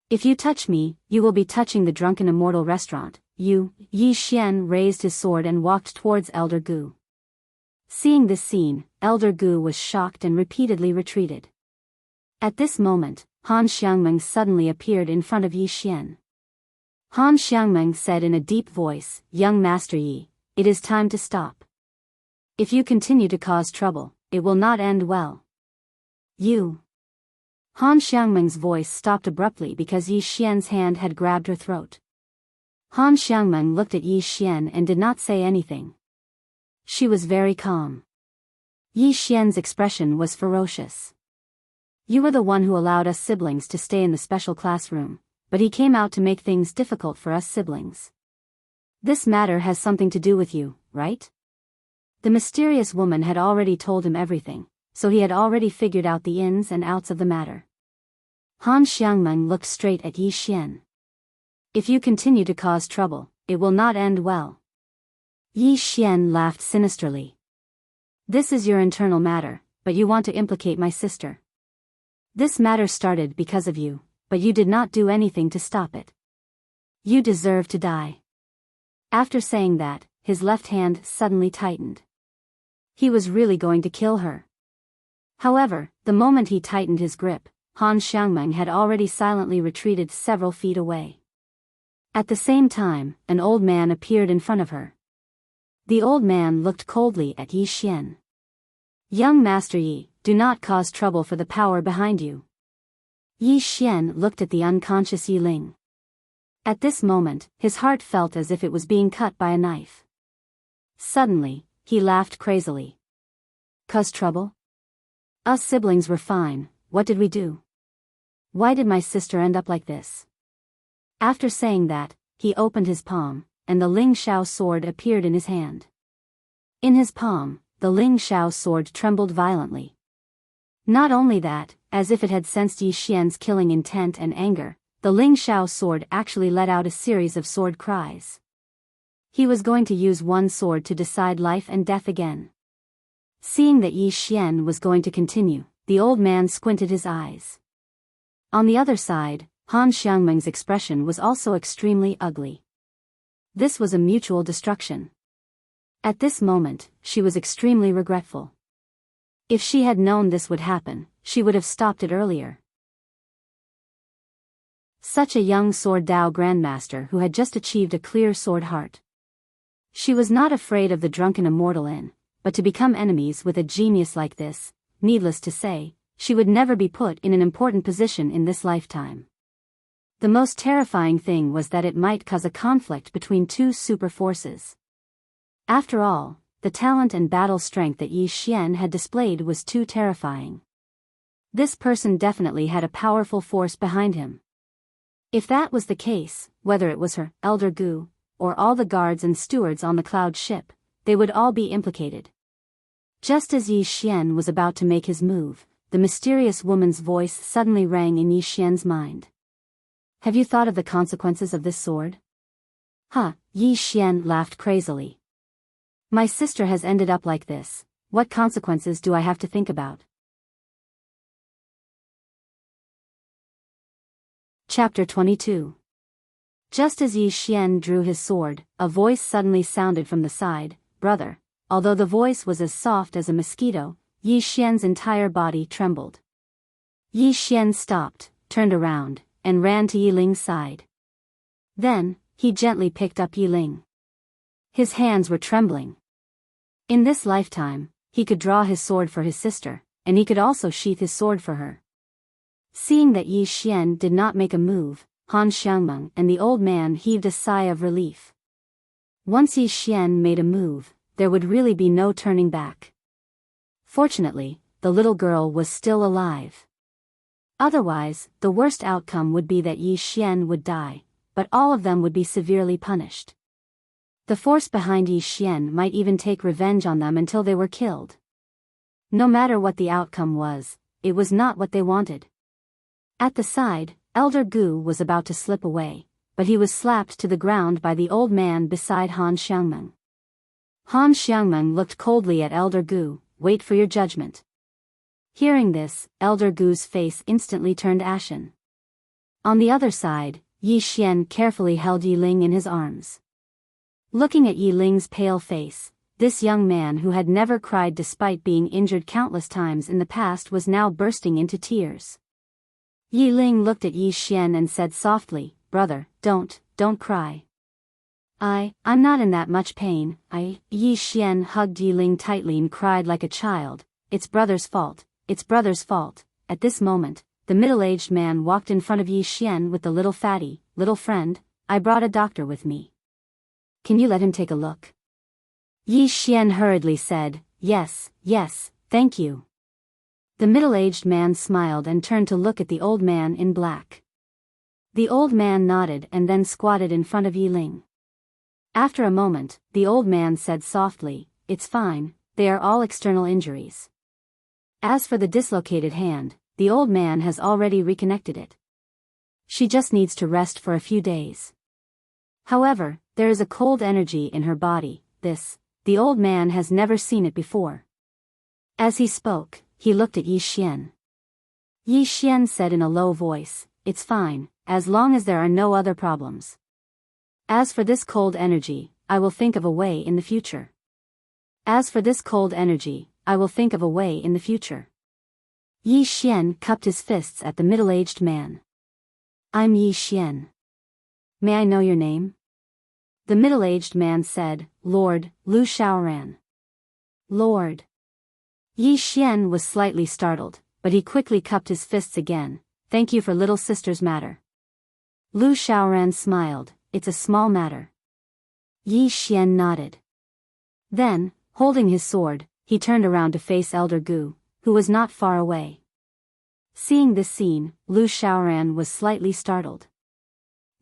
If you touch me, you will be touching the Drunken Immortal restaurant. Yi Xian raised his sword and walked towards Elder Gu. Seeing this scene, Elder Gu was shocked and repeatedly retreated. At this moment, Han Xiangmeng suddenly appeared in front of Yi Xian. Han Xiangmeng said in a deep voice, Young Master Yi, it is time to stop. If you continue to cause trouble, it will not end well. You. Han Xiangmeng's voice stopped abruptly because Yi Xian's hand had grabbed her throat. Han Xiangmeng looked at Yi Xian and did not say anything. She was very calm. Yi Xian's expression was ferocious. You were the one who allowed us siblings to stay in the special classroom, but he came out to make things difficult for us siblings. This matter has something to do with you, right? The mysterious woman had already told him everything, so he had already figured out the ins and outs of the matter. Han Xiangmeng looked straight at Yi Xian. If you continue to cause trouble, it will not end well. Yi Xian laughed sinisterly. This is your internal matter, but you want to implicate my sister. This matter started because of you, but you did not do anything to stop it. You deserve to die. After saying that, his left hand suddenly tightened. He was really going to kill her. However, the moment he tightened his grip, Han Xiangmeng had already silently retreated several feet away. At the same time, an old man appeared in front of her. The old man looked coldly at Yi Xian. Young Master Yi, do not cause trouble for the power behind you. Yi Xian looked at the unconscious Yi Ling. At this moment, his heart felt as if it was being cut by a knife. Suddenly, he laughed crazily. Cause trouble? Us siblings were fine, what did we do? Why did my sister end up like this? After saying that, he opened his palm, and the Ling Shao sword appeared in his hand. In his palm, the Ling Shao sword trembled violently. Not only that, as if it had sensed Yi Xian's killing intent and anger, the Ling Shao sword actually let out a series of sword cries. He was going to use one sword to decide life and death again. Seeing that Yi Xian was going to continue, the old man squinted his eyes. On the other side, Han Xiangmeng's expression was also extremely ugly. This was a mutual destruction. At this moment, she was extremely regretful. If she had known this would happen, she would have stopped it earlier. Such a young sword Dao grandmaster who had just achieved a clear sword heart. She was not afraid of the drunken Immortal in, but to become enemies with a genius like this, needless to say, she would never be put in an important position in this lifetime. The most terrifying thing was that it might cause a conflict between two super forces. After all, the talent and battle strength that Yi Xian had displayed was too terrifying. This person definitely had a powerful force behind him. If that was the case, whether it was her, Elder Gu, or all the guards and stewards on the cloud ship, they would all be implicated. Just as Yi Xian was about to make his move, the mysterious woman's voice suddenly rang in Yi Xian's mind. Have you thought of the consequences of this sword? Ha, Yi Xian laughed crazily. My sister has ended up like this, what consequences do I have to think about? Chapter 22. Just as Yi Xian drew his sword, a voice suddenly sounded from the side, brother. Although the voice was as soft as a mosquito, Yi Xian's entire body trembled. Yi Xian stopped, turned around, and ran to Yi Ling's side. Then, he gently picked up Yi Ling. His hands were trembling. In this lifetime, he could draw his sword for his sister, and he could also sheath his sword for her. Seeing that Yi Xian did not make a move, Han Xiangmeng and the old man heaved a sigh of relief. Once Yi Xian made a move, there would really be no turning back. Fortunately, the little girl was still alive. Otherwise, the worst outcome would be that Yi Xian would die, but all of them would be severely punished. The force behind Yi Xian might even take revenge on them until they were killed. No matter what the outcome was, it was not what they wanted. At the side, Elder Gu was about to slip away, but he was slapped to the ground by the old man beside Han Xiangmeng. Han Xiangmeng looked coldly at Elder Gu. Wait for your judgment. Hearing this, Elder Gu's face instantly turned ashen. On the other side, Yi Xian carefully held Yi Ling in his arms. Looking at Yi Ling's pale face, this young man who had never cried despite being injured countless times in the past was now bursting into tears. Yi Ling looked at Yi Xian and said softly, brother, don't cry. I'm not in that much pain. Yi Xian hugged Yi Ling tightly and cried like a child. It's brother's fault. It's brother's fault. At this moment, the middle-aged man walked in front of Yi Xian with the little fatty, little friend, I brought a doctor with me. Can you let him take a look? Yi Xian hurriedly said, yes, thank you. The middle-aged man smiled and turned to look at the old man in black. The old man nodded and then squatted in front of Yi Ling. After a moment, the old man said softly, it's fine, they are all external injuries. As for the dislocated hand, the old man has already reconnected it. She just needs to rest for a few days. However, there is a cold energy in her body, the old man has never seen it before. As he spoke, he looked at Yi Xian. Yi Xian said in a low voice, it's fine, as long as there are no other problems. As for this cold energy, I will think of a way in the future. As for this cold energy, I will think of a way in the future. Yi Xian cupped his fists at the middle-aged man. I'm Yi Xian. May I know your name? The middle-aged man said, Lord Lu Shaoran. Lord. Yi Xian was slightly startled, but he quickly cupped his fists again. Thank you for little sister's matter. Lu Shaoran smiled. It's a small matter. Yi Xian nodded. Then, holding his sword, he turned around to face Elder Gu, who was not far away. Seeing this scene, Lu Shaoran was slightly startled.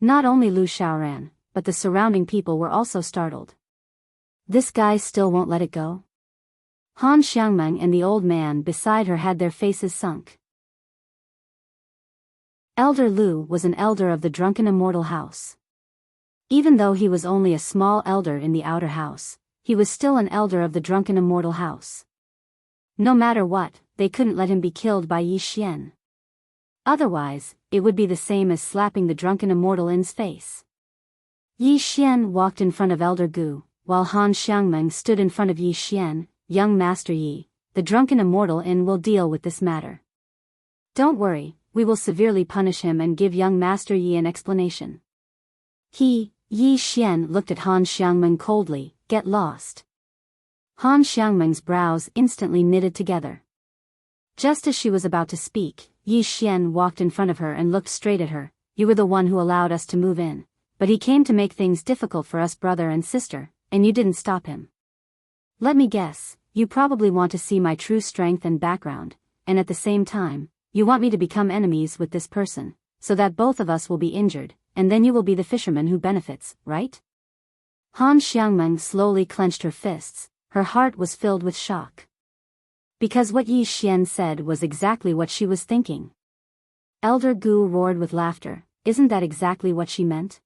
Not only Lu Shaoran, but the surrounding people were also startled. This guy still won't let it go? Han Xiangmeng and the old man beside her had their faces sunk. Elder Lu was an elder of the drunken Immortal house. Even though he was only a small elder in the outer house, he was still an elder of the drunken immortal house. No matter what, they couldn't let him be killed by Yi Xian. Otherwise, it would be the same as slapping the drunken immortal in's face. Yi Xian walked in front of Elder Gu, while Han Xiangmeng stood in front of Yi Xian. Young Master Yi, the drunken immortal in will deal with this matter. Don't worry, we will severely punish him and give young Master Yi an explanation. Yi Xian looked at Han Xiangmeng coldly. Get lost. Han Xiangmeng's brows instantly knitted together. Just as she was about to speak, Yi Xian walked in front of her and looked straight at her. You were the one who allowed us to move in, but he came to make things difficult for us brother and sister, and you didn't stop him. Let me guess, you probably want to see my true strength and background, and at the same time, you want me to become enemies with this person, so that both of us will be injured, and then you will be the fisherman who benefits, right? Han Xiangmeng slowly clenched her fists. Her heart was filled with shock. Because what Yi Xian said was exactly what she was thinking. Elder Gu roared with laughter. Isn't that exactly what she meant?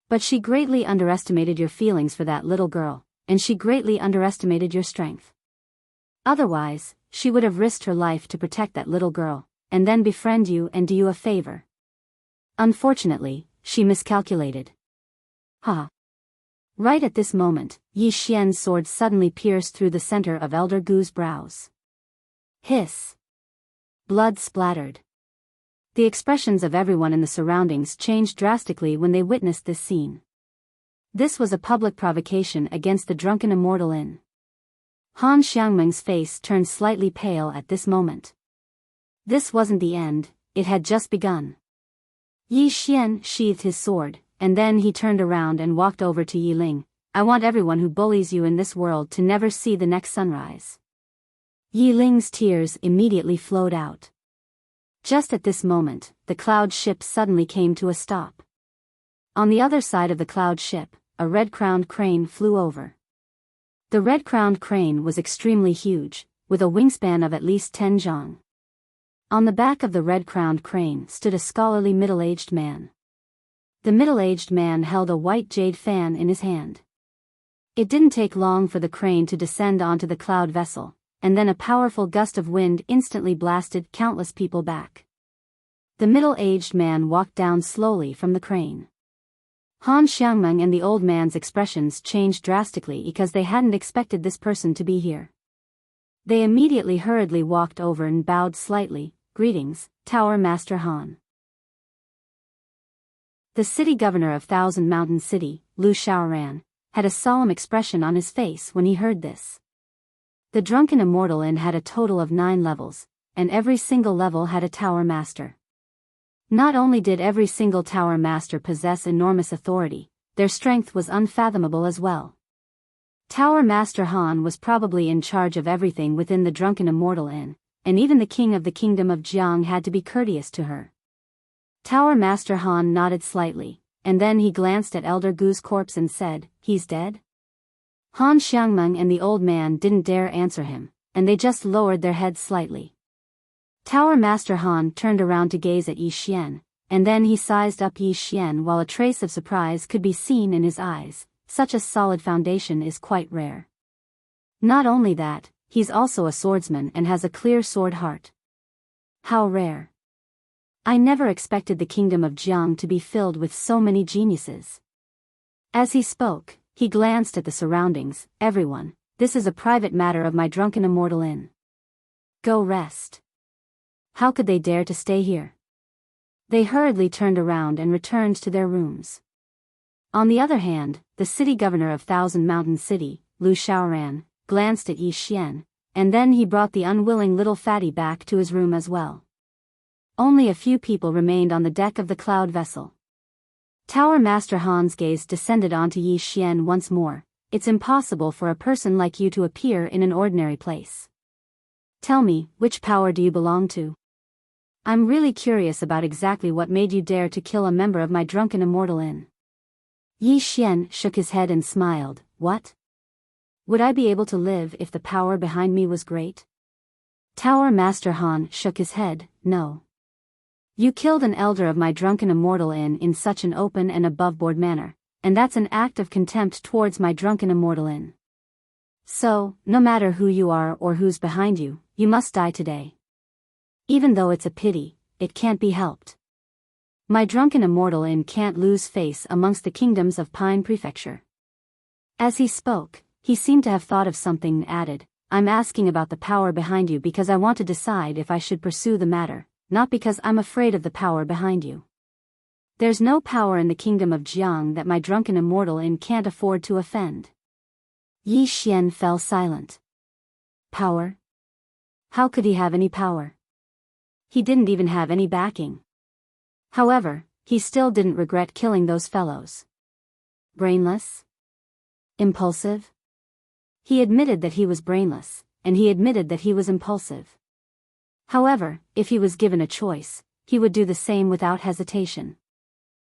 But she greatly underestimated your feelings for that little girl, and she greatly underestimated your strength. Otherwise, she would have risked her life to protect that little girl, and then befriend you and do you a favor. Unfortunately, she miscalculated. Ha! Right at this moment, Yi Xian's sword suddenly pierced through the center of Elder Gu's brows. Hiss! Blood splattered. The expressions of everyone in the surroundings changed drastically when they witnessed this scene. This was a public provocation against the drunken immortal in. Han Xiangmeng's face turned slightly pale at this moment. This wasn't the end, it had just begun. Yi Xian sheathed his sword, and then he turned around and walked over to Yi Ling. I want everyone who bullies you in this world to never see the next sunrise. Yi Ling's tears immediately flowed out. Just at this moment, the cloud ship suddenly came to a stop. On the other side of the cloud ship, a red-crowned crane flew over. The red-crowned crane was extremely huge, with a wingspan of at least 10 zhang. On the back of the red-crowned crane stood a scholarly middle-aged man. The middle-aged man held a white jade fan in his hand. It didn't take long for the crane to descend onto the cloud vessel, and then a powerful gust of wind instantly blasted countless people back. The middle-aged man walked down slowly from the crane. Han Xiangmeng and the old man's expressions changed drastically because they hadn't expected this person to be here. They immediately hurriedly walked over and bowed slightly. Greetings, Tower Master Han. The city governor of Thousand Mountain City, Lu Xiaoran, had a solemn expression on his face when he heard this. The drunken immortal inn had a total of 9 levels, and every single level had a tower master. Not only did every single tower master possess enormous authority, their strength was unfathomable as well. Tower Master Han was probably in charge of everything within the drunken immortal inn, and even the king of the kingdom of Jiang had to be courteous to her. Tower Master Han nodded slightly, and then he glanced at Elder Gu's corpse and said, "He's dead?" Han Xiangmeng and the old man didn't dare answer him, and they just lowered their heads slightly. Tower Master Han turned around to gaze at Yi Xian, and then he sized up Yi Xian while a trace of surprise could be seen in his eyes. Such a solid foundation is quite rare. Not only that, he's also a swordsman and has a clear sword heart. How rare. I never expected the kingdom of Jiang to be filled with so many geniuses. As he spoke, he glanced at the surroundings. Everyone, this is a private matter of my drunken immortal inn. Go rest. How could they dare to stay here? They hurriedly turned around and returned to their rooms. On the other hand, the city governor of Thousand Mountain City, Lu Xiaoran, glanced at Yi Xian, and then he brought the unwilling little fatty back to his room as well. Only a few people remained on the deck of the cloud vessel. Tower Master Han's gaze descended onto Yi Xian once more. It's impossible for a person like you to appear in an ordinary place. Tell me, which power do you belong to? I'm really curious about exactly what made you dare to kill a member of my drunken immortal inn. Yi Xian shook his head and smiled. What? Would I be able to live if the power behind me was great? Tower Master Han shook his head. No. You killed an elder of my drunken immortal inn in such an open and above-board manner, and that's an act of contempt towards my drunken immortal in. So, no matter who you are or who's behind you, you must die today. Even though it's a pity, it can't be helped. My drunken immortal in can't lose face amongst the kingdoms of Pine Prefecture. As he spoke, he seemed to have thought of something and added, I'm asking about the power behind you because I want to decide if I should pursue the matter, not because I'm afraid of the power behind you. There's no power in the kingdom of Jiang that my drunken immortal in can't afford to offend. Yi Xian fell silent. Power? How could he have any power? He didn't even have any backing. However, he still didn't regret killing those fellows. Brainless? Impulsive? He admitted that he was brainless, and he admitted that he was impulsive. However, if he was given a choice, he would do the same without hesitation.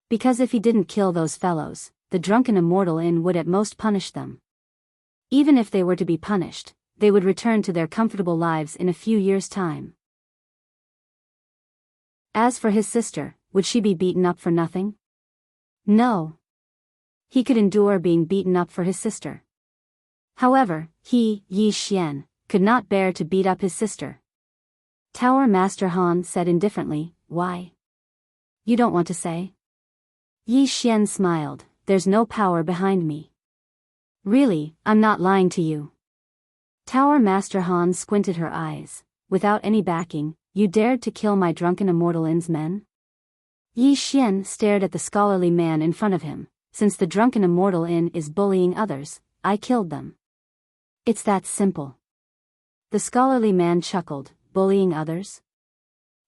Because if he didn't kill those fellows, the drunken immortal in would at most punish them. Even if they were to be punished, they would return to their comfortable lives in a few years' time. As for his sister, would she be beaten up for nothing? No. He could endure being beaten up for his sister. However, he, Yi Xian, could not bear to beat up his sister. Tower Master Han said indifferently, Why? You don't want to say? Yi Xian smiled, There's no power behind me. Really, I'm not lying to you. Tower Master Han squinted her eyes. Without any backing, you dared to kill my drunken immortal in's men? Yi Xian stared at the scholarly man in front of him. Since the drunken immortal in is bullying others, I killed them. It's that simple. The scholarly man chuckled, bullying others?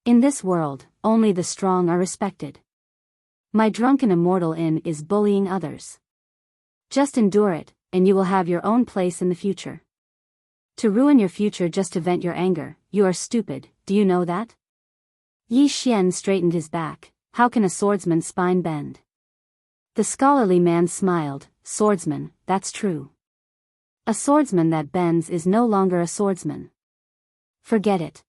In this world, only the strong are respected. My drunken immortal in is bullying others. Just endure it, and you will have your own place in the future. To ruin your future just to vent your anger, you are stupid, do you know that? Yi Xian straightened his back. How can a swordsman's spine bend? The scholarly man smiled, Swordsman, that's true. A swordsman that bends is no longer a swordsman. Forget it.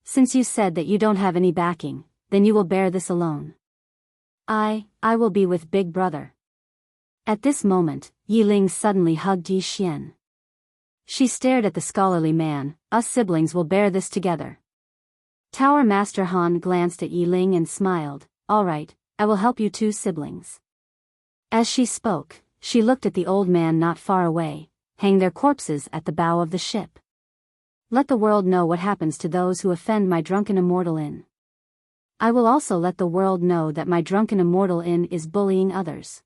Since you said that you don't have any backing, then you will bear this alone. I will be with Big Brother. At this moment, Yi Ling suddenly hugged Yi Xian. She stared at the scholarly man, Us siblings will bear this together. Tower Master Han glanced at Yi Ling and smiled, All right, I will help you two siblings. As she spoke, she looked at the old man not far away, hang their corpses at the bow of the ship. Let the world know what happens to those who offend my drunken immortal in. I will also let the world know that my drunken immortal in is bullying others.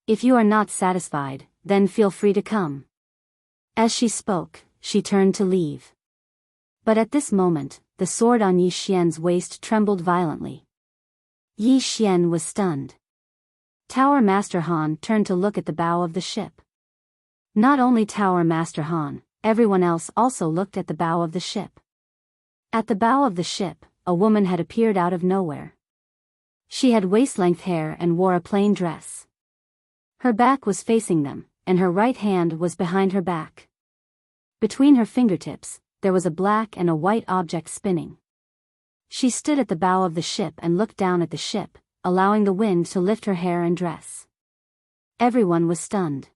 If you are not satisfied, then feel free to come. As she spoke, she turned to leave. But at this moment, the sword on Yi Xian's waist trembled violently. Yi Xian was stunned. Tower Master Han turned to look at the bow of the ship. Not only Tower Master Han, everyone else also looked at the bow of the ship. At the bow of the ship, a woman had appeared out of nowhere. She had waist-length hair and wore a plain dress. Her back was facing them, and her right hand was behind her back. Between her fingertips, there was a black and a white object spinning. She stood at the bow of the ship and looked down at the ship, allowing the wind to lift her hair and dress. Everyone was stunned.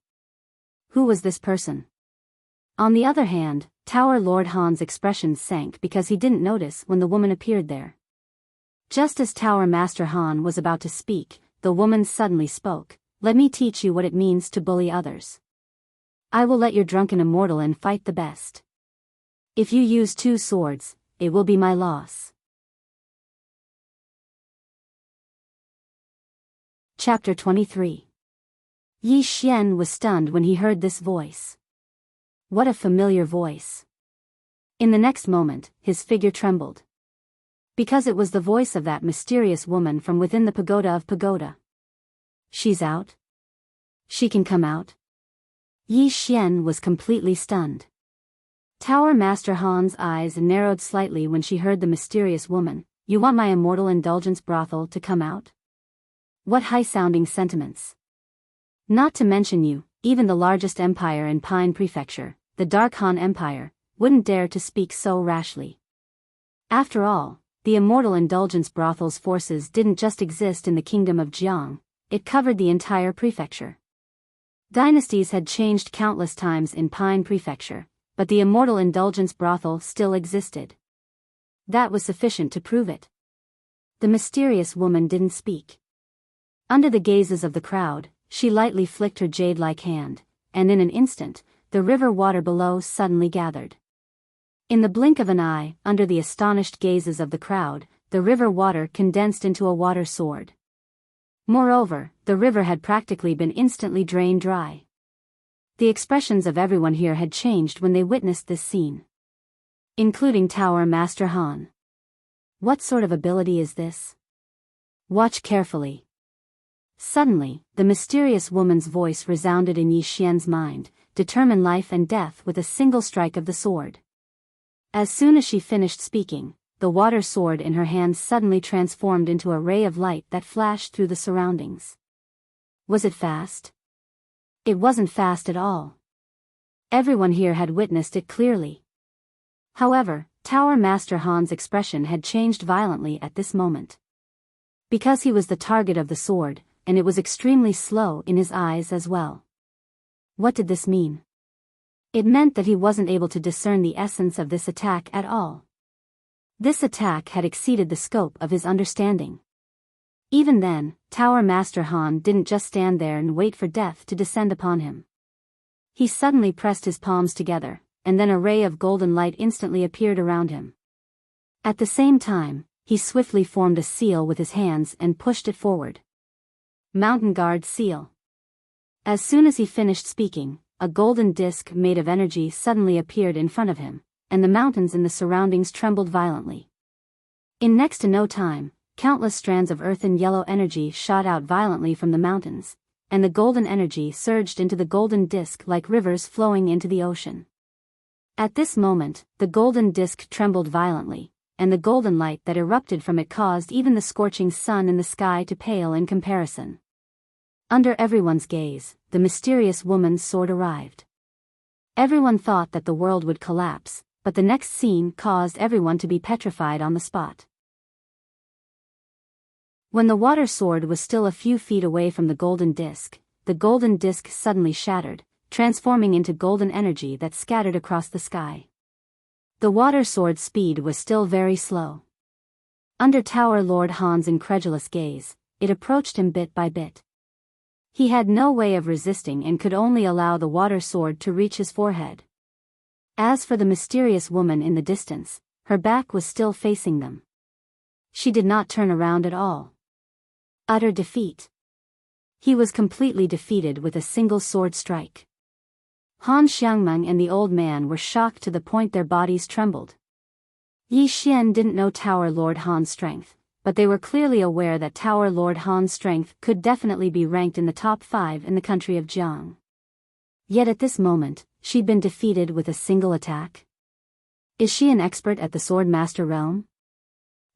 Who was this person? On the other hand, Tower Lord Han's expression sank because he didn't notice when the woman appeared there. Just as Tower Master Han was about to speak, the woman suddenly spoke, Let me teach you what it means to bully others. I will let your drunken immortal in fight the best. If you use 2 swords, it will be my loss. Chapter 23. Yi Xian was stunned when he heard this voice. What a familiar voice. In the next moment, his figure trembled. Because it was the voice of that mysterious woman from within the pagoda of Pagoda. She's out? She can come out? Yi Xian was completely stunned. Tower Master Han's eyes narrowed slightly when she heard the mysterious woman, You want my immortal indulgence brothel to come out? What high-sounding sentiments. Not to mention you, even the largest empire in Pine Prefecture, the Dark Han Empire, wouldn't dare to speak so rashly. After all, the immortal indulgence brothel's forces didn't just exist in the kingdom of Jiang, it covered the entire prefecture. Dynasties had changed countless times in Pine Prefecture, but the Immortal Indulgence brothel still existed. That was sufficient to prove it. The mysterious woman didn't speak. Under the gazes of the crowd, she lightly flicked her jade-like hand, and in an instant, the river water below suddenly gathered. In the blink of an eye, under the astonished gazes of the crowd, the river water condensed into a water sword. Moreover, the river had practically been instantly drained dry. The expressions of everyone here had changed when they witnessed this scene. Including Tower Master Han. What sort of ability is this? Watch carefully. Suddenly, the mysterious woman's voice resounded in Yi Xian's mind, determine life and death with a single strike of the sword. As soon as she finished speaking, the water sword in her hand suddenly transformed into a ray of light that flashed through the surroundings. Was it fast? It wasn't fast at all. Everyone here had witnessed it clearly. However, Tower Master Han's expression had changed violently at this moment. Because he was the target of the sword, and it was extremely slow in his eyes as well. What did this mean? It meant that he wasn't able to discern the essence of this attack at all. This attack had exceeded the scope of his understanding. Even then, Tower Master Han didn't just stand there and wait for death to descend upon him. He suddenly pressed his palms together, and then a ray of golden light instantly appeared around him. At the same time, he swiftly formed a seal with his hands and pushed it forward. Mountain Guard Seal. As soon as he finished speaking, a golden disc made of energy suddenly appeared in front of him, and the mountains in the surroundings trembled violently. In next to no time, countless strands of earth and yellow energy shot out violently from the mountains, and the golden energy surged into the golden disc like rivers flowing into the ocean. At this moment, the golden disc trembled violently, and the golden light that erupted from it caused even the scorching sun in the sky to pale in comparison. Under everyone's gaze, the mysterious woman's sword arrived. Everyone thought that the world would collapse, but the next scene caused everyone to be petrified on the spot. When the water sword was still a few feet away from the golden disc suddenly shattered, transforming into golden energy that scattered across the sky. The water sword's speed was still very slow. Under Tower Lord Han's incredulous gaze, it approached him bit by bit. He had no way of resisting and could only allow the water sword to reach his forehead. As for the mysterious woman in the distance, her back was still facing them. She did not turn around at all. Utter defeat. He was completely defeated with a single sword strike. Han Xiangmeng and the old man were shocked to the point their bodies trembled. Yi Xian didn't know Tower Lord Han's strength, but they were clearly aware that Tower Lord Han's strength could definitely be ranked in the top 5 in the country of Jiang. Yet at this moment, she'd been defeated with a single attack. Is she an expert at the Sword Master realm?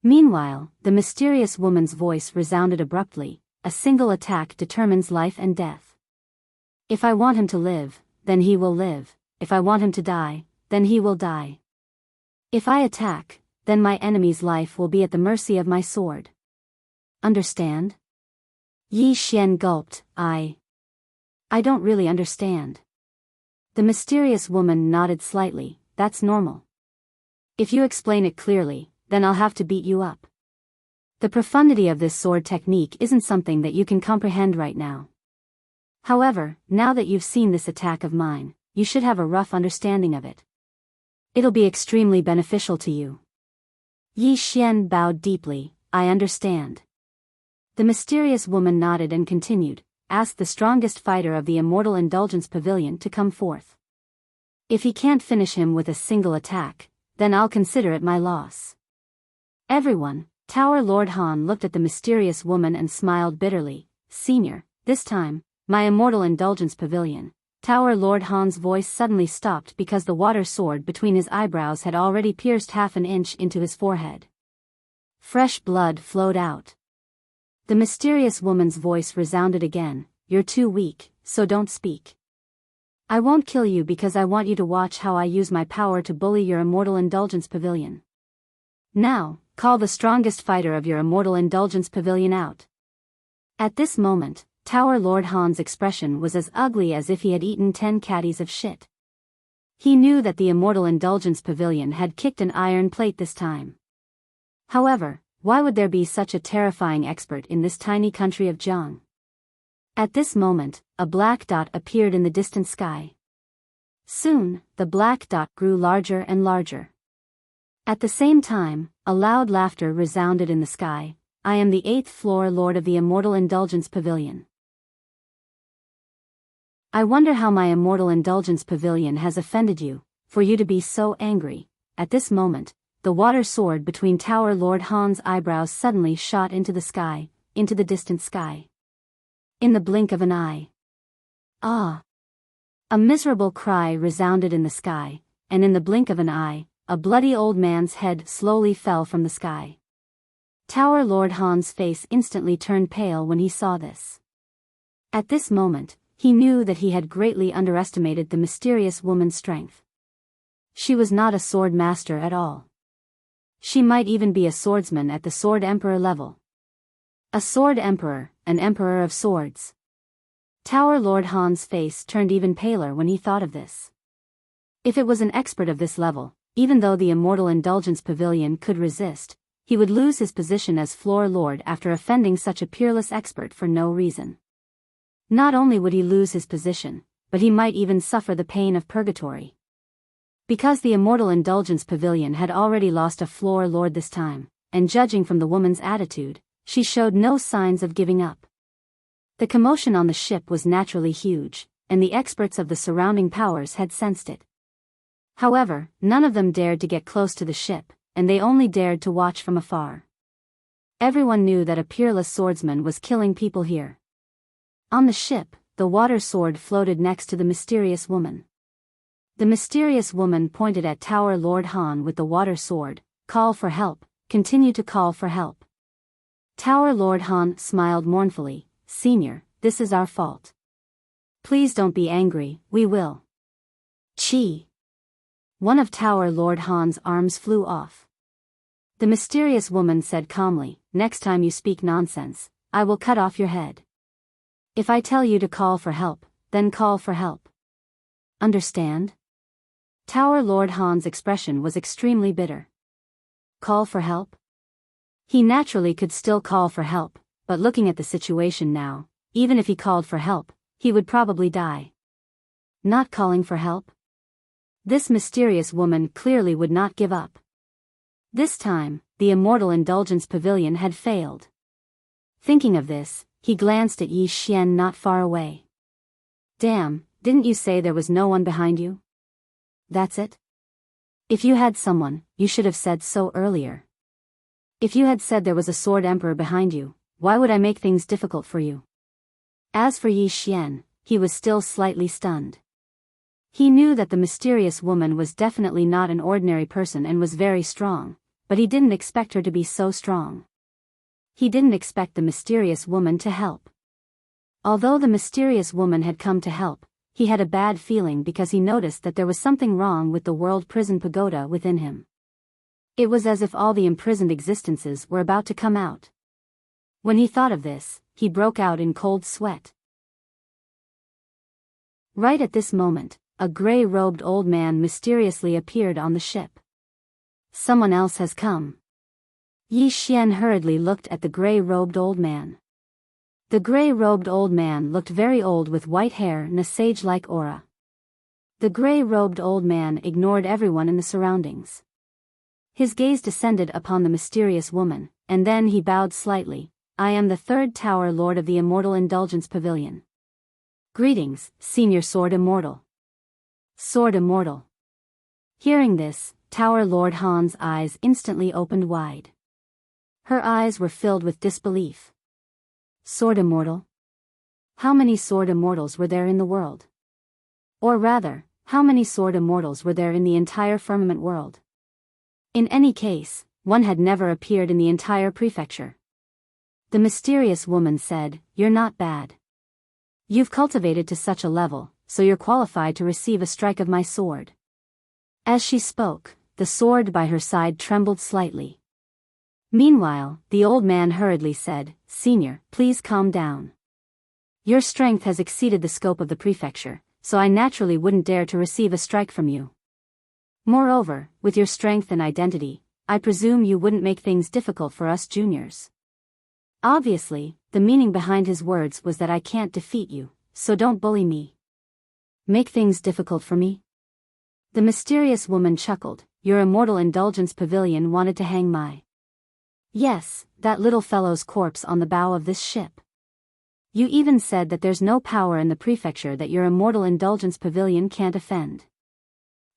Meanwhile, the mysterious woman's voice resounded abruptly, a single attack determines life and death. If I want him to live, then he will live. If I want him to die, then he will die. If I attack, then my enemy's life will be at the mercy of my sword. Understand? Yi Xian gulped, I don't really understand. The mysterious woman nodded slightly, that's normal. If you explain it clearly, then I'll have to beat you up. The profundity of this sword technique isn't something that you can comprehend right now. However, now that you've seen this attack of mine, you should have a rough understanding of it. It'll be extremely beneficial to you. Yi Xian bowed deeply, I understand. The mysterious woman nodded and continued, ask the strongest fighter of the Immortal Indulgence Pavilion to come forth. If he can't finish him with a single attack, then I'll consider it my loss. Everyone, Tower Lord Han looked at the mysterious woman and smiled bitterly, Senior, this time, my Immortal Indulgence Pavilion. Tower Lord Han's voice suddenly stopped because the water sword between his eyebrows had already pierced half an inch into his forehead. Fresh blood flowed out. The mysterious woman's voice resounded again, you're too weak, so don't speak. I won't kill you because I want you to watch how I use my power to bully your Immortal Indulgence Pavilion. Now, call the strongest fighter of your Immortal Indulgence Pavilion out. At this moment, Tower Lord Han's expression was as ugly as if he had eaten 10 caddies of shit. He knew that the Immortal Indulgence Pavilion had kicked an iron plate this time. However, why would there be such a terrifying expert in this tiny country of Jiang? At this moment, a black dot appeared in the distant sky. Soon, the black dot grew larger and larger. At the same time, a loud laughter resounded in the sky. I am the 8th floor lord of the Immortal Indulgence Pavilion. I wonder how my Immortal Indulgence Pavilion has offended you, for you to be so angry. At this moment, the water sword between Tower Lord Han's eyebrows suddenly shot into the sky, into the distant sky. In the blink of an eye. Ah! A miserable cry resounded in the sky, and in the blink of an eye, a bloody old man's head slowly fell from the sky. Tower Lord Han's face instantly turned pale when he saw this. At this moment, he knew that he had greatly underestimated the mysterious woman's strength. She was not a sword master at all. She might even be a swordsman at the Sword Emperor level. A Sword Emperor, an Emperor of Swords. Tower Lord Han's face turned even paler when he thought of this. If it was an expert of this level, even though the Immortal Indulgence Pavilion could resist, he would lose his position as floor lord after offending such a peerless expert for no reason. Not only would he lose his position, but he might even suffer the pain of purgatory. Because the Immortal Indulgence Pavilion had already lost a floor lord this time, and judging from the woman's attitude, she showed no signs of giving up. The commotion on the ship was naturally huge, and the experts of the surrounding powers had sensed it. However, none of them dared to get close to the ship, and they only dared to watch from afar. Everyone knew that a peerless swordsman was killing people here. On the ship, the water sword floated next to the mysterious woman. The mysterious woman pointed at Tower Lord Han with the water sword. Call for help, continue to call for help. Tower Lord Han smiled mournfully. Senior, this is our fault. Please don't be angry, we will. Chi. One of Tower Lord Han's arms flew off. The mysterious woman said calmly, next time you speak nonsense, I will cut off your head. If I tell you to call for help, then call for help. Understand? Tower Lord Han's expression was extremely bitter. Call for help? He naturally could still call for help, but looking at the situation now, even if he called for help, he would probably die. Not calling for help? This mysterious woman clearly would not give up. This time, the Immortal Indulgence Pavilion had failed. Thinking of this, he glanced at Yi Xian not far away. Damn, didn't you say there was no one behind you? That's it? If you had someone, you should have said so earlier. If you had said there was a Sword Emperor behind you, why would I make things difficult for you? As for Yi Xian, he was still slightly stunned. He knew that the mysterious woman was definitely not an ordinary person and was very strong, but he didn't expect her to be so strong. He didn't expect the mysterious woman to help. Although the mysterious woman had come to help, he had a bad feeling because he noticed that there was something wrong with the world prison pagoda within him. It was as if all the imprisoned existences were about to come out. When he thought of this, he broke out in cold sweat. Right at this moment, a gray-robed old man mysteriously appeared on the ship. Someone else has come. Yi Xian hurriedly looked at the gray-robed old man. The gray-robed old man looked very old with white hair and a sage-like aura. The gray-robed old man ignored everyone in the surroundings. His gaze descended upon the mysterious woman, and then he bowed slightly. I am the 3rd Tower Lord of the Immortal Indulgence Pavilion. Greetings, Senior Sword Immortal. Sword Immortal. Hearing this, Tower Lord Han's eyes instantly opened wide. Her eyes were filled with disbelief. Sword Immortal? How many Sword Immortals were there in the world? Or rather, how many Sword Immortals were there in the entire firmament world? In any case, one had never appeared in the entire prefecture. The mysterious woman said, You're not bad. You've cultivated to such a level, so you're qualified to receive a strike of my sword. As she spoke, the sword by her side trembled slightly. Meanwhile, the old man hurriedly said, "Senior, please calm down. Your strength has exceeded the scope of the prefecture, so I naturally wouldn't dare to receive a strike from you. Moreover, with your strength and identity, I presume you wouldn't make things difficult for us juniors." Obviously, the meaning behind his words was that I can't defeat you, so don't bully me. Make things difficult for me? The mysterious woman chuckled. Your immortal indulgence pavilion wanted to hang my... Yes, that little fellow's corpse on the bow of this ship. You even said that there's no power in the prefecture that your immortal indulgence pavilion can't offend.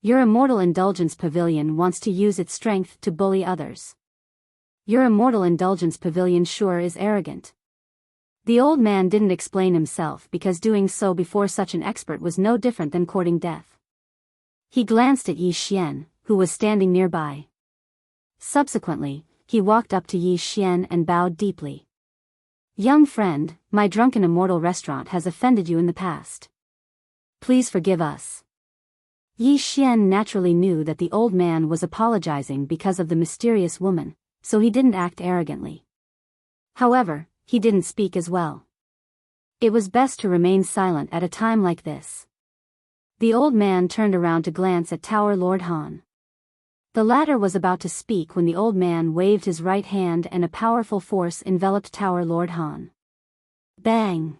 Your immortal indulgence pavilion wants to use its strength to bully others. Your immortal indulgence pavilion sure is arrogant. The old man didn't explain himself because doing so before such an expert was no different than courting death. He glanced at Yi Xian, who was standing nearby. Subsequently, he walked up to Yi Xian and bowed deeply. "Young friend, my drunken immortal restaurant has offended you in the past. Please forgive us." Yi Xian naturally knew that the old man was apologizing because of the mysterious woman, so he didn't act arrogantly. However, he didn't speak as well. It was best to remain silent at a time like this. The old man turned around to glance at Tower Lord Han. The latter was about to speak when the old man waved his right hand and a powerful force enveloped Tower Lord Han. Bang!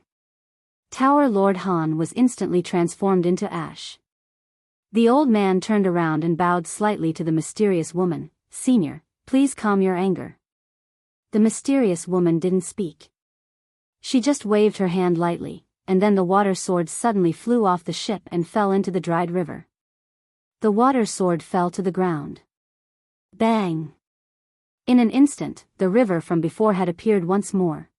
Tower Lord Han was instantly transformed into ash. The old man turned around and bowed slightly to the mysterious woman. "Senior, please calm your anger." The mysterious woman didn't speak. She just waved her hand lightly, and then the water sword suddenly flew off the ship and fell into the dried river. The water sword fell to the ground. Bang! In an instant, the river from before had appeared once more.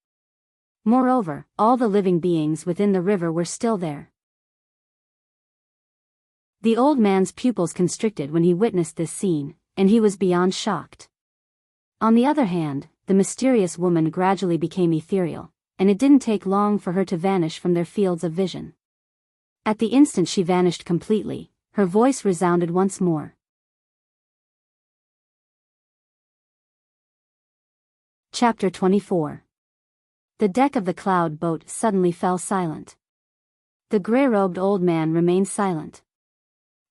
Moreover, all the living beings within the river were still there. The old man's pupils constricted when he witnessed this scene, and he was beyond shocked. On the other hand, the mysterious woman gradually became ethereal, and it didn't take long for her to vanish from their fields of vision. At the instant she vanished completely, her voice resounded once more. Chapter 24. The deck of the cloud boat suddenly fell silent. The gray-robed old man remained silent.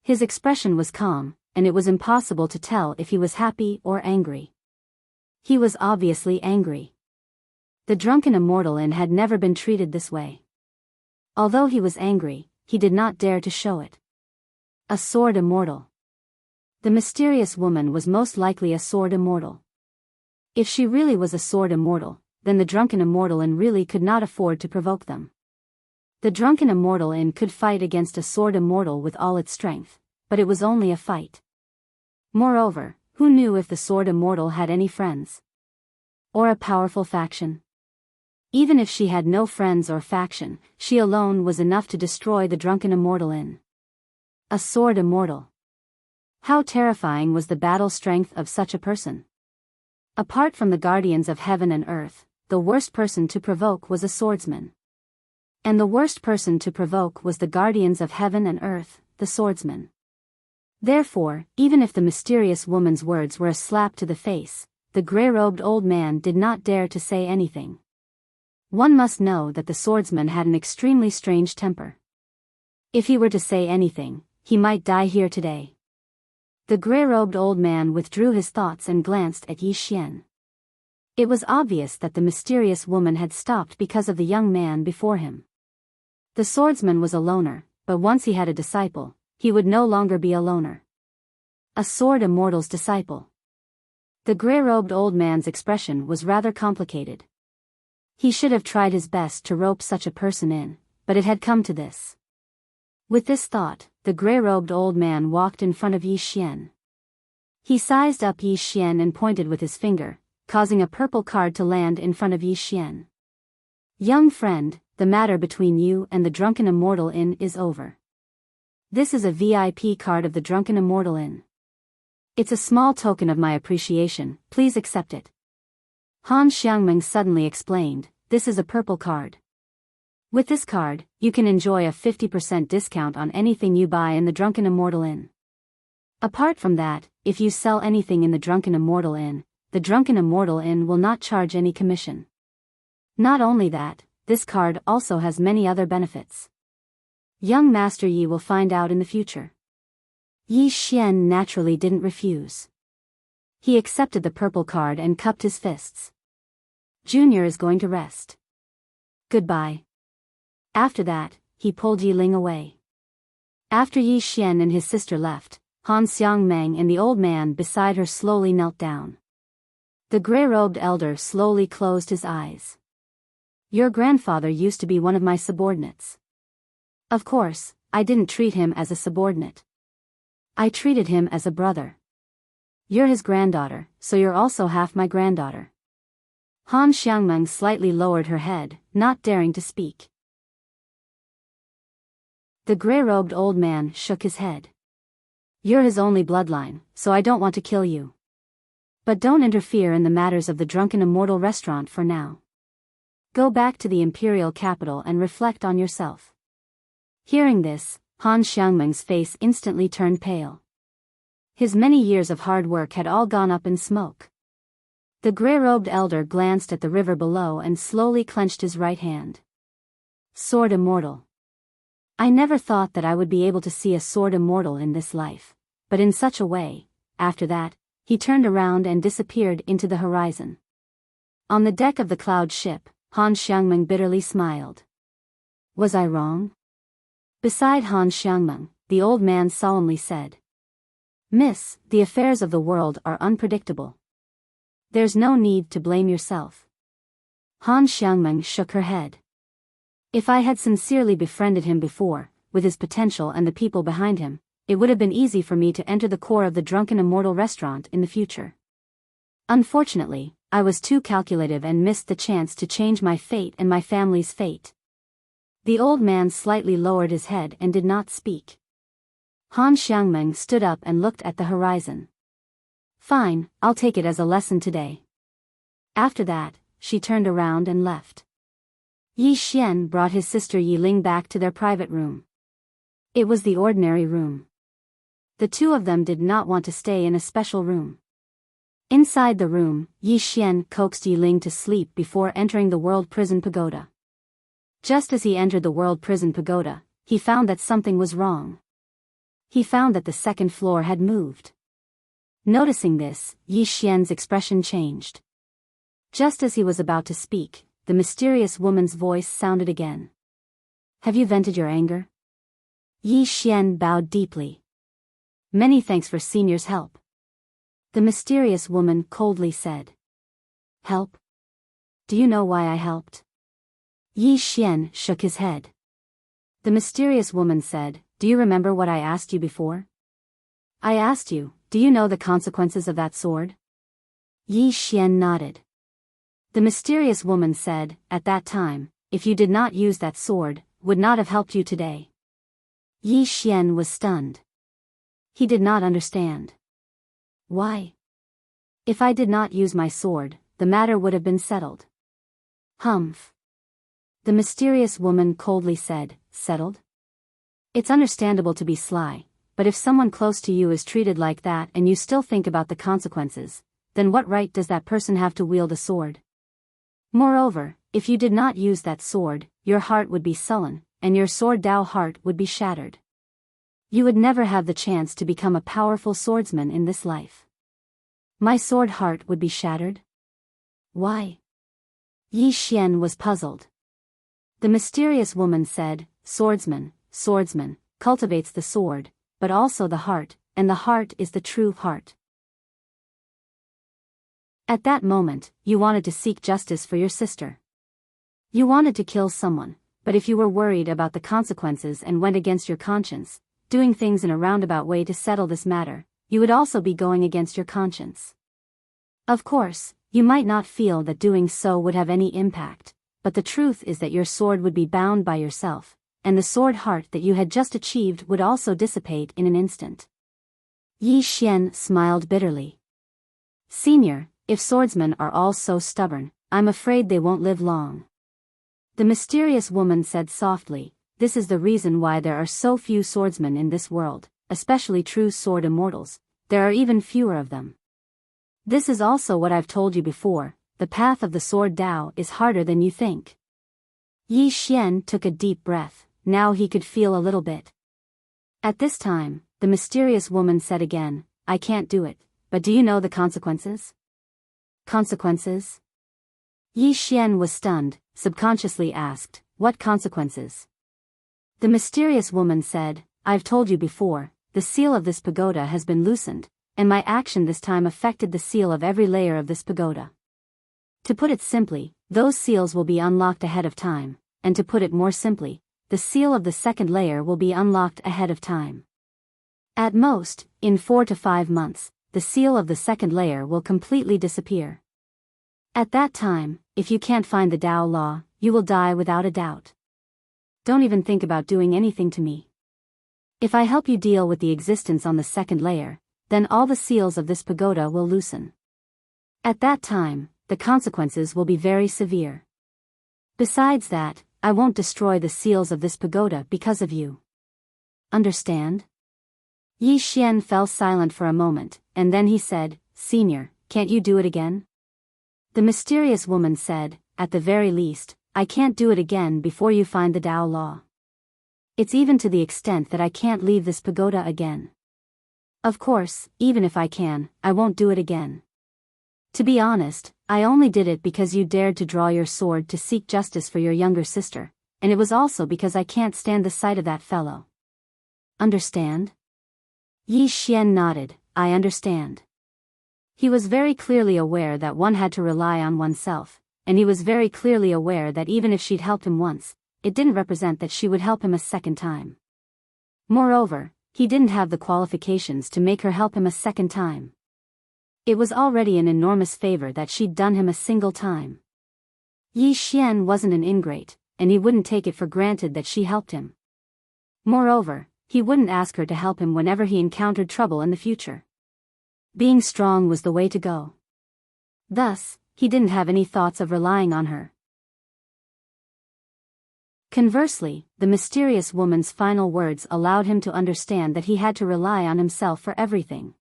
His expression was calm, and it was impossible to tell if he was happy or angry. He was obviously angry. The drunken immortal had never been treated this way. Although he was angry, he did not dare to show it. A sword immortal. The mysterious woman was most likely a sword immortal. If she really was a sword immortal, then the drunken immortal really could not afford to provoke them. The drunken immortal could fight against a sword immortal with all its strength, but it was only a fight. Moreover, who knew if the sword immortal had any friends? Or a powerful faction? Even if she had no friends or faction, she alone was enough to destroy the drunken immortal. A sword immortal. How terrifying was the battle strength of such a person? Apart from the guardians of heaven and earth, the worst person to provoke was a swordsman. And the worst person to provoke was the guardians of heaven and earth, the swordsman. Therefore, even if the mysterious woman's words were a slap to the face, the gray-robed old man did not dare to say anything. One must know that the swordsman had an extremely strange temper. If he were to say anything, he might die here today. The gray-robed old man withdrew his thoughts and glanced at Yi Xian. It was obvious that the mysterious woman had stopped because of the young man before him. The swordsman was a loner, but once he had a disciple, he would no longer be a loner. A sword immortal's disciple. The gray-robed old man's expression was rather complicated. He should have tried his best to rope such a person in, but it had come to this. With this thought, the gray-robed old man walked in front of Yi Xian. He sized up Yi Xian and pointed with his finger, causing a purple card to land in front of Yi Xian. "Young friend, the matter between you and the drunken immortal is over. This is a VIP card of the drunken immortal. It's a small token of my appreciation, please accept it." Han Xiangming suddenly explained, "This is a purple card. With this card, you can enjoy a 50% discount on anything you buy in the Drunken Immortal Inn. Apart from that, if you sell anything in the Drunken Immortal Inn, the Drunken Immortal Inn will not charge any commission. Not only that, this card also has many other benefits. Young Master Yi will find out in the future. Yi Xian naturally didn't refuse. He accepted the purple card and cupped his fists. Junior is going to rest. Goodbye. After that, he pulled Yi Ling away. After Yi Xian and his sister left, Han Xiangmeng and the old man beside her slowly knelt down. The gray-robed elder slowly closed his eyes. Your grandfather used to be one of my subordinates. Of course, I didn't treat him as a subordinate. I treated him as a brother. You're his granddaughter, so you're also half my granddaughter. Han Xiangmeng slightly lowered her head, not daring to speak. The gray-robed old man shook his head. You're his only bloodline, so I don't want to kill you. But don't interfere in the matters of the Drunken Immortal restaurant for now. Go back to the imperial capital and reflect on yourself. Hearing this, Han Xiangmeng's face instantly turned pale. His many years of hard work had all gone up in smoke. The gray-robed elder glanced at the river below and slowly clenched his right hand. Sword Immortal. I never thought that I would be able to see a sword immortal in this life, but in such a way. After that, he turned around and disappeared into the horizon. On the deck of the cloud ship, Han Xiangmeng bitterly smiled. Was I wrong? Beside Han Xiangmeng, the old man solemnly said. Miss, the affairs of the world are unpredictable. There's no need to blame yourself. Han Xiangmeng shook her head. If I had sincerely befriended him before, with his potential and the people behind him, it would have been easy for me to enter the core of the Drunken Immortal restaurant in the future. Unfortunately, I was too calculative and missed the chance to change my fate and my family's fate. The old man slightly lowered his head and did not speak. Han Xiangmeng stood up and looked at the horizon. Fine, I'll take it as a lesson today. After that, she turned around and left. Yi Xian brought his sister Yi Ling back to their private room. It was the ordinary room. The two of them did not want to stay in a special room. Inside the room, Yi Xian coaxed Yi Ling to sleep before entering the World Prison Pagoda. Just as he entered the World Prison Pagoda, he found that something was wrong. He found that the second floor had moved. Noticing this, Yi Xian's expression changed. Just as he was about to speak, the mysterious woman's voice sounded again. Have you vented your anger? Yi Xian bowed deeply. Many thanks for Senior's help. The mysterious woman coldly said. Help? Do you know why I helped? Yi Xian shook his head. The mysterious woman said, do you remember what I asked you before? I asked you, do you know the consequences of that sword? Yi Xian nodded. The mysterious woman said, at that time, if you did not use that sword, would not have helped you today. Yi Xian was stunned. He did not understand. Why? If I did not use my sword, the matter would have been settled. Humph. The mysterious woman coldly said, settled? It's understandable to be sly, but if someone close to you is treated like that and you still think about the consequences, then what right does that person have to wield a sword? Moreover, if you did not use that sword, your heart would be sullen, and your sword Dao heart would be shattered. You would never have the chance to become a powerful swordsman in this life. My sword heart would be shattered? Why? Yi Xian was puzzled. The mysterious woman said, swordsman cultivates the sword, but also the heart, and the heart is the true heart. At that moment, you wanted to seek justice for your sister. You wanted to kill someone, but if you were worried about the consequences and went against your conscience, doing things in a roundabout way to settle this matter, you would also be going against your conscience. Of course, you might not feel that doing so would have any impact, but the truth is that your sword would be bound by yourself, and the sword heart that you had just achieved would also dissipate in an instant. Yi Xian smiled bitterly. Senior, if swordsmen are all so stubborn, I'm afraid they won't live long. The mysterious woman said softly, this is the reason why there are so few swordsmen in this world, especially true sword immortals, there are even fewer of them. This is also what I've told you before, the path of the sword Dao is harder than you think. Yi Xian took a deep breath, now he could feel a little bit. At this time, the mysterious woman said again, I can't do it, but do you know the consequences? Consequences? Yi Xian was stunned, subconsciously asked, what consequences? The mysterious woman said, I've told you before, the seal of this pagoda has been loosened, and my action this time affected the seal of every layer of this pagoda. To put it simply, those seals will be unlocked ahead of time, and to put it more simply, the seal of the second layer will be unlocked ahead of time. At most, in 4 to 5 months, the seal of the second layer will completely disappear. At that time, if you can't find the Tao law, you will die without a doubt. Don't even think about doing anything to me. If I help you deal with the existence on the second layer, then all the seals of this pagoda will loosen. At that time, the consequences will be very severe. Besides that, I won't destroy the seals of this pagoda because of you. Understand? Yi Xian fell silent for a moment, and then he said, Senior, can't you do it again? The mysterious woman said, at the very least, I can't do it again before you find the Tao law. It's even to the extent that I can't leave this pagoda again. Of course, even if I can, I won't do it again. To be honest, I only did it because you dared to draw your sword to seek justice for your younger sister, and it was also because I can't stand the sight of that fellow. Understand? Yi Xian nodded, I understand. He was very clearly aware that one had to rely on oneself, and he was very clearly aware that even if she'd helped him once, it didn't represent that she would help him a second time. Moreover, he didn't have the qualifications to make her help him a second time. It was already an enormous favor that she'd done him a single time. Yi Xian wasn't an ingrate, and he wouldn't take it for granted that she helped him. Moreover, he wouldn't ask her to help him whenever he encountered trouble in the future. Being strong was the way to go. Thus, he didn't have any thoughts of relying on her. Conversely, the mysterious woman's final words allowed him to understand that he had to rely on himself for everything.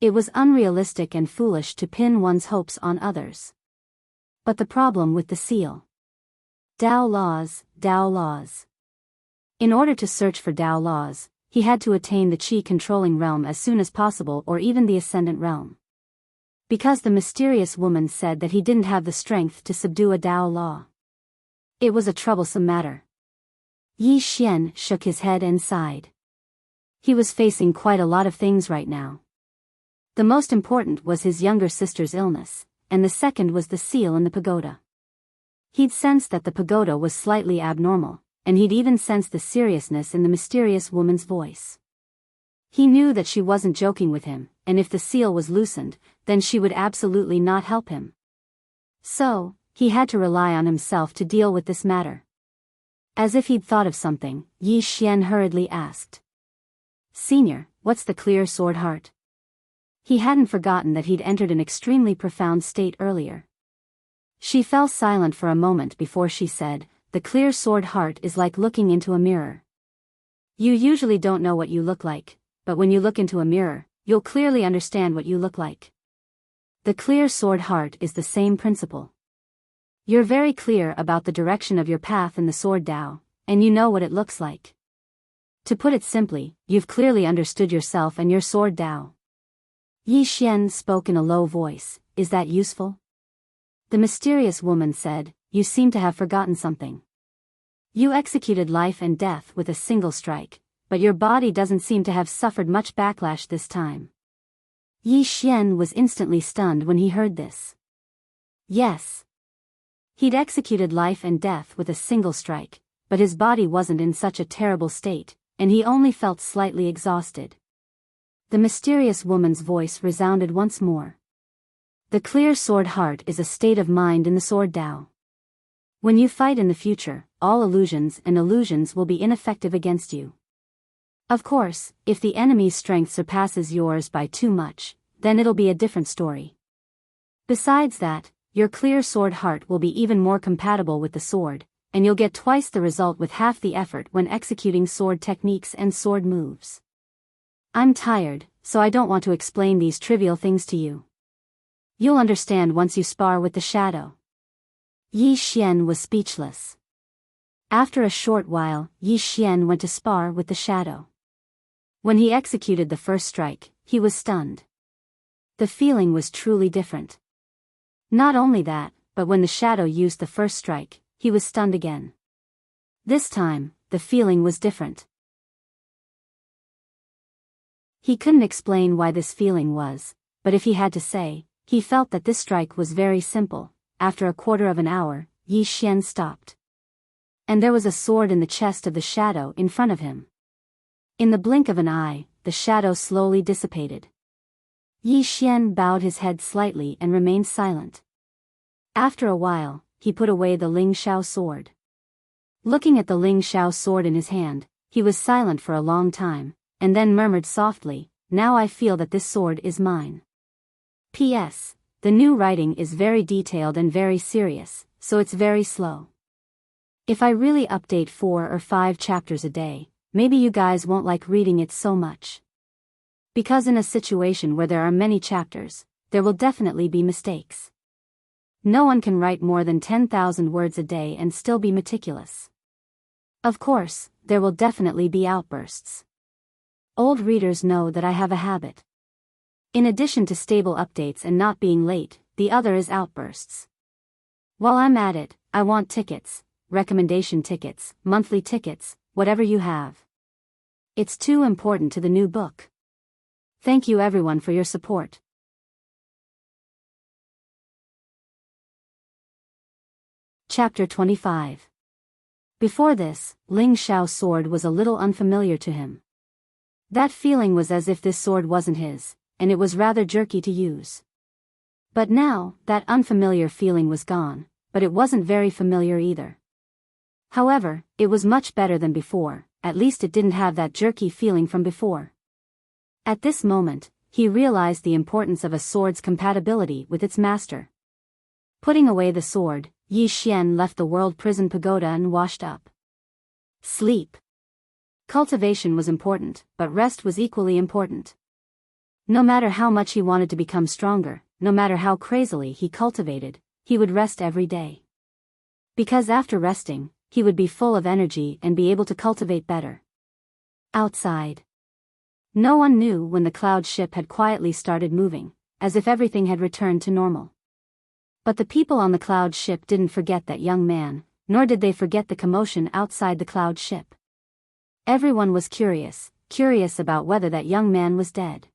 It was unrealistic and foolish to pin one's hopes on others. But the problem with the seal. Tao laws, Tao laws. In order to search for Tao laws, he had to attain the Qi-controlling realm as soon as possible, or even the ascendant realm. Because the mysterious woman said that he didn't have the strength to subdue a Tao law. It was a troublesome matter. Yi Xian shook his head and sighed. He was facing quite a lot of things right now. The most important was his younger sister's illness, and the second was the seal in the pagoda. He'd sensed that the pagoda was slightly abnormal, and he'd even sensed the seriousness in the mysterious woman's voice. He knew that she wasn't joking with him, and if the seal was loosened, then she would absolutely not help him. So, he had to rely on himself to deal with this matter. As if he'd thought of something, Yi Xian hurriedly asked. Senior, what's the clear sword heart? He hadn't forgotten that he'd entered an extremely profound state earlier. She fell silent for a moment before she said, the clear sword heart is like looking into a mirror. You usually don't know what you look like, but when you look into a mirror, you'll clearly understand what you look like. The clear sword heart is the same principle. You're very clear about the direction of your path in the sword Tao, and you know what it looks like. To put it simply, you've clearly understood yourself and your sword Tao. Yi Xian spoke in a low voice, is that useful? The mysterious woman said, you seem to have forgotten something. You executed life and death with a single strike, but your body doesn't seem to have suffered much backlash this time. Yi Xian was instantly stunned when he heard this. Yes. He'd executed life and death with a single strike, but his body wasn't in such a terrible state, and he only felt slightly exhausted. The mysterious woman's voice resounded once more. The clear sword heart is a state of mind in the sword Tao. When you fight in the future, all illusions and illusions will be ineffective against you. Of course, if the enemy's strength surpasses yours by too much, then it'll be a different story. Besides that, your clear sword heart will be even more compatible with the sword, and you'll get twice the result with half the effort when executing sword techniques and sword moves. I'm tired, so I don't want to explain these trivial things to you. You'll understand once you spar with the shadow. Yi Xian was speechless. After a short while, Yi Xian went to spar with the shadow. When he executed the first strike, he was stunned. The feeling was truly different. Not only that, but when the shadow used the first strike, he was stunned again. This time, the feeling was different. He couldn't explain why this feeling was, but if he had to say, he felt that this strike was very simple. After a quarter of an hour, Yi Xian stopped. And there was a sword in the chest of the shadow in front of him. In the blink of an eye, the shadow slowly dissipated. Yi Xian bowed his head slightly and remained silent. After a while, he put away the Ling Shao sword. Looking at the Ling Shao sword in his hand, he was silent for a long time, and then murmured softly, "Now I feel that this sword is mine." P.S. The new writing is very detailed and very serious, so it's very slow. If I really update 4 or 5 chapters a day, maybe you guys won't like reading it so much. Because in a situation where there are many chapters, there will definitely be mistakes. No one can write more than 10,000 words a day and still be meticulous. Of course, there will definitely be outbursts. Old readers know that I have a habit. In addition to stable updates and not being late, the other is outbursts. While I'm at it, I want tickets, recommendation tickets, monthly tickets, whatever you have. It's too important to the new book. Thank you everyone for your support. Chapter 25. Before this, Ling Shao's sword was a little unfamiliar to him. That feeling was as if this sword wasn't his, and it was rather jerky to use. But now, that unfamiliar feeling was gone, but it wasn't very familiar either. However, it was much better than before, at least it didn't have that jerky feeling from before. At this moment, he realized the importance of a sword's compatibility with its master. Putting away the sword, Yi Xian left the world prison pagoda and washed up. Sleep. Cultivation was important, but rest was equally important. No matter how much he wanted to become stronger, no matter how crazily he cultivated, he would rest every day. Because after resting, he would be full of energy and be able to cultivate better. Outside. No one knew when the cloud ship had quietly started moving, as if everything had returned to normal. But the people on the cloud ship didn't forget that young man, nor did they forget the commotion outside the cloud ship. Everyone was curious about whether that young man was dead.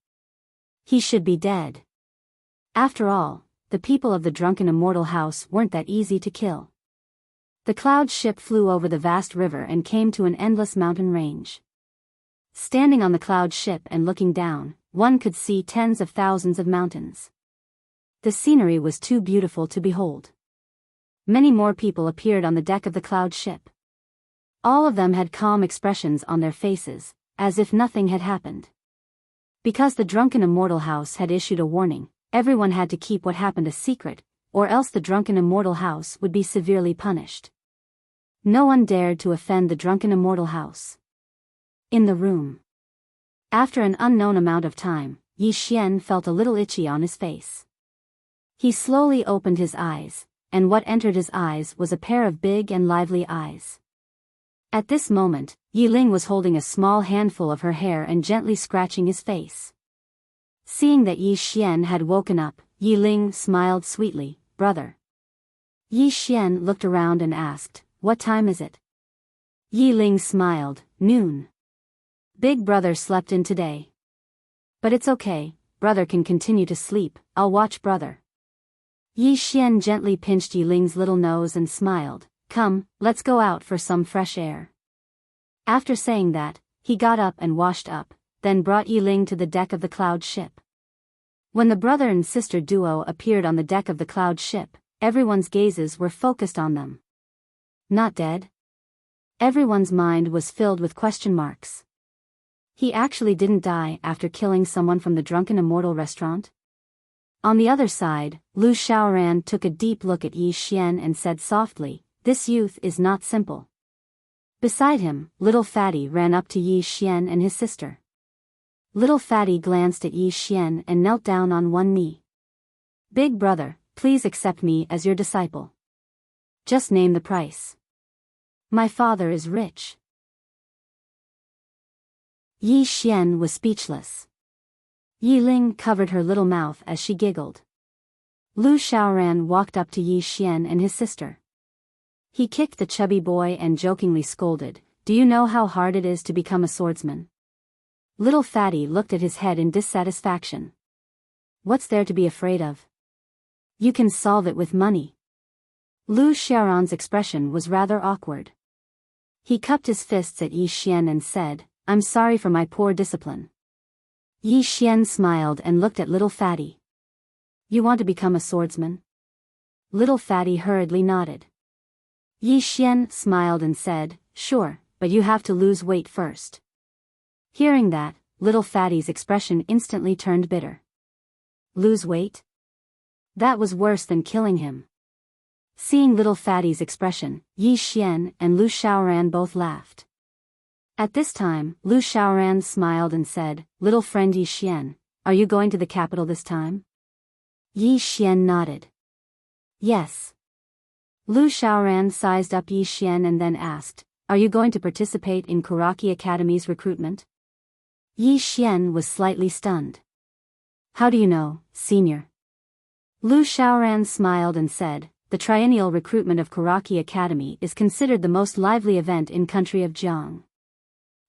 He should be dead. After all, the people of the drunken immortal house weren't that easy to kill. The cloud ship flew over the vast river and came to an endless mountain range. Standing on the cloud ship and looking down, one could see tens of thousands of mountains. The scenery was too beautiful to behold. Many more people appeared on the deck of the cloud ship. All of them had calm expressions on their faces, as if nothing had happened. Because the drunken immortal house had issued a warning, everyone had to keep what happened a secret, or else the drunken immortal house would be severely punished. No one dared to offend the drunken immortal house. In the room. After an unknown amount of time, Yi Xian felt a little itchy on his face. He slowly opened his eyes, and what entered his eyes was a pair of big and lively eyes. At this moment, Yi Ling was holding a small handful of her hair and gently scratching his face. Seeing that Yi Xian had woken up, Yi Ling smiled sweetly, "Brother." Yi Xian looked around and asked, "What time is it?" Yi Ling smiled, "Noon. Big brother slept in today. But it's okay, brother can continue to sleep, I'll watch brother." Yi Xian gently pinched Yi Ling's little nose and smiled, "Come, let's go out for some fresh air." After saying that, he got up and washed up, then brought Yi Ling to the deck of the cloud ship. When the brother and sister duo appeared on the deck of the cloud ship, everyone's gazes were focused on them. Not dead? Everyone's mind was filled with question marks. He actually didn't die after killing someone from the drunken immortal restaurant? On the other side, Lu Xiaoran took a deep look at Yi Xian and said softly, "This youth is not simple." Beside him, Little Fatty ran up to Yi Xian and his sister. Little Fatty glanced at Yi Xian and knelt down on one knee. Big brother, please accept me as your disciple. Just name the price. My father is rich. Yi Xian was speechless. Yi Ling covered her little mouth as she giggled. Lu Xiaoran walked up to Yi Xian and his sister. He kicked the chubby boy and jokingly scolded, "Do you know how hard it is to become a swordsman?" Little fatty looked at his head in dissatisfaction. What's there to be afraid of? You can solve it with money. Lu Xiaoran's expression was rather awkward. He cupped his fists at Yi Xian and said, "I'm sorry for my poor discipline." Yi Xian smiled and looked at little fatty. You want to become a swordsman? Little fatty hurriedly nodded. Yi Xian smiled and said, "Sure, but you have to lose weight first." Hearing that, little fatty's expression instantly turned bitter. Lose weight? That was worse than killing him. Seeing little fatty's expression, Yi Xian and Lu Xiaoran both laughed. At this time, Lu Xiaoran smiled and said, "Little friend Yi Xian, are you going to the capital this time?" Yi Xian nodded. Yes. Lu Xiaoran sized up Yi Xian and then asked, "Are you going to participate in Karaki Academy's recruitment?" Yi Xian was slightly stunned. How do you know, senior? Lu Xiaoran smiled and said, "The triennial recruitment of Karaki Academy is considered the most lively event in country of Jiang."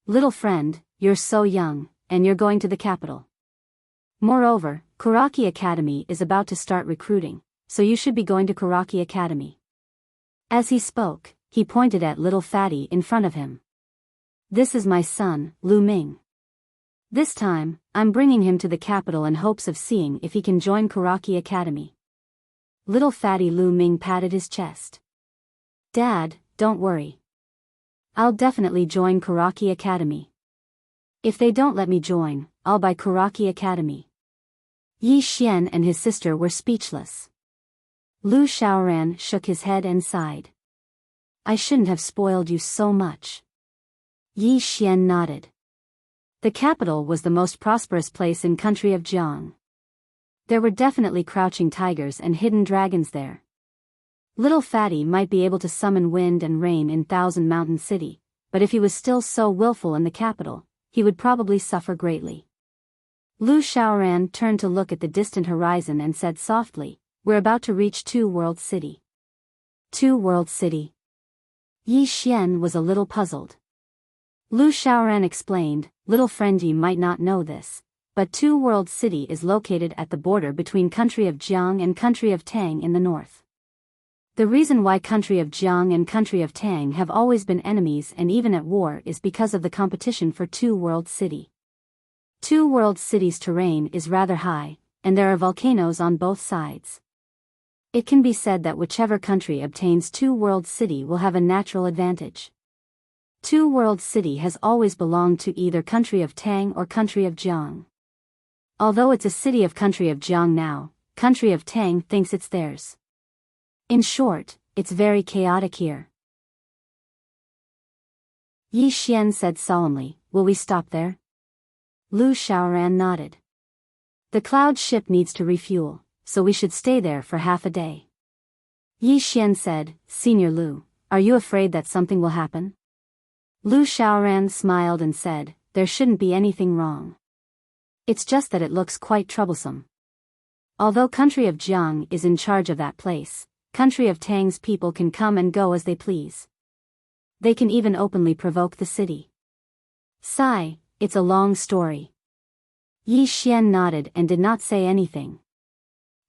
Little friend, you're so young, and you're going to the capital. Moreover, Karaki Academy is about to start recruiting, so you should be going to Karaki Academy. As he spoke, he pointed at little fatty in front of him. This is my son, Lu Ming. This time, I'm bringing him to the capital in hopes of seeing if he can join Karaki Academy. Little fatty Lu Ming patted his chest. Dad, don't worry. I'll definitely join Karaki Academy. If they don't let me join, I'll buy Karaki Academy. Yi Xian and his sister were speechless. Lu Xiaoran shook his head and sighed. I shouldn't have spoiled you so much. Yi Xian nodded. The capital was the most prosperous place in country of Jiang. There were definitely crouching tigers and hidden dragons there. Little fatty might be able to summon wind and rain in Thousand Mountain City, but if he was still so willful in the capital, he would probably suffer greatly. Lu Xiaoran turned to look at the distant horizon and said softly, "We're about to reach Two World City." Two World City. Yi Xian was a little puzzled. Lu Xiaoran explained, "Little friend, you might not know this, but Two World City is located at the border between country of Jiang and country of Tang in the north. The reason why country of Jiang and country of Tang have always been enemies and even at war is because of the competition for Two World City. Two World City's terrain is rather high, and there are volcanoes on both sides. It can be said that whichever country obtains Two World City will have a natural advantage. Two World City has always belonged to either country of Tang or country of Jiang. Although it's a city of country of Jiang now, country of Tang thinks it's theirs. In short, it's very chaotic here." Yi Xian said solemnly, "Will we stop there?" Lu Xiaoran nodded. "The cloud ship needs to refuel, so we should stay there for half a day." Yi Xian said, "Senior Lu, are you afraid that something will happen?" Lu Xiaoran smiled and said, "There shouldn't be anything wrong. It's just that it looks quite troublesome. Although country of Jiang is in charge of that place, country of Tang's people can come and go as they please. They can even openly provoke the city. Sigh, it's a long story." Yi Xian nodded and did not say anything.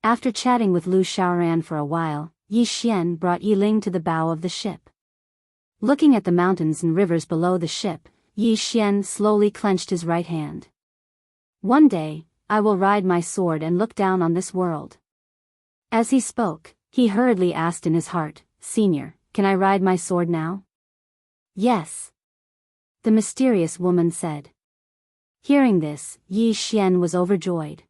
After chatting with Lu Xiaoran for a while, Yi Xian brought Yi Ling to the bow of the ship. Looking at the mountains and rivers below the ship, Yi Xian slowly clenched his right hand. "One day, I will ride my sword and look down on this world." As he spoke, he hurriedly asked in his heart, "Senior, can I ride my sword now?" "Yes," the mysterious woman said. Hearing this, Yi Xian was overjoyed.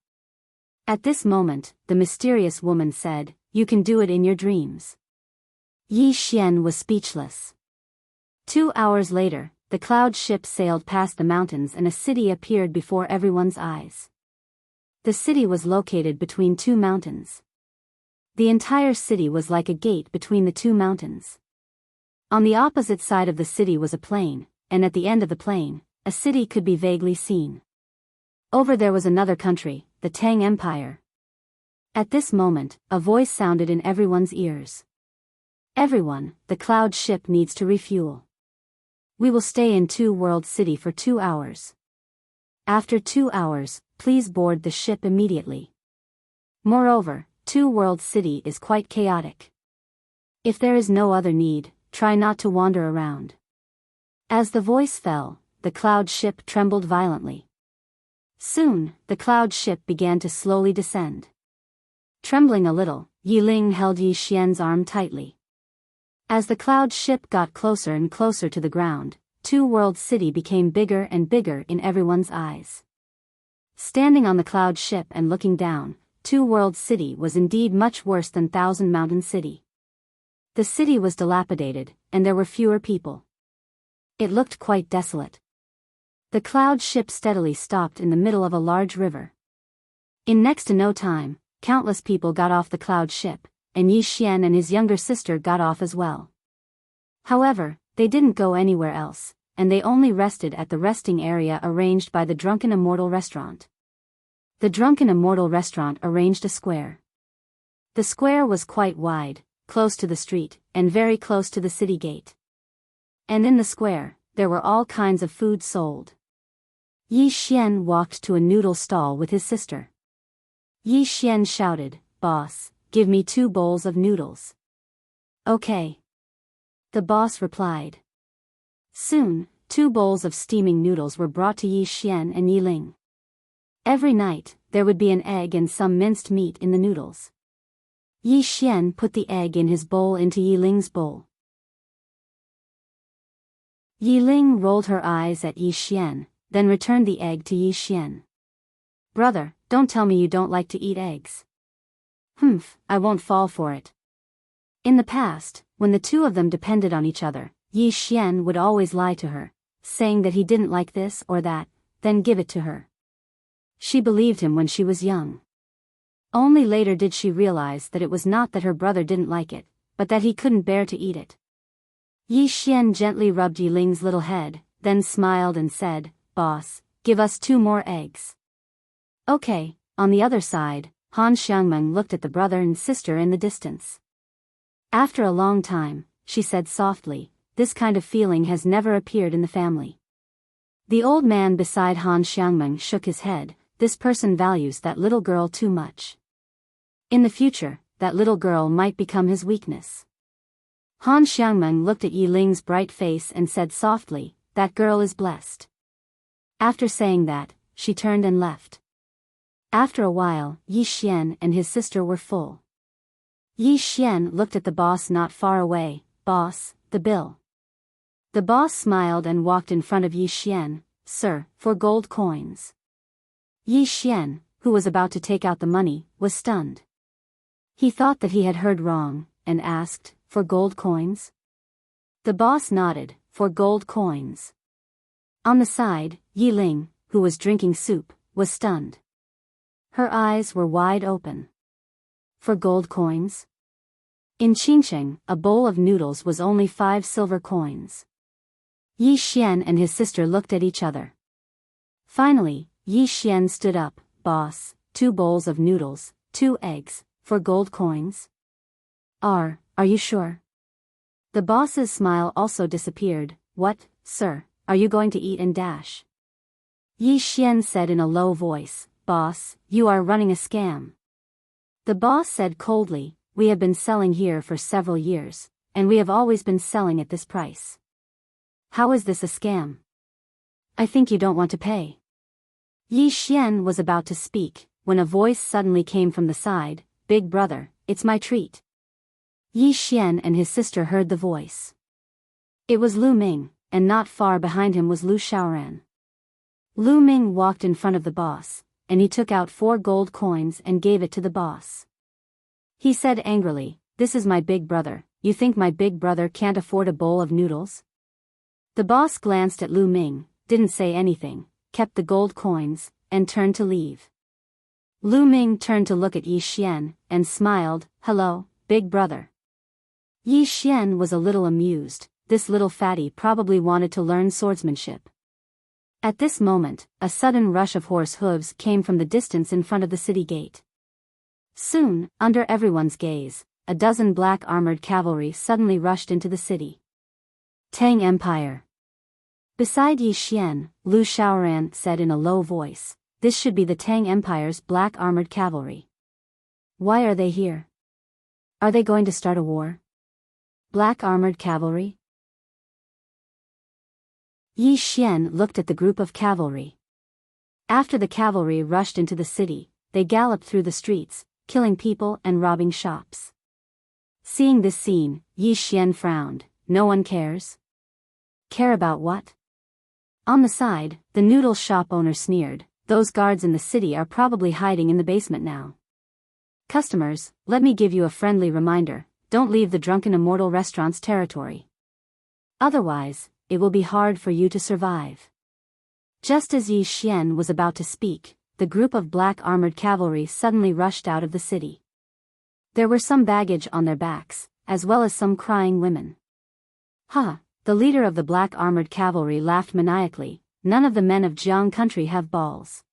At this moment, the mysterious woman said, "You can do it in your dreams." Yi Xian was speechless. 2 hours later, the cloud ship sailed past the mountains and a city appeared before everyone's eyes. The city was located between two mountains. The entire city was like a gate between the two mountains. On the opposite side of the city was a plain, and at the end of the plain, a city could be vaguely seen. Over there was another country, the Tang Empire. At this moment, a voice sounded in everyone's ears. Everyone, the cloud ship needs to refuel. We will stay in Two World City for 2 hours. After 2 hours, please board the ship immediately. Moreover, Two World City is quite chaotic. If there is no other need, try not to wander around. As the voice fell, the cloud ship trembled violently. Soon, the cloud ship began to slowly descend. Trembling a little, Yi Ling held Yi Xian's arm tightly. As the cloud ship got closer and closer to the ground, Two World City became bigger and bigger in everyone's eyes. Standing on the cloud ship and looking down, Two World City was indeed much worse than Thousand Mountain City. The city was dilapidated, and there were fewer people. It looked quite desolate. The cloud ship steadily stopped in the middle of a large river. In next to no time, countless people got off the cloud ship, and Yi Xian and his younger sister got off as well. However, they didn't go anywhere else, and they only rested at the resting area arranged by the Drunken Immortal restaurant. The Drunken Immortal restaurant arranged a square. The square was quite wide, close to the street, and very close to the city gate. And in the square, there were all kinds of food sold. Yi Xian walked to a noodle stall with his sister. Yi Xian shouted, "Boss, give me 2 bowls of noodles." "Okay." The boss replied. Soon, 2 bowls of steaming noodles were brought to Yi Xian and Yi Ling. Every night, there would be an egg and some minced meat in the noodles. Yi Xian put the egg in his bowl into Yi Ling's bowl. Yi Ling rolled her eyes at Yi Xian, then returned the egg to Yi Xian. "Brother, don't tell me you don't like to eat eggs." "Humph, I won't fall for it." In the past, when the two of them depended on each other, Yi Xian would always lie to her, saying that he didn't like this or that, then give it to her. She believed him when she was young. Only later did she realize that it was not that her brother didn't like it, but that he couldn't bear to eat it. Yi Xian gently rubbed Yi Ling's little head, then smiled and said, "Boss, give us 2 more eggs." "Okay." On the other side, Han Xiangmeng looked at the brother and sister in the distance. After a long time, she said softly, "This kind of feeling has never appeared in the family." The old man beside Han Xiangmeng shook his head. "This person values that little girl too much. In the future, that little girl might become his weakness." Han Xiangmeng looked at Yi Ling's bright face and said softly, "That girl is blessed." After saying that, she turned and left. After a while, Yi Xian and his sister were full. Yi Xian looked at the boss not far away. "Boss, the bill." The boss smiled and walked in front of Yi Xian. "Sir, for gold coins." Yi Xian, who was about to take out the money, was stunned. He thought that he had heard wrong, and asked, "For gold coins?" The boss nodded, "For gold coins." On the side, Yi Ling, who was drinking soup, was stunned. Her eyes were wide open. "For gold coins?" In Qingsheng, a bowl of noodles was only 5 silver coins. Yi Xian and his sister looked at each other. Finally, Yi Xian stood up. "Boss, 2 bowls of noodles, 2 eggs, for gold coins?" Are you sure?" The boss's smile also disappeared. "What, sir, are you going to eat and dash?" Yi Xian said in a low voice, "Boss, you are running a scam." The boss said coldly, "We have been selling here for several years, and we have always been selling at this price. How is this a scam? I think you don't want to pay." Yi Xian was about to speak, when a voice suddenly came from the side, "Big brother, it's my treat." Yi Xian and his sister heard the voice. It was Lu Ming, and not far behind him was Lu Xiaoran. Lu Ming walked in front of the boss, and he took out 4 gold coins and gave it to the boss. He said angrily, "This is my big brother, you think my big brother can't afford a bowl of noodles?" The boss glanced at Lu Ming, didn't say anything, kept the gold coins, and turned to leave. Lu Ming turned to look at Yi Xian, and smiled. "Hello, big brother." Yi Xian was a little amused. This little fatty probably wanted to learn swordsmanship. At this moment, a sudden rush of horse hooves came from the distance in front of the city gate. Soon, under everyone's gaze, a dozen black-armored cavalry suddenly rushed into the city. Tang Empire. Beside Yi Xian, Lu Shaoran said in a low voice, "This should be the Tang Empire's black-armored cavalry. Why are they here? Are they going to start a war? Black-armored cavalry?" Yi Xian looked at the group of cavalry. After the cavalry rushed into the city, they galloped through the streets, killing people and robbing shops. Seeing this scene, Yi Xian frowned. No one cares? Care about what? On the side, the noodle shop owner sneered. Those guards in the city are probably hiding in the basement now. Customers, let me give you a friendly reminder, don't leave the drunken Immortal restaurant's territory. Otherwise, it will be hard for you to survive. Just as Yi Xian was about to speak, the group of black-armored cavalry suddenly rushed out of the city. There were some baggage on their backs, as well as some crying women. "Ha!" The leader of the black-armored cavalry laughed maniacally. "None of the men of Jiang country have balls.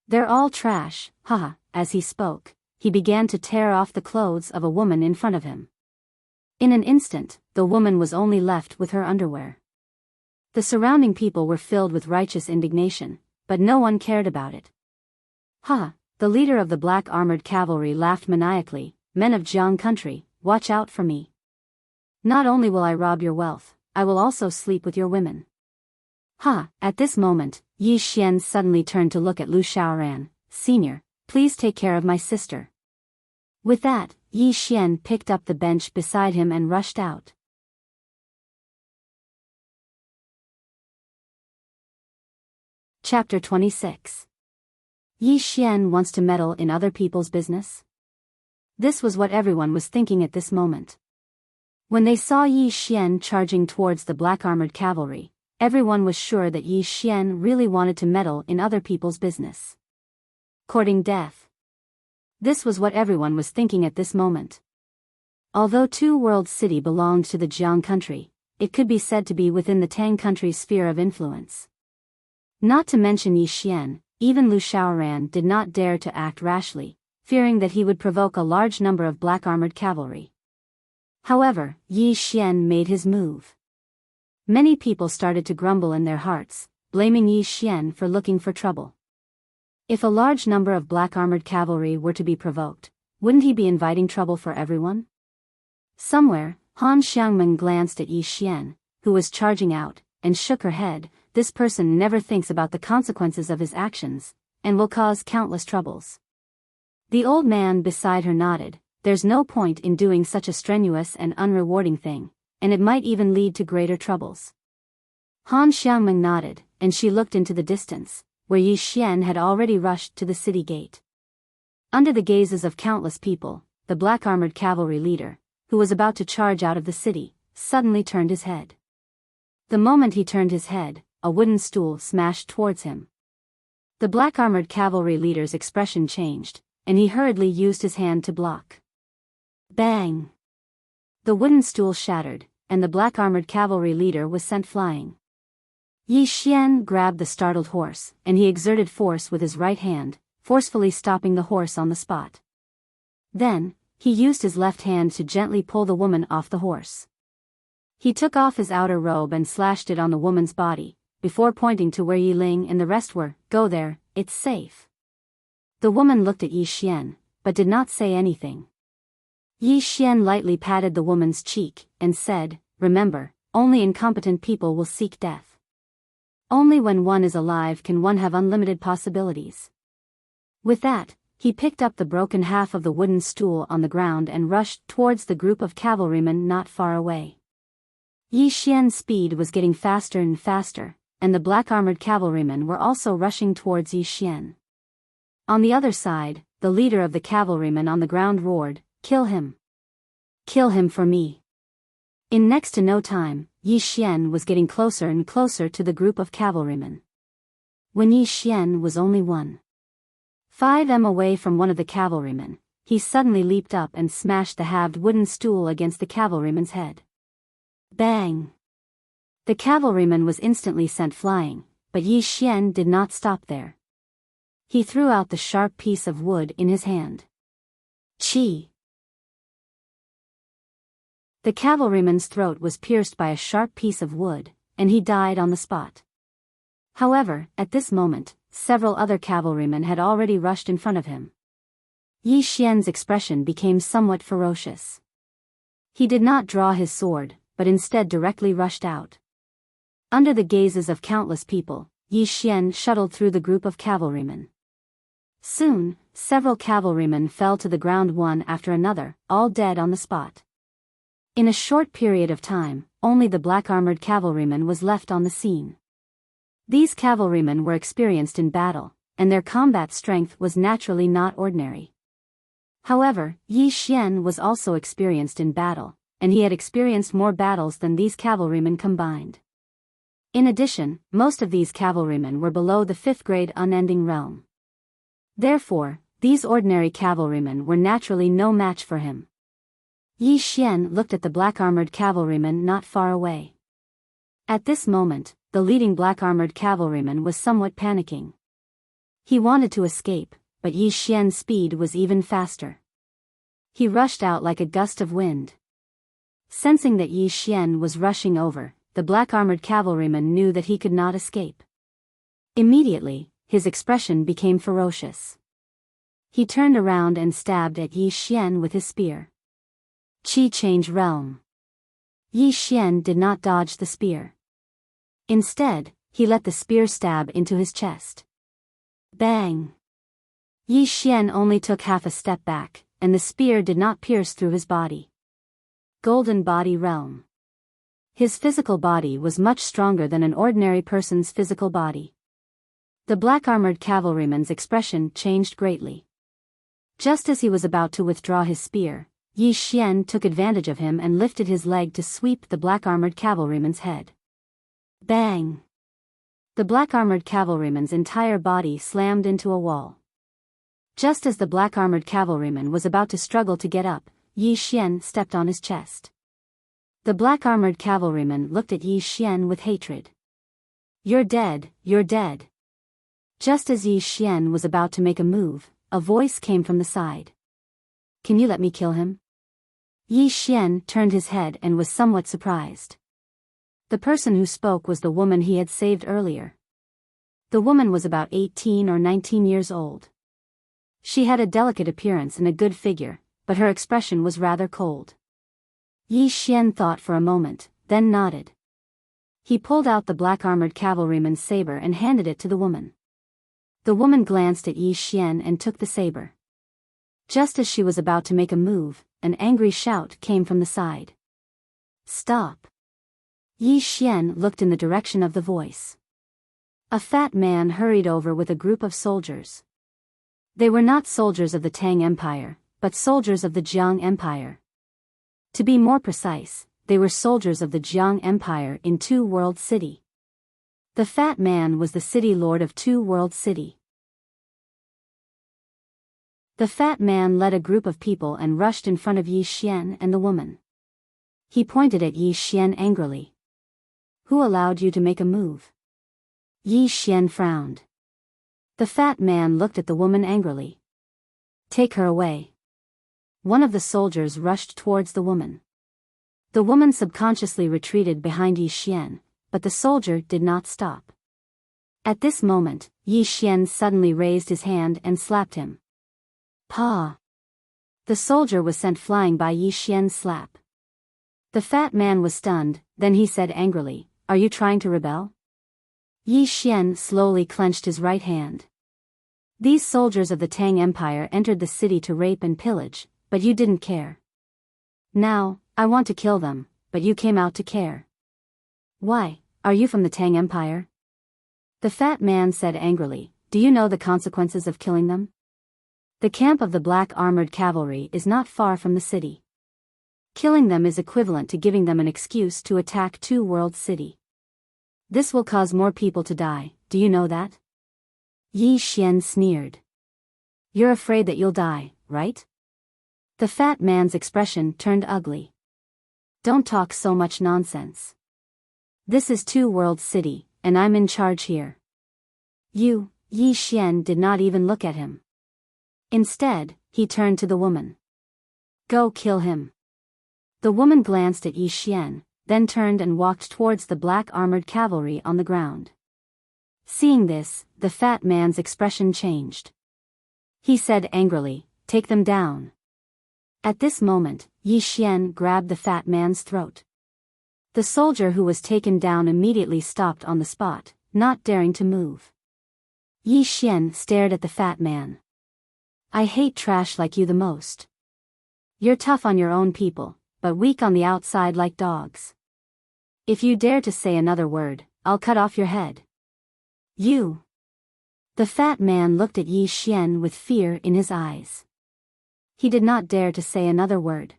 They're all trash, haha." As he spoke, he began to tear off the clothes of a woman in front of him. In an instant, the woman was only left with her underwear. The surrounding people were filled with righteous indignation, but no one cared about it. "Ha!" The leader of the black-armored cavalry laughed maniacally. "Men of Jiang country, watch out for me. Not only will I rob your wealth, I will also sleep with your women." "Ha!" At this moment, Yi Xian suddenly turned to look at Lu Shaoran. "Senior, please take care of my sister." With that, Yi Xian picked up the bench beside him and rushed out. Chapter 26. Yi Xian wants to meddle in other people's business? This was what everyone was thinking at this moment. When they saw Yi Xian charging towards the black-armored cavalry, everyone was sure that Yi Xian really wanted to meddle in other people's business. Courting death. This was what everyone was thinking at this moment. Although Two World City belonged to the Jiang country, it could be said to be within the Tang country's sphere of influence. Not to mention Yi Xian, even Lu Shaoran did not dare to act rashly, fearing that he would provoke a large number of black-armored cavalry. However, Yi Xian made his move. Many people started to grumble in their hearts, blaming Yi Xian for looking for trouble. If a large number of black-armored cavalry were to be provoked, wouldn't he be inviting trouble for everyone? Somewhere, Han Xiangmeng glanced at Yi Xian, who was charging out, and shook her head. This person never thinks about the consequences of his actions, and will cause countless troubles. The old man beside her nodded. There's no point in doing such a strenuous and unrewarding thing, and it might even lead to greater troubles. Han Xiangmeng nodded, and she looked into the distance, where Yi Xian had already rushed to the city gate. Under the gazes of countless people, the black-armored cavalry leader, who was about to charge out of the city, suddenly turned his head. The moment he turned his head, a wooden stool smashed towards him. The black-armored cavalry leader's expression changed, and he hurriedly used his hand to block. Bang! The wooden stool shattered, and the black-armored cavalry leader was sent flying. Yi Xian grabbed the startled horse, and he exerted force with his right hand, forcefully stopping the horse on the spot. Then, he used his left hand to gently pull the woman off the horse. He took off his outer robe and slashed it on the woman's body, before pointing to where Yi Ling and the rest were. Go there, it's safe. The woman looked at Yi Xian, but did not say anything. Yi Xian lightly patted the woman's cheek, and said, remember, only incompetent people will seek death. Only when one is alive can one have unlimited possibilities. With that, he picked up the broken half of the wooden stool on the ground and rushed towards the group of cavalrymen not far away. Yi Xian's speed was getting faster and faster, and the black-armored cavalrymen were also rushing towards Yi Xian. On the other side, the leader of the cavalrymen on the ground roared, kill him. Kill him for me. In next to no time, Yi Xian was getting closer and closer to the group of cavalrymen. When Yi Xian was only 1 5 m away from one of the cavalrymen, he suddenly leaped up and smashed the halved wooden stool against the cavalryman's head. Bang! The cavalryman was instantly sent flying, but Yi Xian did not stop there. He threw out the sharp piece of wood in his hand. Chi! The cavalryman's throat was pierced by a sharp piece of wood, and he died on the spot. However, at this moment, several other cavalrymen had already rushed in front of him. Yi Xian's expression became somewhat ferocious. He did not draw his sword, but instead directly rushed out. Under the gazes of countless people, Yi Xian shuttled through the group of cavalrymen. Soon, several cavalrymen fell to the ground one after another, all dead on the spot. In a short period of time, only the black-armored cavalryman was left on the scene. These cavalrymen were experienced in battle, and their combat strength was naturally not ordinary. However, Yi Xian was also experienced in battle, and he had experienced more battles than these cavalrymen combined. In addition, most of these cavalrymen were below the 5th grade unending realm. Therefore, these ordinary cavalrymen were naturally no match for him. Yi Xian looked at the black-armored cavalryman not far away. At this moment, the leading black-armored cavalryman was somewhat panicking. He wanted to escape, but Yi Xian's speed was even faster. He rushed out like a gust of wind. Sensing that Yi Xian was rushing over, the black-armored cavalryman knew that he could not escape. Immediately, his expression became ferocious. He turned around and stabbed at Yi Xian with his spear. Qi change realm. Yi Xian did not dodge the spear. Instead, he let the spear stab into his chest. Bang! Yi Xian only took half a step back, and the spear did not pierce through his body. Golden Body Realm. His physical body was much stronger than an ordinary person's physical body. The black-armored cavalryman's expression changed greatly. Just as he was about to withdraw his spear, Yi Xian took advantage of him and lifted his leg to sweep the black-armored cavalryman's head. Bang! The black-armored cavalryman's entire body slammed into a wall. Just as the black-armored cavalryman was about to struggle to get up, Yi Xian stepped on his chest. The black-armored cavalryman looked at Yi Xian with hatred. You're dead, you're dead. Just as Yi Xian was about to make a move, a voice came from the side. Can you let me kill him? Yi Xian turned his head and was somewhat surprised. The person who spoke was the woman he had saved earlier. The woman was about 18 or 19 years old. She had a delicate appearance and a good figure, but her expression was rather cold. Yi Xian thought for a moment, then nodded. He pulled out the black-armored cavalryman's saber and handed it to the woman. The woman glanced at Yi Xian and took the saber. Just as she was about to make a move, an angry shout came from the side. Stop! Yi Xian looked in the direction of the voice. A fat man hurried over with a group of soldiers. They were not soldiers of the Tang Empire, but soldiers of the Jiang Empire. To be more precise, they were soldiers of the Jiang Empire in Two World City. The fat man was the city lord of Two World City. The fat man led a group of people and rushed in front of Yi Xian and the woman. He pointed at Yi Xian angrily. Who allowed you to make a move? Yi Xian frowned. The fat man looked at the woman angrily. Take her away. One of the soldiers rushed towards the woman. The woman subconsciously retreated behind Yi Xian, but the soldier did not stop. At this moment, Yi Xian suddenly raised his hand and slapped him. Pa! The soldier was sent flying by Yi Xian's slap. The fat man was stunned, then he said angrily, Are you trying to rebel? Yi Xian slowly clenched his right hand. These soldiers of the Tang Empire entered the city to rape and pillage, but you didn't care. Now, I want to kill them, but you came out to care. Why, are you from the Tang Empire? The fat man said angrily, Do you know the consequences of killing them? The camp of the black armored cavalry is not far from the city. Killing them is equivalent to giving them an excuse to attack Two World City. This will cause more people to die, do you know that? Yi Xian sneered. You're afraid that you'll die, right? The fat man's expression turned ugly. Don't talk so much nonsense. This is Two Worlds City, and I'm in charge here. Yi Xian did not even look at him. Instead, he turned to the woman. Go kill him. The woman glanced at Yi Xian, then turned and walked towards the black armored cavalry on the ground. Seeing this, the fat man's expression changed. He said angrily, "Take them down." At this moment, Yi Xian grabbed the fat man's throat. The soldier who was taken down immediately stopped on the spot, not daring to move. Yi Xian stared at the fat man. I hate trash like you the most. You're tough on your own people, but weak on the outside like dogs. If you dare to say another word, I'll cut off your head. You. The fat man looked at Yi Xian with fear in his eyes. He did not dare to say another word.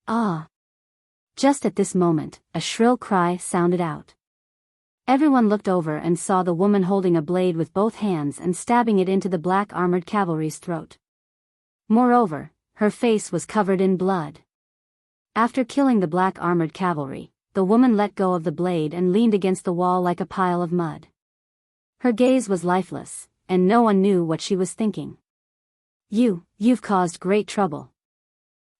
Ah! Just at this moment, a shrill cry sounded out. Everyone looked over and saw the woman holding a blade with both hands and stabbing it into the black armored cavalry's throat. Moreover, her face was covered in blood. After killing the black armored cavalry, the woman let go of the blade and leaned against the wall like a pile of mud. Her gaze was lifeless, and no one knew what she was thinking. You've caused great trouble.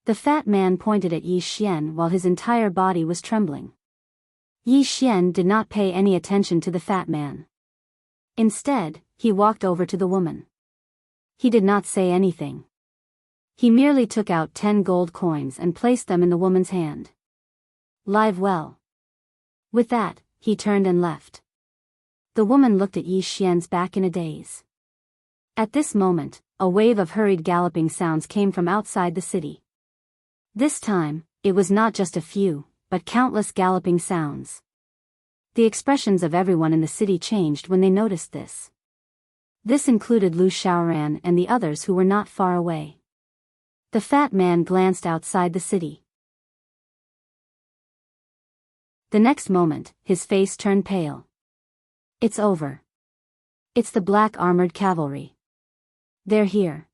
The fat man pointed at Yi Xian while his entire body was trembling. Yi Xian did not pay any attention to the fat man. Instead, he walked over to the woman. He did not say anything. He merely took out 10 gold coins and placed them in the woman's hand. Live well. With that, he turned and left. The woman looked at Yi Xian's back in a daze. At this moment, a wave of hurried galloping sounds came from outside the city. This time, it was not just a few, but countless galloping sounds. The expressions of everyone in the city changed when they noticed this. This included Lu Xiaoran and the others who were not far away. The fat man glanced outside the city. The next moment, his face turned pale. It's over. It's the black armored cavalry. They're here.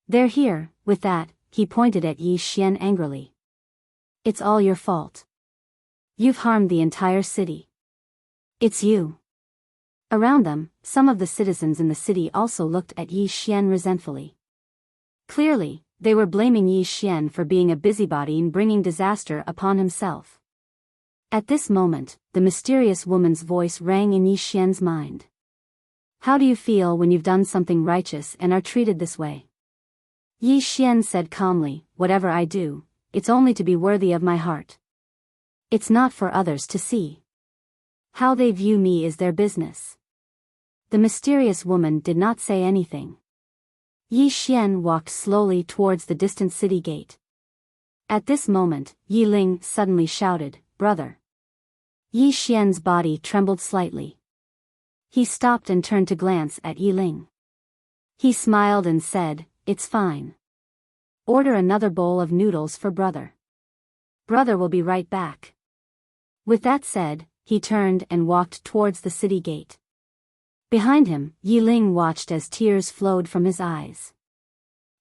They're here. With that, he pointed at Yi Xian angrily. It's all your fault. You've harmed the entire city. It's you. Around them, some of the citizens in the city also looked at Yi Xian resentfully. Clearly, they were blaming Yi Xian for being a busybody in bringing disaster upon himself. At this moment, the mysterious woman's voice rang in Yi Xian's mind. How do you feel when you've done something righteous and are treated this way? Yi Xian said calmly, whatever I do, it's only to be worthy of my heart. It's not for others to see. How they view me is their business. The mysterious woman did not say anything. Yi Xian walked slowly towards the distant city gate. At this moment, Yi Ling suddenly shouted, "Brother!" Yi Xian's body trembled slightly. He stopped and turned to glance at Yi Ling. He smiled and said, "It's fine. Order another bowl of noodles for brother. Brother will be right back." With that said, he turned and walked towards the city gate. Behind him, Yi Ling watched as tears flowed from his eyes.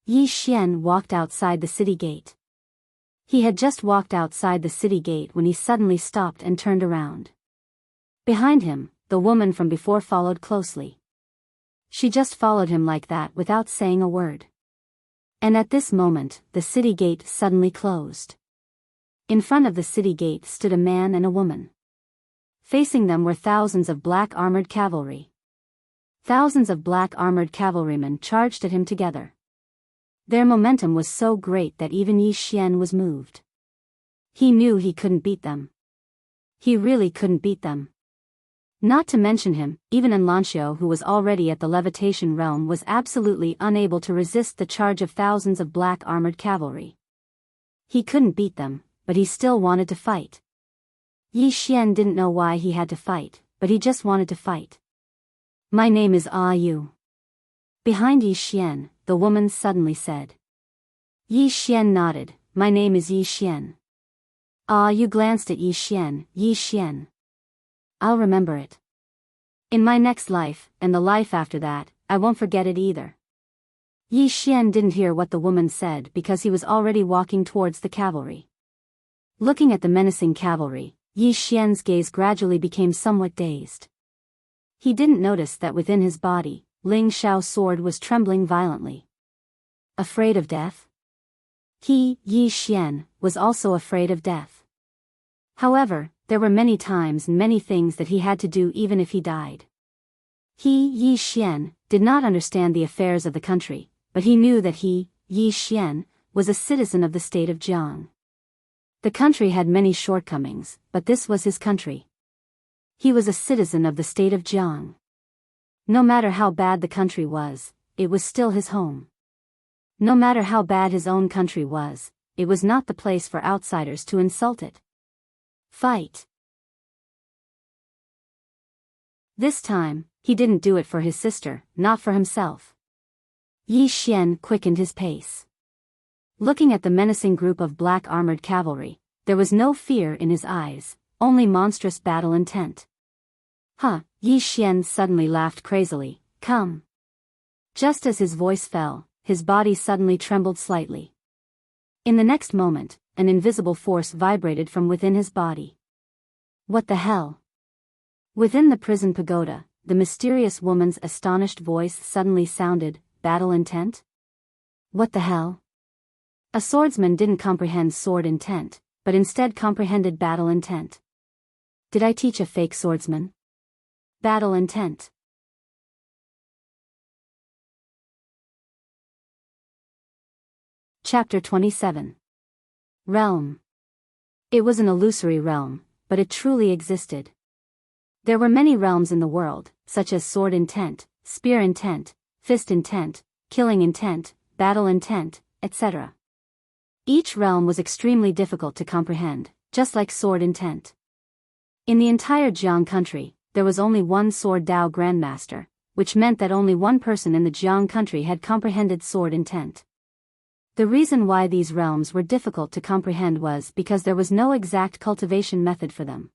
Yi Xian walked outside the city gate. He had just walked outside the city gate when he suddenly stopped and turned around. Behind him, the woman from before followed closely. She just followed him like that without saying a word. And at this moment, the city gate suddenly closed. In front of the city gate stood a man and a woman. Facing them were thousands of black armored cavalry. Thousands of black armored cavalrymen charged at him together. Their momentum was so great that even Yi Xian was moved. He knew he couldn't beat them. He really couldn't beat them. Not to mention him, even Enlancio, who was already at the levitation realm, was absolutely unable to resist the charge of thousands of black armored cavalry. He couldn't beat them, but he still wanted to fight. Yi Xian didn't know why he had to fight, but he just wanted to fight. My name is Yu. Behind Yi Xian, the woman suddenly said. Yi Xian nodded, my name is Yi Xian. Yu glanced at Yi Xian, Yi Xian. I'll remember it. In my next life, and the life after that, I won't forget it either. Yi Xian didn't hear what the woman said because he was already walking towards the cavalry. Looking at the menacing cavalry, Yi Xian's gaze gradually became somewhat dazed. He didn't notice that within his body, Ling Xiao's sword was trembling violently. Afraid of death? He, Yi Xian, was also afraid of death. However, there were many times and many things that he had to do even if he died. He, Yi Xian, did not understand the affairs of the country, but he knew that he, Yi Xian, was a citizen of the state of Jiang. The country had many shortcomings, but this was his country. He was a citizen of the state of Jiang. No matter how bad the country was, it was still his home. No matter how bad his own country was, it was not the place for outsiders to insult it. Fight. This time, he didn't do it for his sister, not for himself. Yi Xian quickened his pace. Looking at the menacing group of black armored cavalry, there was no fear in his eyes, only monstrous battle intent. Yi Xian suddenly laughed crazily, come. Just as his voice fell, his body suddenly trembled slightly. In the next moment, an invisible force vibrated from within his body. What the hell? Within the prison pagoda, the mysterious woman's astonished voice suddenly sounded, battle intent? What the hell? A swordsman didn't comprehend sword intent, but instead comprehended battle intent. Did I teach a fake swordsman? Battle intent. Chapter 27. Realm. It was an illusory realm, but it truly existed. There were many realms in the world, such as sword intent, spear intent, fist intent, killing intent, battle intent, etc. Each realm was extremely difficult to comprehend, just like sword intent. In the entire Jiang country, there was only one Sword Dao Grandmaster, which meant that only one person in the Jiang country had comprehended sword intent. The reason why these realms were difficult to comprehend was because there was no exact cultivation method for them.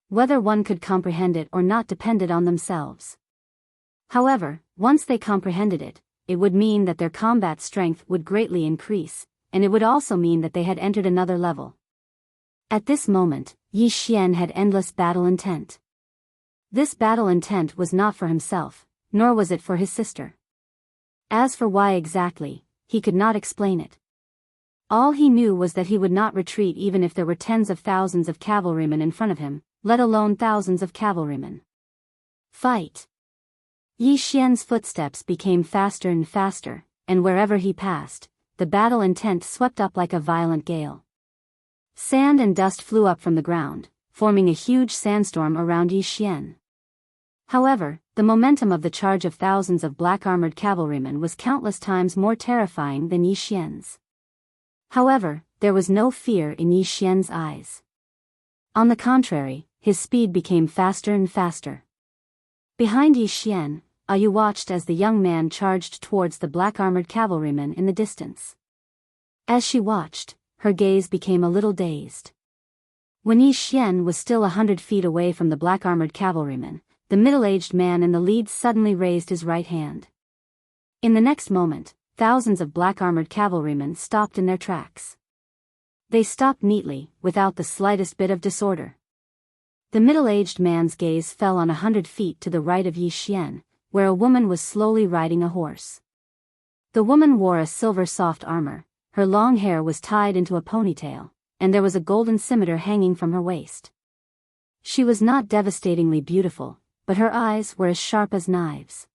Whether one could comprehend it or not depended on themselves. However, once they comprehended it, it would mean that their combat strength would greatly increase, and it would also mean that they had entered another level. At this moment, Yi Xian had endless battle intent. This battle intent was not for himself, nor was it for his sister. As for why exactly, he could not explain it. All he knew was that he would not retreat even if there were tens of thousands of cavalrymen in front of him, let alone thousands of cavalrymen. Fight. Yi Xian's footsteps became faster and faster, and wherever he passed, the battle intent swept up like a violent gale. Sand and dust flew up from the ground, forming a huge sandstorm around Yi Xian. However, the momentum of the charge of thousands of black-armored cavalrymen was countless times more terrifying than Yi Xian's. However, there was no fear in Yi Xian's eyes. On the contrary, his speed became faster and faster. Behind Yi Xian, Ayu watched as the young man charged towards the black-armored cavalrymen in the distance. As she watched, her gaze became a little dazed. When Yi Xian was still 100 feet away from the black-armored cavalrymen, the middle-aged man in the lead suddenly raised his right hand. In the next moment, thousands of black-armored cavalrymen stopped in their tracks. They stopped neatly, without the slightest bit of disorder. The middle-aged man's gaze fell on 100 feet to the right of Yi Xian, where a woman was slowly riding a horse. The woman wore a silver soft armor, her long hair was tied into a ponytail, and there was a golden scimitar hanging from her waist. She was not devastatingly beautiful, but her eyes were as sharp as knives.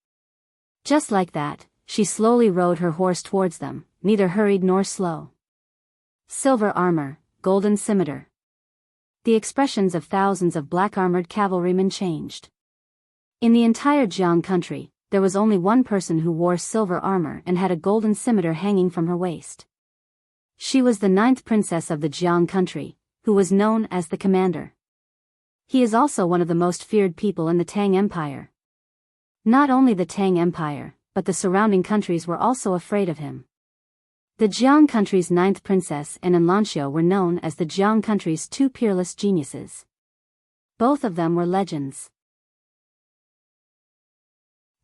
Just like that, she slowly rode her horse towards them, neither hurried nor slow. Silver armor, golden scimitar. The expressions of thousands of black-armored cavalrymen changed. In the entire Jiang country, there was only one person who wore silver armor and had a golden scimitar hanging from her waist. She was the 9th princess of the Jiang country, who was known as the commander. He is also one of the most feared people in the Tang Empire. Not only the Tang Empire, but the surrounding countries were also afraid of him. The Jiang country's 9th princess and Enlancio were known as the Jiang country's two peerless geniuses. Both of them were legends.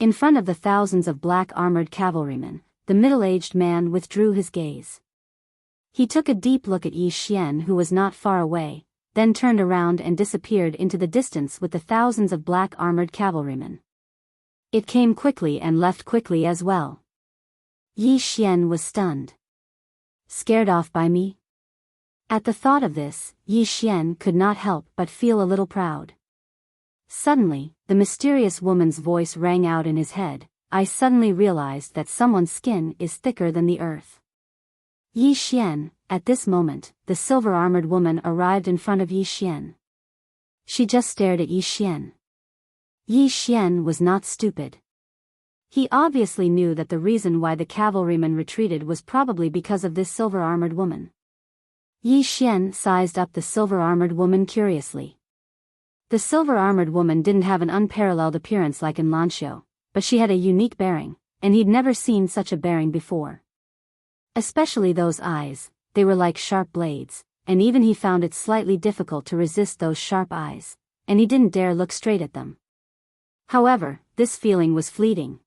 In front of the thousands of black-armored cavalrymen, the middle-aged man withdrew his gaze. He took a deep look at Yi Xian, who was not far away, then turned around and disappeared into the distance with the thousands of black armored cavalrymen. It came quickly and left quickly as well. Yi Xian was stunned. Scared off by me? At the thought of this, Yi Xian could not help but feel a little proud. Suddenly, the mysterious woman's voice rang out in his head. I suddenly realized that someone's skin is thicker than the earth. Yi Xian. At this moment, the silver-armored woman arrived in front of Yi Xian. She just stared at Yi Xian. Yi Xian was not stupid. He obviously knew that the reason why the cavalrymen retreated was probably because of this silver-armored woman. Yi Xian sized up the silver-armored woman curiously. The silver-armored woman didn't have an unparalleled appearance like in Lanxiu, but she had a unique bearing, and he'd never seen such a bearing before. Especially those eyes, they were like sharp blades, and even he found it slightly difficult to resist those sharp eyes, and he didn't dare look straight at them. However, this feeling was fleeting.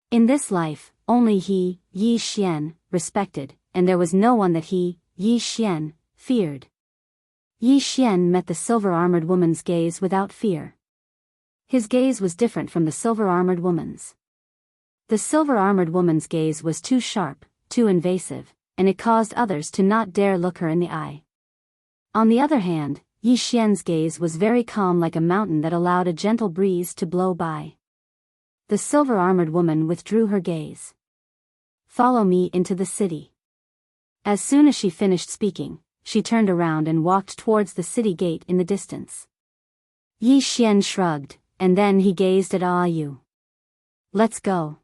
In this life, only he, Yi Xian, respected, and there was no one that he, Yi Xian, feared. Yi Xian met the silver-armored woman's gaze without fear. His gaze was different from the silver-armored woman's. The silver-armored woman's gaze was too sharp, too invasive, and it caused others to not dare look her in the eye. On the other hand, Yi Xian's gaze was very calm, like a mountain that allowed a gentle breeze to blow by. The silver-armored woman withdrew her gaze. Follow me into the city. As soon as she finished speaking, she turned around and walked towards the city gate in the distance. Yi Xian shrugged, and then he gazed at Yu. Let's go.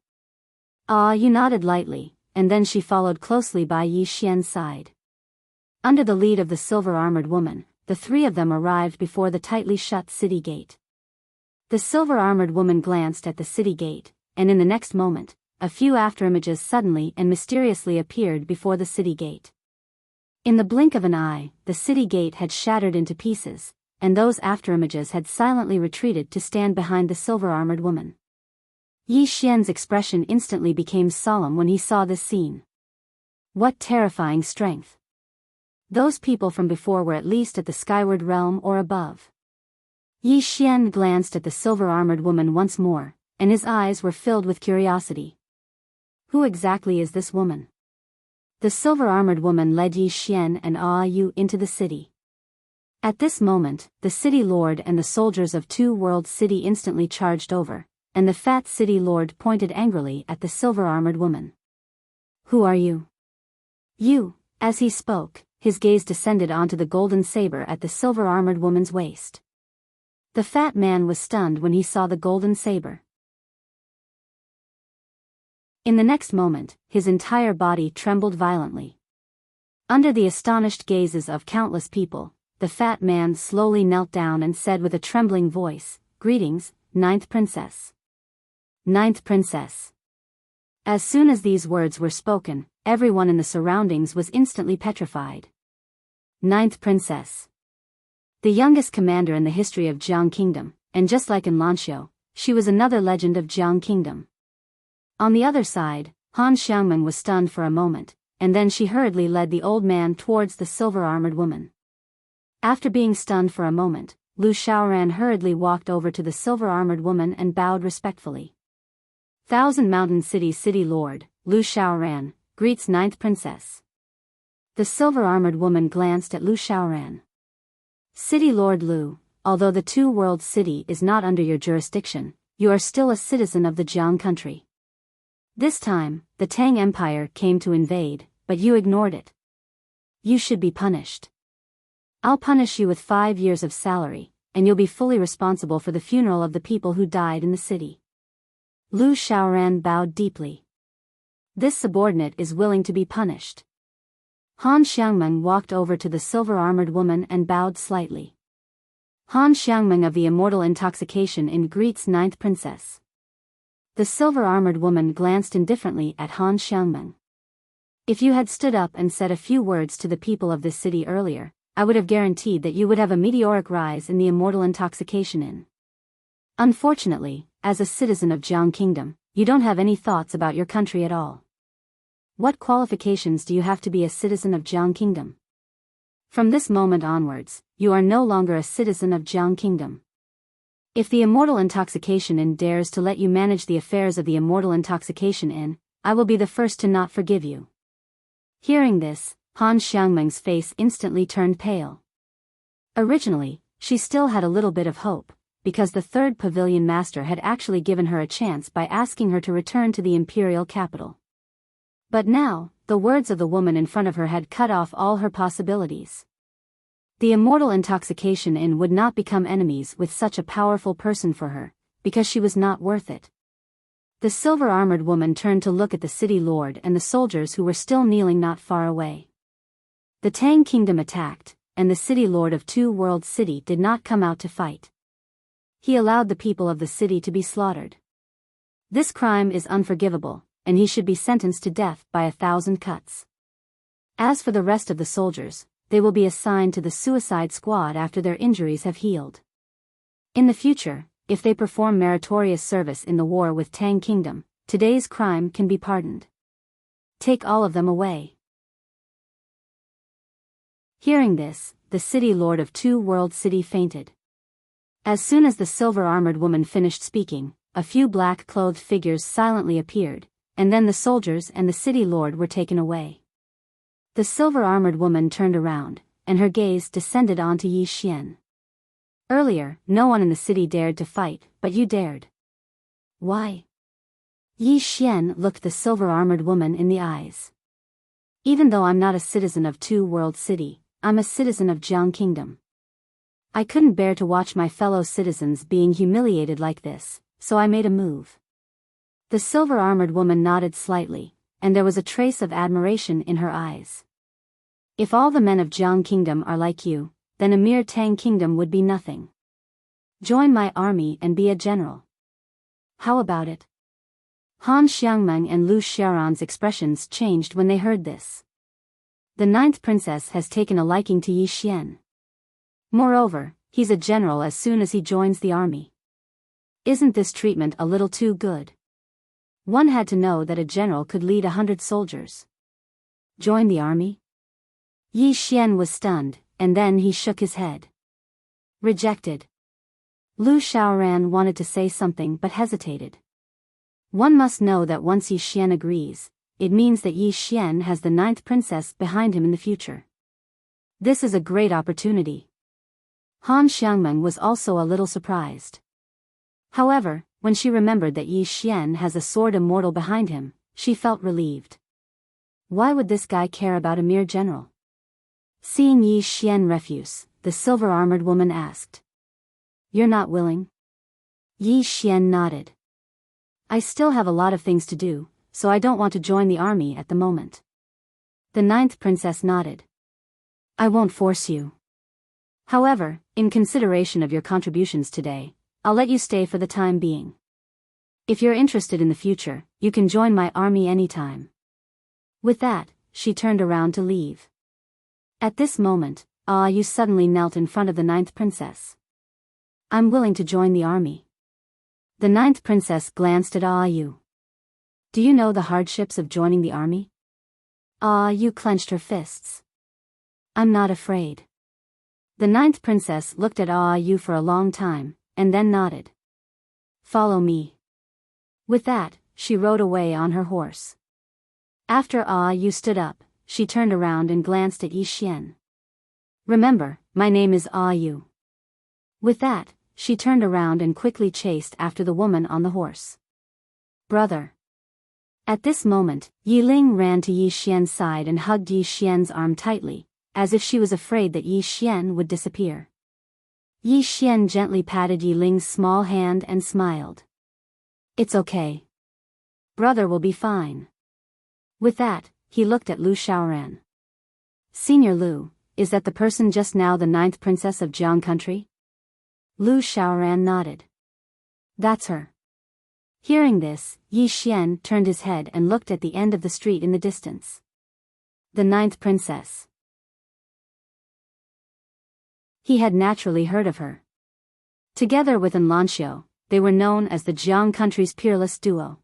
Yu nodded lightly, and then she followed closely by Yi Xian's side. Under the lead of the silver-armored woman, the three of them arrived before the tightly shut city gate. The silver-armored woman glanced at the city gate, and in the next moment, a few afterimages suddenly and mysteriously appeared before the city gate. In the blink of an eye, the city gate had shattered into pieces, and those afterimages had silently retreated to stand behind the silver-armored woman. Yi Xian's expression instantly became solemn when he saw this scene. What terrifying strength! Those people from before were at least at the skyward realm or above. Yi Xian glanced at the silver-armored woman once more, and his eyes were filled with curiosity. Who exactly is this woman? The silver-armored woman led Yi Xian and Yu into the city. At this moment, the city lord and the soldiers of Two Worlds City instantly charged over, and the fat city lord pointed angrily at the silver-armored woman. Who are you? You. As he spoke, his gaze descended onto the golden saber at the silver-armored woman's waist. The fat man was stunned when he saw the golden saber. In the next moment, his entire body trembled violently. Under the astonished gazes of countless people, the fat man slowly knelt down and said with a trembling voice, "Greetings, Ninth Princess." Ninth Princess. As soon as these words were spoken, everyone in the surroundings was instantly petrified. Ninth Princess. The youngest commander in the history of Jiang Kingdom, and just like in Lanxiu, she was another legend of Jiang Kingdom. On the other side, Han Xiangmeng was stunned for a moment, and then she hurriedly led the old man towards the silver-armored woman. After being stunned for a moment, Lu Xiaoran hurriedly walked over to the silver-armored woman and bowed respectfully. Thousand Mountain City Lord, Lu Xiaoran, greets Ninth Princess. The silver-armored woman glanced at Lu Xiaoran. City Lord Lu, although the Two Worlds City is not under your jurisdiction, you are still a citizen of the Jiang country. This time, the Tang Empire came to invade, but you ignored it. You should be punished. I'll punish you with 5 years of salary, and you'll be fully responsible for the funeral of the people who died in the city. Lu Xiaoran bowed deeply. This subordinate is willing to be punished. Han Xiangmeng walked over to the silver-armored woman and bowed slightly. Han Xiangmeng of the Immortal Intoxication Inn greets Ninth Princess. The silver-armored woman glanced indifferently at Han Xiangmeng. If you had stood up and said a few words to the people of this city earlier, I would have guaranteed that you would have a meteoric rise in the Immortal Intoxication Inn. Unfortunately, as a citizen of Jiang Kingdom, you don't have any thoughts about your country at all. What qualifications do you have to be a citizen of Jiang Kingdom? From this moment onwards, you are no longer a citizen of Jiang Kingdom. If the Immortal Intoxication Inn dares to let you manage the affairs of the Immortal Intoxication Inn, I will be the first to not forgive you." Hearing this, Han Xiangmeng's face instantly turned pale. Originally, she still had a little bit of hope, because the third pavilion master had actually given her a chance by asking her to return to the imperial capital. But now, the words of the woman in front of her had cut off all her possibilities. The Immortal Intoxication Inn would not become enemies with such a powerful person for her, because she was not worth it. The silver-armored woman turned to look at the city lord and the soldiers who were still kneeling not far away. The Tang Kingdom attacked, and the city lord of Two World City did not come out to fight. He allowed the people of the city to be slaughtered. This crime is unforgivable, and he should be sentenced to death by 1,000 cuts. As for the rest of the soldiers, they will be assigned to the suicide squad after their injuries have healed. In the future, if they perform meritorious service in the war with Tang Kingdom, today's crime can be pardoned. Take all of them away. Hearing this, the city lord of Two World City fainted. As soon as the silver-armored woman finished speaking, a few black-clothed figures silently appeared, and then the soldiers and the city lord were taken away. The silver-armored woman turned around, and her gaze descended onto Yi Xian. "Earlier, no one in the city dared to fight, but you dared. Why?" Yi Xian looked the silver-armored woman in the eyes. "Even though I'm not a citizen of Two World City, I'm a citizen of Jiang Kingdom. I couldn't bear to watch my fellow citizens being humiliated like this, so I made a move." The silver-armored woman nodded slightly, and there was a trace of admiration in her eyes. "If all the men of Jiang Kingdom are like you, then a mere Tang Kingdom would be nothing. Join my army and be a general. How about it?" Han Xiangmeng and Lu Xiaoran's expressions changed when they heard this. The 9th princess has taken a liking to Yi Xian. Moreover, he's a general as soon as he joins the army. Isn't this treatment a little too good? One had to know that a general could lead 100 soldiers. Join the army? Yi Xian was stunned, and then he shook his head. Rejected. Lu Xiaoran wanted to say something but hesitated. One must know that once Yi Xian agrees, it means that Yi Xian has the 9th princess behind him in the future. This is a great opportunity. Han Xiangmeng was also a little surprised. However, when she remembered that Yi Xian has a sword immortal behind him, she felt relieved. Why would this guy care about a mere general? Seeing Yi Xian refuse, the silver-armored woman asked. "You're not willing?" Yi Xian nodded. "I still have a lot of things to do, so I don't want to join the army at the moment." The 9th princess nodded. "I won't force you. However, in consideration of your contributions today, I'll let you stay for the time being. If you're interested in the future, you can join my army anytime." With that, she turned around to leave. At this moment, Yu suddenly knelt in front of the 9th princess. "I'm willing to join the army." The 9th princess glanced at Yu. "Do you know the hardships of joining the army?" Yu clenched her fists. "I'm not afraid." The 9th princess looked at Yu for a long time, and then nodded. "Follow me." With that, she rode away on her horse. After Yu stood up, she turned around and glanced at Yi Xian. "Remember, my name is Yu." With that, she turned around and quickly chased after the woman on the horse. "Brother." At this moment, Yi Ling ran to Yi Xian's side and hugged Yi Xian's arm tightly, as if she was afraid that Yi Xian would disappear. Yi Xian gently patted Yi Ling's small hand and smiled. "It's okay. Brother will be fine." With that, he looked at Lu Xiaoran. "Senior Lu, is that the person just now the 9th princess of Jiang country?" Lu Xiaoran nodded. "That's her." Hearing this, Yi Xian turned his head and looked at the end of the street in the distance. The 9th princess. He had naturally heard of her. Together with Lanxiu, they were known as the Jiang country's peerless duo.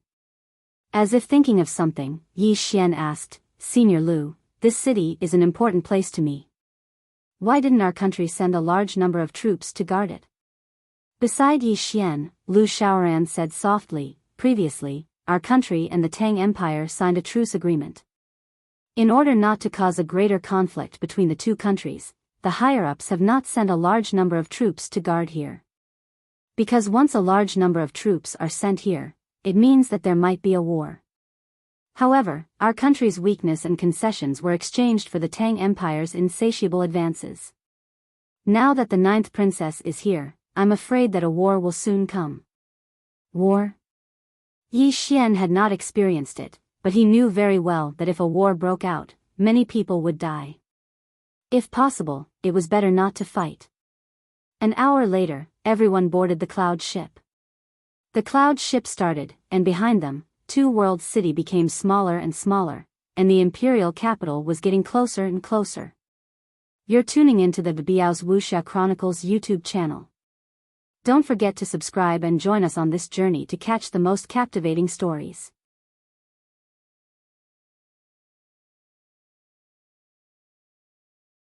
As if thinking of something, Yi Xian asked, Senior Lu, this city is an important place to me. Why didn't our country send a large number of troops to guard it? Beside Yi Xian, Lu Shaoran said softly, previously, our country and the Tang Empire signed a truce agreement. In order not to cause a greater conflict between the two countries, the higher-ups have not sent a large number of troops to guard here. Because once a large number of troops are sent here, it means that there might be a war. However, our country's weakness and concessions were exchanged for the Tang Empire's insatiable advances. Now that the 9th princess is here, I'm afraid that a war will soon come. War? Yi Xian had not experienced it, but he knew very well that if a war broke out, many people would die. If possible, it was better not to fight. An hour later, everyone boarded the cloud ship. The cloud ship started, and behind them, Two Worlds City became smaller and smaller, and the imperial capital was getting closer and closer. You're tuning into the Biyao's Wuxia Chronicles YouTube channel. Don't forget to subscribe and join us on this journey to catch the most captivating stories.